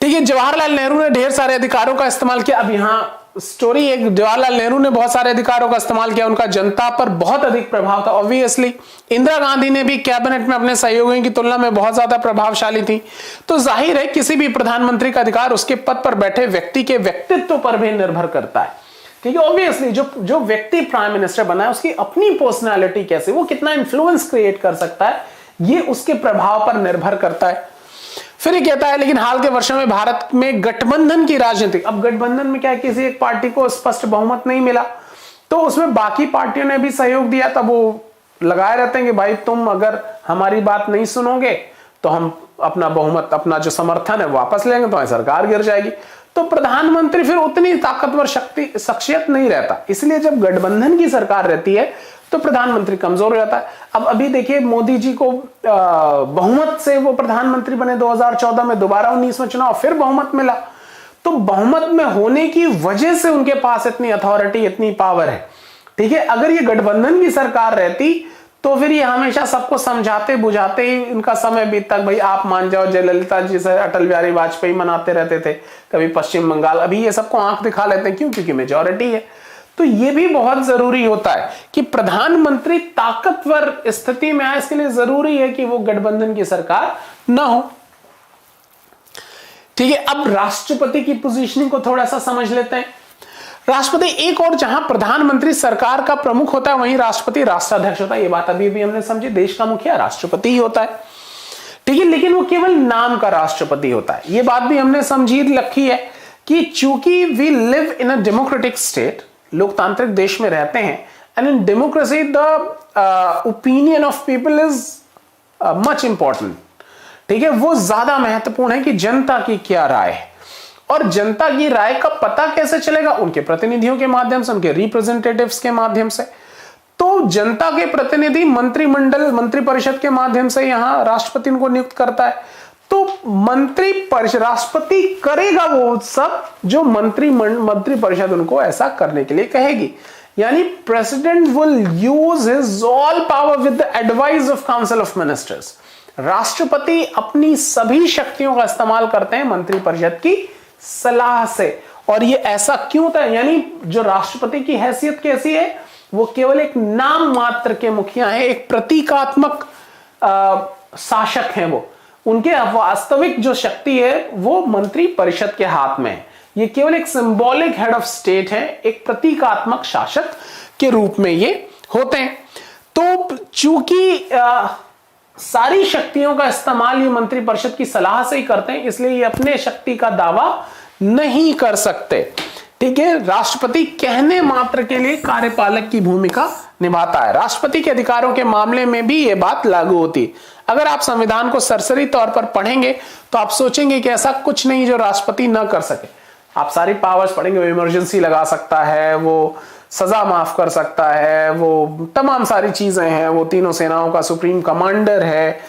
ठीक है, जवाहरलाल नेहरू ने ढेर सारे अधिकारों का इस्तेमाल किया। अब यहां स्टोरी एक, जवाहरलाल नेहरू ने बहुत सारे अधिकारों का इस्तेमाल किया, उनका जनता पर बहुत अधिक प्रभाव था ऑब्वियसली। इंदिरा गांधी ने भी कैबिनेट में अपने सहयोगियों की तुलना में बहुत ज्यादा प्रभावशाली थी। तो जाहिर है किसी भी प्रधानमंत्री का अधिकार उसके पद पर बैठे व्यक्ति के व्यक्तित्व पर भी निर्भर करता है। ठीक है, ऑब्वियसली जो व्यक्ति प्राइम मिनिस्टर बना है उसकी अपनी पर्सनालिटी कैसे, वो कितना इंफ्लुएंस क्रिएट कर सकता है, ये उसके प्रभाव पर निर्भर करता है। फिर ये कहता है, लेकिन हाल के वर्षों में भारत में गठबंधन की राजनीति, अब गठबंधन में क्या है, किसी एक पार्टी को स्पष्ट बहुमत नहीं मिला तो उसमें बाकी पार्टियों ने भी सहयोग दिया। तब वो लगाए रहते हैं कि भाई तुम अगर हमारी बात नहीं सुनोगे तो हम अपना बहुमत, अपना जो समर्थन है वापस लेंगे, तो सरकार गिर जाएगी। तो प्रधानमंत्री फिर उतनी ताकतवर शख्सियत नहीं रहता, इसलिए जब गठबंधन की सरकार रहती है तो प्रधानमंत्री कमजोर हो जाता है। अब अभी देखिए, मोदी जी को बहुमत से वो प्रधानमंत्री बने 2014 में, दोबारा 19 में चुनाव, फिर बहुमत मिला। तो बहुमत में होने की वजह से उनके पास इतनी अथॉरिटी, इतनी पावर है। ठीक है, अगर ये गठबंधन की सरकार रहती तो फिर ये हमेशा सबको समझाते बुझाते ही इनका समय बीतता, भाई आप मान जाओ, जयललिता जी से अटल बिहारी वाजपेयी मनाते रहते थे, कभी पश्चिम बंगाल, अभी ये सबको आंख दिखा लेते हैं। क्यों? क्योंकि मेजॉरिटी है। तो ये भी बहुत जरूरी होता है कि प्रधानमंत्री ताकतवर स्थिति में आए, इसके लिए जरूरी है कि वो गठबंधन की सरकार ना हो। ठीक है, अब राष्ट्रपति की पोजीशनिंग को थोड़ा सा समझ लेते हैं। राष्ट्रपति एक और, जहां प्रधानमंत्री सरकार का प्रमुख होता है वहीं राष्ट्रपति राष्ट्राध्यक्ष होता है। ये बात अभी भी हमने समझी, देश का मुखिया राष्ट्रपति ही होता है। ठीक है, लेकिन वो केवल नाम का राष्ट्रपति होता है। ये बात भी हमने समझी रखी है कि चूंकि we live in a democratic state, लोकतांत्रिक देश में रहते हैं, and in democracy the opinion of people is much important. ठीक है, वो ज्यादा महत्वपूर्ण है कि जनता की क्या राय है, और जनता की राय का पता कैसे चलेगा? उनके प्रतिनिधियों के माध्यम से, उनके रिप्रेजेंटेटिव्स के माध्यम से। तो जनता के प्रतिनिधि मंत्रिमंडल, मंत्रिपरिषद के माध्यम से यहां राष्ट्रपति उनको नियुक्त करता है। तो मंत्रिपरिषद, राष्ट्रपति करेगा वो सब जो मंत्रिपरिषद उनको ऐसा करने के लिए कहेगी। यानी president will use his all power with the advice of council of ministers. राष्ट्रपति अपनी सभी शक्तियों का इस्तेमाल करते हैं मंत्रिपरिषद की सलाह से। और ये ऐसा क्यों होता है? यानी जो राष्ट्रपति की हैसियत कैसी है, वो केवल एक नाम मात्र के मुखिया हैं, एक प्रतीकात्मक शासक हैं। वो, उनके वास्तविक जो शक्ति है वो मंत्री परिषद के हाथ में है। ये केवल एक सिंबॉलिक हेड ऑफ स्टेट है, एक प्रतीकात्मक शासक के रूप में ये होते हैं। तो चूंकि सारी शक्तियों का इस्तेमाल ये मंत्रिपरिषद की सलाह से ही करते हैं, इसलिए ये अपने शक्ति का दावा नहीं कर सकते। ठीक है, राष्ट्रपति कहने मात्र के लिए कार्यपालक की भूमिका निभाता है। राष्ट्रपति के अधिकारों के मामले में भी ये बात लागू होती है। अगर आप संविधान को सरसरी तौर पर पढ़ेंगे तो आप सोचेंगे कि ऐसा कुछ नहीं जो राष्ट्रपति ना कर सके। आप सारी पावर्स पढ़ेंगे, वो इमरजेंसी लगा सकता है, वो सजा माफ कर सकता है, वो तमाम सारी चीजें हैं, वो तीनों सेनाओं का सुप्रीम कमांडर है।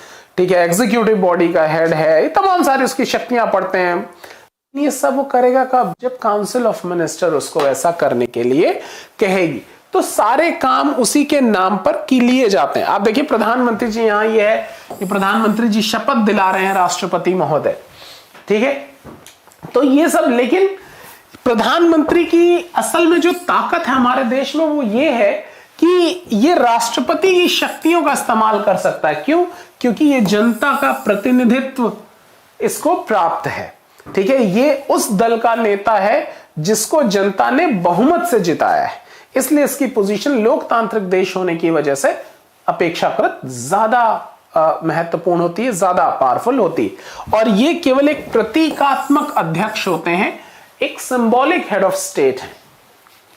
ठीक है, एग्जीक्यूटिव बॉडी का हेड है, ये तमाम सारी उसकी शक्तियां पढ़ते हैं। ये सब वो करेगा कब? जब काउंसिल ऑफ मिनिस्टर उसको ऐसा करने के लिए कहेगी। तो सारे काम उसी के नाम पर की लिए जाते हैं। आप देखिए प्रधानमंत्री जी यहाँ ये है, ये प्रधानमंत्री जी शपथ दिला रहे हैं राष्ट्रपति महोदय, ठीक है। तो ये सब, लेकिन प्रधानमंत्री की असल में जो ताकत है हमारे देश में वो ये है कि ये राष्ट्रपति की शक्तियों का इस्तेमाल कर सकता है। क्यों? क्योंकि ये जनता का प्रतिनिधित्व इसको प्राप्त है, ठीक है। ये उस दल का नेता है जिसको जनता ने बहुमत से जिताया है, इसलिए इसकी पोजीशन लोकतांत्रिक देश होने की वजह से अपेक्षाकृत ज्यादा महत्वपूर्ण होती है, ज्यादा पावरफुल होती है। और ये केवल एक प्रतीकात्मक अध्यक्ष होते हैं, एक सिंबॉलिक हेड ऑफ स्टेट है।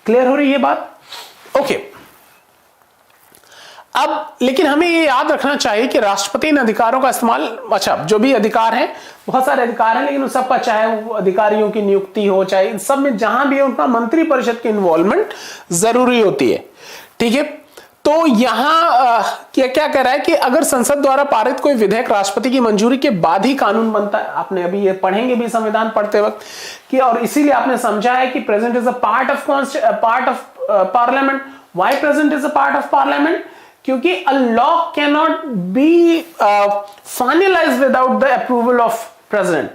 क्लियर हो रही है बात? ओके। अब लेकिन हमें ये याद रखना चाहिए कि राष्ट्रपति इन अधिकारों का इस्तेमाल, अच्छा जो भी अधिकार हैं, बहुत सारे अधिकार हैं, लेकिन उन सबका चाहे वो अधिकारियों की नियुक्ति हो, चाहे इन सब में जहां भी है उनका मंत्रिपरिषद की इन्वॉल्वमेंट जरूरी होती है, ठीक है। तो यहां क्या क्या कह रहा है कि अगर संसद द्वारा पारित कोई विधेयक राष्ट्रपति की मंजूरी के बाद ही कानून बनता है। आपने अभी ये पढ़ेंगे भी संविधान पढ़ते वक्त कि, और इसीलिए आपने समझा है कि president is a part of parliament. Why president is a part of parliament? क्योंकि a law cannot be finalized without the approval of president।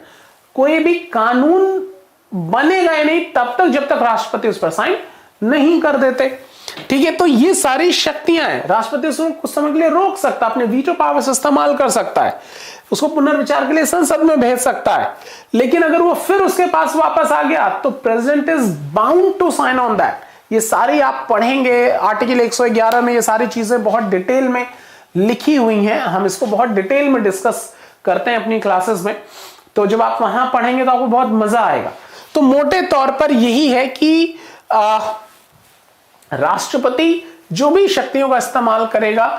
कोई भी कानून बनेगा ही नहीं तब तक जब तक राष्ट्रपति उस पर साइन नहीं कर देते, ठीक है। तो ये सारी शक्तियां हैं, राष्ट्रपति उसको कुछ समय के लिए रोक सकता है, अपने वीटो पावर से इस्तेमाल कर सकता है, उसको पुनर्विचार के लिए संसद में भेज सकता है। लेकिन अगर वो फिर उसके पास वापस आ गया तो president is bound to sign on that. ये सारी आप पढ़ेंगे आर्टिकल 111 में, ये सारी चीजें बहुत डिटेल में लिखी हुई हैं। हम इसको बहुत डिटेल में डिस्कस करते हैं अपनी क्लासेस में, तो जब आप वहां पढ़ेंगे तो आपको बहुत मजा आएगा। तो मोटे तौर पर यही है कि राष्ट्रपति जो भी शक्तियों का इस्तेमाल करेगा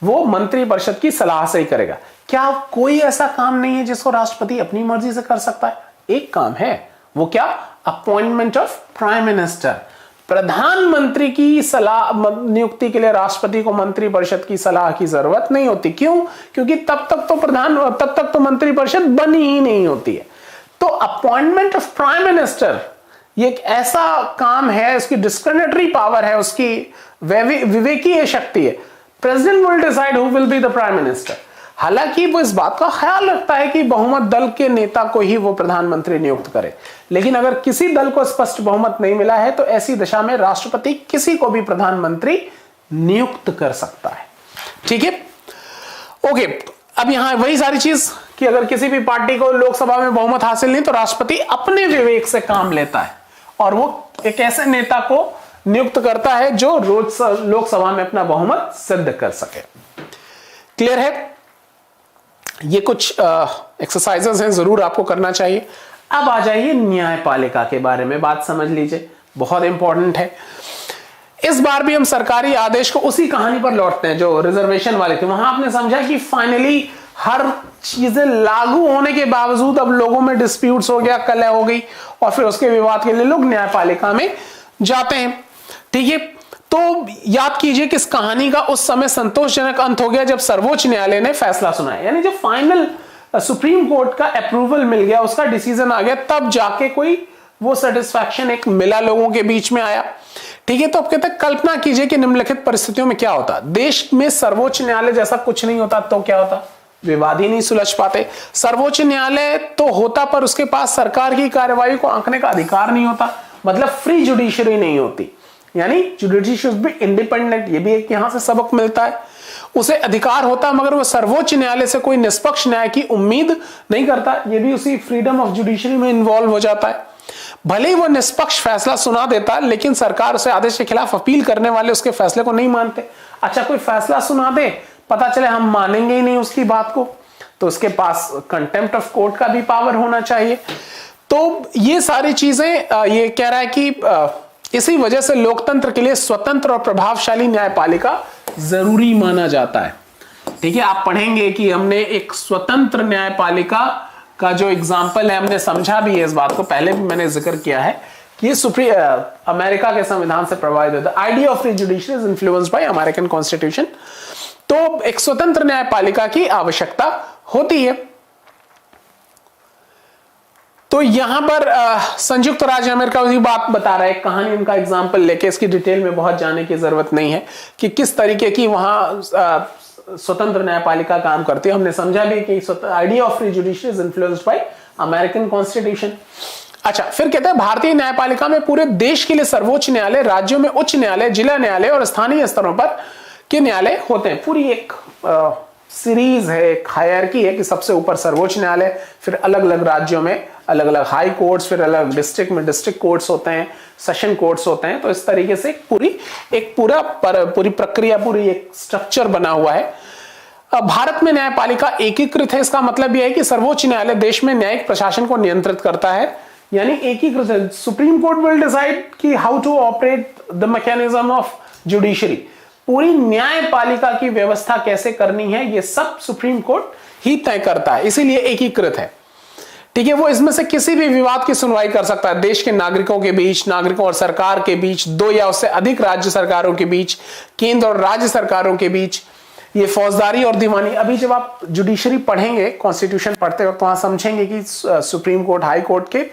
वो मंत्रिपरिषद की सलाह से ही करेगा। क्या कोई ऐसा काम नहीं है जिसको राष्ट्रपति अपनी मर्जी से कर सकता है? एक काम है, वो क्या? Appointment of prime minister. प्रधानमंत्री की सलाह नियुक्ति के लिए राष्ट्रपति को मंत्रिपरिषद की सलाह की जरूरत नहीं होती। क्यों? क्योंकि तब तक तो मंत्रिपरिषद बनी ही नहीं होती है। तो अपॉइंटमेंट ऑफ प्राइम मिनिस्टर ये एक ऐसा काम है, उसकी डिस्क्रिमिनेटरी पावर है, उसकी विवेकीय शक्ति है। President will decide who will be the prime minister. हालांकि वो इस बात का ख्याल रखता है कि बहुमत दल के नेता को ही वो प्रधानमंत्री नियुक्त करे, लेकिन अगर किसी दल को स्पष्ट बहुमत नहीं मिला है तो ऐसी दशा में राष्ट्रपति किसी को भी प्रधानमंत्री नियुक्त कर सकता है, ठीक है। ओके, अब यहां वही सारी चीज कि अगर किसी भी पार्टी को लोकसभा में बहुमत हासिल नहीं तो राष्ट्रपति अपने विवेक से काम लेता है और वो एक ऐसे नेता को नियुक्त करता है जो रोज लोकसभा में अपना बहुमत सिद्ध कर सके। क्लियर है? ये कुछ एक्सरसाइजेस हैं, जरूर आपको करना चाहिए। अब आ जाइए न्यायपालिका के बारे में, बात समझ लीजिए, बहुत इंपॉर्टेंट है। इस बार भी हम सरकारी आदेश को उसी कहानी पर लौटते हैं जो रिजर्वेशन वाले थे। वहां आपने समझा कि फाइनली हर चीजें लागू होने के बावजूद अब लोगों में डिस्प्यूट्स हो गया, कलह हो गई, और फिर उसके विवाद के लिए लोग न्यायपालिका में जाते हैं, ठीक है। तो याद कीजिए कि इस कहानी का उस समय संतोषजनक अंत हो गया जब सर्वोच्च न्यायालय ने फैसला सुनाया, यानी जब फाइनल सुप्रीम कोर्ट का अप्रूवल मिल गया, उसका डिसीजन आ गया, तब जाके कोई वो सेटिस्फैक्शन एक मिला, लोगों के बीच में आया, ठीक है। तो अब कहते हैं कल्पना कीजिए कि निम्नलिखित परिस्थितियों में क्या होता, देश में सर्वोच्च न्यायालय जैसा कुछ नहीं होता तो क्या होता? विवाद ही नहीं सुलझ पाते। सर्वोच्च न्यायालय तो होता पर उसके पास सरकार की कार्यवाही को आंकने का अधिकार नहीं होता, मतलब फ्री जुडिशरी नहीं होती, यानी जुडिशरी शुड बी इंडिपेंडेंट। ये भी एक यहां से सबक मिलता है। उसे अधिकार होता मगर वो सर्वोच्च न्यायालय से कोई निष्पक्ष न्याय की उम्मीद नहीं करता, ये भी उसी फ्रीडम ऑफ जुडिशरी में इन्वॉल्व हो जाता है। भले ही वो निष्पक्ष फैसला सुना देता लेकिन सरकार उसे आदेश के खिलाफ अपील करने वाले उसके फैसले को नहीं मानते। अच्छा, कोई फैसला सुना दे, पता चले हम मानेंगे ही नहीं उसकी बात को, तो उसके पास कंटेम्प्ट ऑफ कोर्ट का भी पावर होना चाहिए। तो ये सारी चीजें ये कह रहा है कि इसी वजह से लोकतंत्र के लिए स्वतंत्र और प्रभावशाली न्यायपालिका जरूरी माना जाता है, ठीक है। आप पढ़ेंगे कि हमने एक स्वतंत्र न्यायपालिका का जो एग्जाम्पल है, हमने समझा भी है इस बात को, पहले भी मैंने जिक्र किया है कि अमेरिका के संविधान से प्रभावित है। Idea of free judiciary is influenced by American constitution. तो एक स्वतंत्र न्यायपालिका की आवश्यकता होती है। तो यहां पर संयुक्त राज्य अमेरिका की बात बता रहा है, कहानी उनका एग्जाम्पल लेके, इसकी डिटेल में बहुत जाने की जरूरत नहीं है कि किस तरीके की वहां स्वतंत्र न्यायपालिका काम करती है। हमने समझा भी कि idea of free judiciary is influenced by American constitution. अच्छा, फिर कहते हैं भारतीय न्यायपालिका में पूरे देश के लिए सर्वोच्च न्यायालय, राज्यों में उच्च न्यायालय, जिला न्यायालय और स्थानीय स्तरों पर के न्यायालय होते हैं। पूरी एक सीरीज है, एक हायरार्की है कि सबसे ऊपर सर्वोच्च न्यायालय, फिर अलग अलग राज्यों में अलग अलग हाई कोर्ट्स, फिर अलग डिस्ट्रिक्ट में डिस्ट्रिक्ट कोर्ट्स होते हैं, सेशन कोर्ट्स होते हैं। तो इस तरीके से पूरी प्रक्रिया, पूरी एक स्ट्रक्चर बना हुआ है। भारत में न्यायपालिका एकीकृत है। इसका मतलब यह है कि सर्वोच्च न्यायालय देश में न्यायिक प्रशासन को नियंत्रित करता है, यानी एकीकृत है। सुप्रीम कोर्ट विल डिसाइड कि how to operate the mechanism of judiciary. पूरी न्यायपालिका की व्यवस्था कैसे करनी है, ये सब सुप्रीम कोर्ट ही तय करता है, इसीलिए एकीकृत है। ठीक है, वो इसमें से किसी भी विवाद की सुनवाई कर सकता है, देश के नागरिकों के बीच, नागरिकों और सरकार के बीच, दो या उससे अधिक राज्य सरकारों के बीच, केंद्र और राज्य सरकारों के बीच। ये फौजदारी और दीवानी, अभी जब आप जुडिशरी पढ़ेंगे, कॉन्स्टिट्यूशन पढ़ते वक्त, वहां समझेंगे कि सुप्रीम कोर्ट, हाई कोर्ट के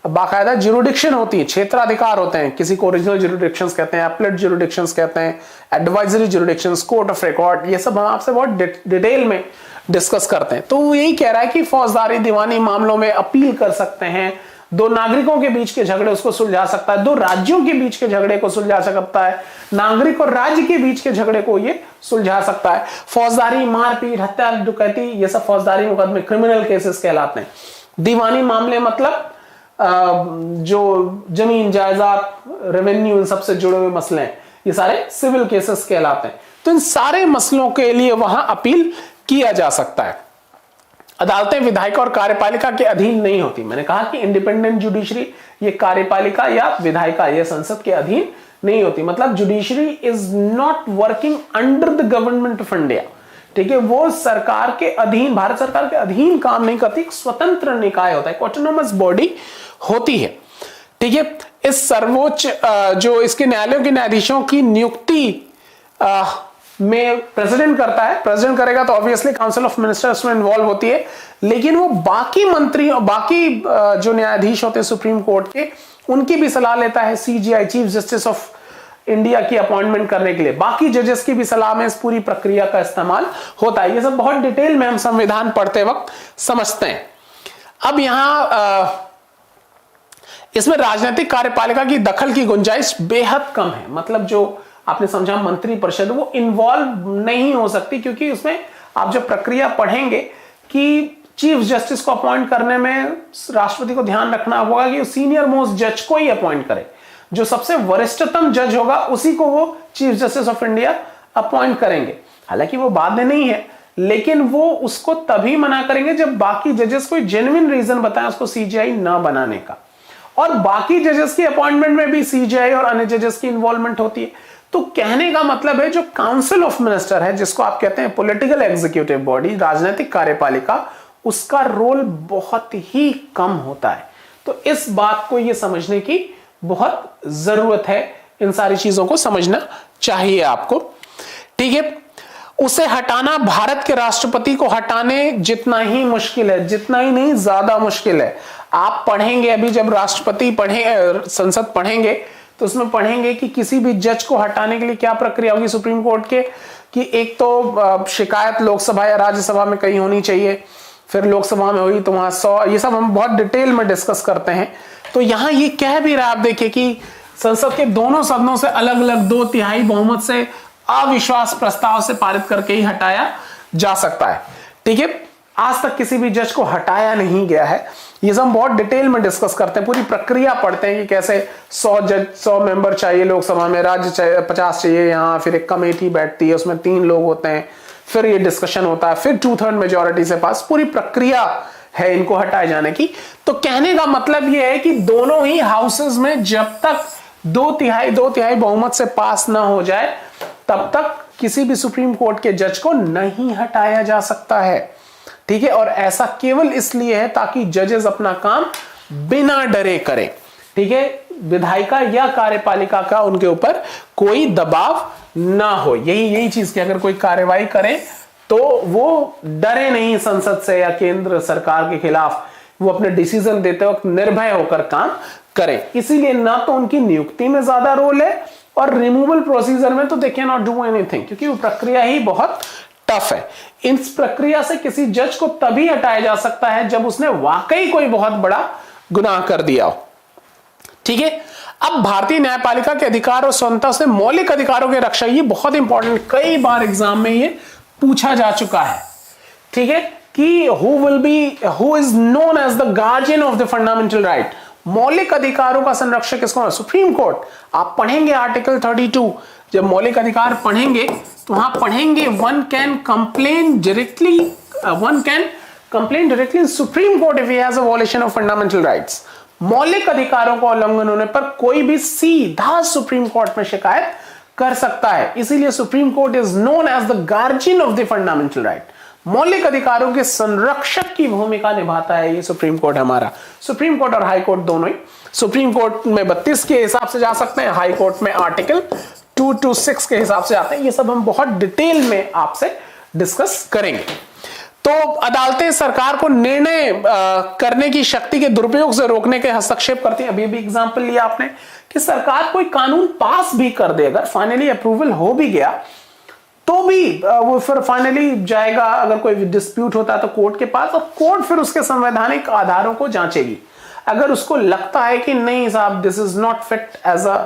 बाकायदा जुरिडिक्शन होती है, क्षेत्राधिकार होते हैं। किसी को ओरिजिनल जुरिडिक्शंस कहते हैं, एप्लेट जुरिडिक्शंस कहते हैं, advisory jurisdictions, court of record, ये सब हम आपसे बहुत डिटेल में डिस्कस करते हैं। तो वो यही कह रहा है कि फौजदारी दीवानी मामलों में अपील कर सकते हैं, दो नागरिकों के बीच के झगड़े उसको सुलझा सकता है, दो राज्यों के बीच के झगड़े को सुलझा सकता है, नागरिक और राज्य के बीच के झगड़े को ये सुलझा सकता है। फौजदारी, मारपीट, हत्या, डकैती, ये सब फौजदारी मुकदमे, क्रिमिनल केसेस कहलाते हैं। दीवानी मामले मतलब जो जमीन जायदाद, रेवेन्यू, इन सबसे जुड़े हुए मसले हैं, ये सारे सिविल केसेस कहलाते हैं। तो इन सारे मसलों के लिए वहां अपील किया जा सकता है। अदालतें विधायिका और कार्यपालिका के अधीन नहीं होती। मैंने कहा कि इंडिपेंडेंट जुडिशरी ये कार्यपालिका या विधायिका, ये संसद के अधीन नहीं होती। मतलब judiciary is not working under the government of India. ठीक है, वो सरकार के अधीन, भारत सरकार के अधीन काम नहीं करती, एक स्वतंत्र निकाय होता है, ऑटोनोमस बॉडी होती है। ठीक है, इस सर्वोच्च जो इसके न्यायालयों के न्यायाधीशों की नियुक्ति में प्रेसिडेंट करता है। प्रेसिडेंट करेगा तो ऑब्वियसली काउंसिल ऑफ मिनिस्टर्स में इन्वॉल्व होती है, लेकिन वो बाकी मंत्रियों, बाकी जो न्यायाधीश होते हैं सुप्रीम कोर्ट के, उनकी भी सलाह लेता है। CGI, chief justice of India की अपॉइंटमेंट करने के लिए बाकी जजेस की भी सलाह में इस पूरी प्रक्रिया का इस्तेमाल होता है। ये सब बहुत डिटेल में हम संविधान पढ़ते वक्त समझते हैं। अब यहां इसमें राजनीतिक कार्यपालिका की दखल की गुंजाइश बेहद कम है। मतलब जो आपने समझा मंत्री परिषद, वो इन्वॉल्व नहीं हो सकती, क्योंकि उसमें आप जब प्रक्रिया पढ़ेंगे कि चीफ जस्टिस को अपॉइंट करने में राष्ट्रपति को ध्यान रखना होगा कि सीनियर मोस्ट जज को ही अपॉइंट करे। जो सबसे वरिष्ठतम जज होगा उसी को वो chief justice of India appoint करेंगे। हालांकि वो बाद में नहीं है, लेकिन वो उसको तभी मना करेंगे जब बाकी जजेस कोई जेन्युइन रीजन बताएं उसको सीजीआई ना बनाने का। और बाकी जजेस की अपॉइंटमेंट में भी सीजीआई और अन्य जजेस की इन्वॉल्वमेंट होती है। तो कहने का मतलब है, जो काउंसिल ऑफ मिनिस्टर है, जिसको आप कहते हैं पॉलिटिकल एग्जीक्यूटिव बॉडी, राजनीतिक कार्यपालिका, उसका रोल बहुत ही कम होता है। तो इस बात को यह समझने की बहुत जरूरत है, इन सारी चीजों को समझना चाहिए आपको। ठीक है, उसे हटाना भारत के राष्ट्रपति को हटाने जितना ही मुश्किल है, जितना ही नहीं ज्यादा मुश्किल है। आप पढ़ेंगे, अभी जब राष्ट्रपति संसद पढ़ेंगे तो उसमें पढ़ेंगे कि किसी भी जज को हटाने के लिए क्या प्रक्रिया होगी सुप्रीम कोर्ट के, कि एक तो शिकायत लोकसभा या राज्यसभा में कहीं होनी चाहिए, फिर लोकसभा में हुई तो वहां 100, ये सब हम बहुत डिटेल में डिस्कस करते हैं। तो यहां ये कह भी रहा है, आप देखिए कि संसद के दोनों सदनों से अलग अलग 2/3 बहुमत से अविश्वास प्रस्ताव से पारित करके ही हटाया जा सकता है। ठीक है, आज तक किसी भी जज को हटाया नहीं गया है। ये सब हम बहुत डिटेल में डिस्कस करते हैं, पूरी प्रक्रिया पढ़ते हैं कि कैसे 100 मेंबर चाहिए लोकसभा में, राज्य चाहिए 50 चाहिए, यहाँ फिर एक कमेटी बैठती है, उसमें 3 लोग होते हैं, फिर ये डिस्कशन होता है, फिर 2/3 मेजोरिटी से पास, पूरी प्रक्रिया है इनको हटाए जाने की। तो कहने का मतलब ये है कि दोनों ही हाउसेस में जब तक 2/3 बहुमत से पास ना हो जाए, तब तक किसी भी सुप्रीम कोर्ट के जज को नहीं हटाया जा सकता है। ठीक है, और ऐसा केवल इसलिए है ताकि जजेस अपना काम बिना डरे करें। ठीक है, विधायिका या कार्यपालिका का उनके ऊपर कोई दबाव ना हो। यही चीज की अगर कोई कार्यवाही करें तो वो डरे नहीं संसद से या केंद्र सरकार के खिलाफ, वो अपने डिसीजन देते वक्त निर्भय होकर काम करें। इसीलिए ना तो उनकी नियुक्ति में ज्यादा रोल है और रिमूवल प्रोसीजर में तो they can not do anything, क्योंकि वो प्रक्रिया ही बहुत टफ है। इस प्रक्रिया से किसी जज को तभी हटाया जा सकता है जब उसने वाकई कोई बहुत बड़ा गुनाह कर दिया हो। ठीक है, अब भारतीय न्यायपालिका के अधिकार और स्वतंत्रता से मौलिक अधिकारों की रक्षा, ये बहुत इंपॉर्टेंट, कई बार एग्जाम में ये पूछा जा चुका है। ठीक है, कि who is known as the guardian of the fundamental right, मौलिक अधिकारों का संरक्षक किसको है? Supreme court. आप पढ़ेंगे आर्टिकल 32, जब मौलिक अधिकार पढ़ेंगे तो वहां पढ़ेंगे one can complain directly in supreme court if he has a violation of fundamental rights. मौलिक अधिकारों का उल्लंघन होने पर कोई भी सीधा सुप्रीम कोर्ट में शिकायत कर सकता है। इसीलिए supreme court is known as the guardian of the fundamental right. मौलिक अधिकारों के संरक्षक की भूमिका निभाता है ये सुप्रीम कोर्ट हमारा। सुप्रीम कोर्ट और हाई कोर्ट दोनों ही, सुप्रीम कोर्ट में 32 के हिसाब से जा सकते हैं, हाई कोर्ट में आर्टिकल 226 के हिसाब से आते हैं। ये सब हम बहुत डिटेल में आपसे डिस्कस करेंगे। तो अदालतें सरकार को निर्णय करने की शक्ति के दुरुपयोग से रोकने के हस्तक्षेप करती हैं। अभी भी एग्जांपल लिया आपने कि सरकार कोई कानून पास भी कर दे, अगर फाइनली अप्रूवल हो भी गया तो भी वो फिर फाइनली जाएगा, अगर कोई डिस्प्यूट होता है तो कोर्ट के पास, और कोर्ट फिर उसके संवैधानिक आधारों को जांचेगी। अगर उसको लगता है कि नहीं साहब this is not fit as a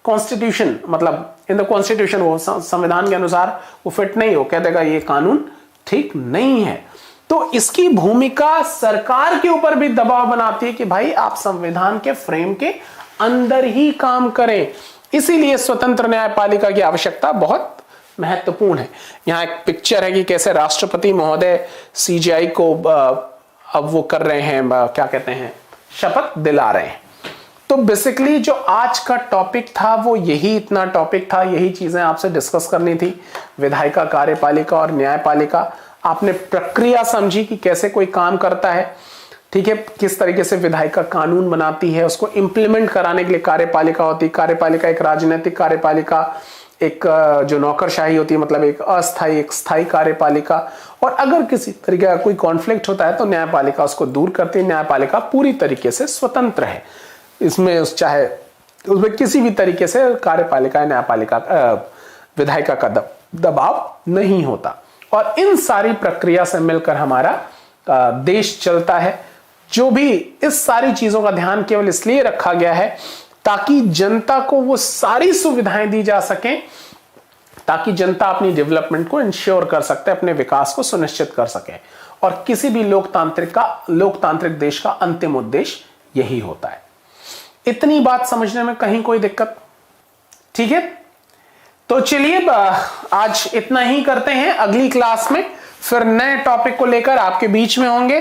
constitution, मतलब इन द कॉन्स्टिट्यूशन, वो संविधान के अनुसार वो फिट नहीं हो, कह देगा ये कानून ठीक नहीं है। तो इसकी भूमिका सरकार के ऊपर भी दबाव बनाती है कि भाई आप संविधान के फ्रेम के अंदर ही काम करें। इसीलिए स्वतंत्र न्यायपालिका की आवश्यकता बहुत महत्वपूर्ण है। यहां एक पिक्चर है कि कैसे राष्ट्रपति महोदय सीजीआई को अब वो कर रहे हैं, क्या कहते हैं, शपथ दिला रहे हैं। तो बेसिकली जो आज का टॉपिक था वो यही इतना टॉपिक था, यही चीजें आपसे डिस्कस करनी थी। विधायिका, कार्यपालिका और न्यायपालिका, आपने प्रक्रिया समझी कि कैसे कोई काम करता है। ठीक है, किस तरीके से विधायिका कानून बनाती है, उसको इंप्लीमेंट कराने के लिए कार्यपालिका होती है। कार्यपालिका एक राजनीतिक कार्यपालिका, एक जो नौकरशाही होती है, मतलब एक अस्थायी एक स्थायी कार्यपालिका। और अगर किसी तरीके का कोई कॉन्फ्लिक्ट होता है तो न्यायपालिका उसको दूर करती है। न्यायपालिका पूरी तरीके से स्वतंत्र है, इसमें चाहे उसमें किसी भी तरीके से कार्यपालिका, न्यायपालिका, विधायिका का दबाव नहीं होता। और इन सारी प्रक्रिया से मिलकर हमारा देश चलता है। जो भी इस सारी चीजों का ध्यान केवल इसलिए रखा गया है ताकि जनता को वो सारी सुविधाएं दी जा सकें, ताकि जनता अपनी डेवलपमेंट को इंश्योर कर सकते, अपने विकास को सुनिश्चित कर सके। और किसी भी लोकतांत्रिक देश का अंतिम उद्देश्य यही होता है। इतनी बात समझने में कहीं कोई दिक्कत? ठीक है, तो चलिए आज इतना ही करते हैं। अगली क्लास में फिर नए टॉपिक को लेकर आपके बीच में होंगे।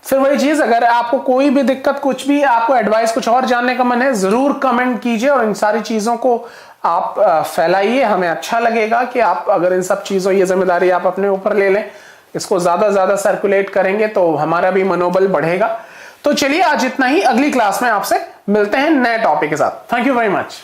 फिर वही चीज, अगर आपको कोई भी दिक्कत, कुछ भी आपको एडवाइस, कुछ और जानने का मन है, जरूर कमेंट कीजिए और इन सारी चीजों को आप फैलाइए। हमें अच्छा लगेगा कि आप अगर इन सब चीजों, ये जिम्मेदारी आप अपने ऊपर ले लें, इसको ज्यादा से ज्यादा सर्कुलेट करेंगे तो हमारा भी मनोबल बढ़ेगा। तो चलिए आज इतना ही, अगली क्लास में आपसे मिलते हैं नए टॉपिक के साथ। Thank you very much.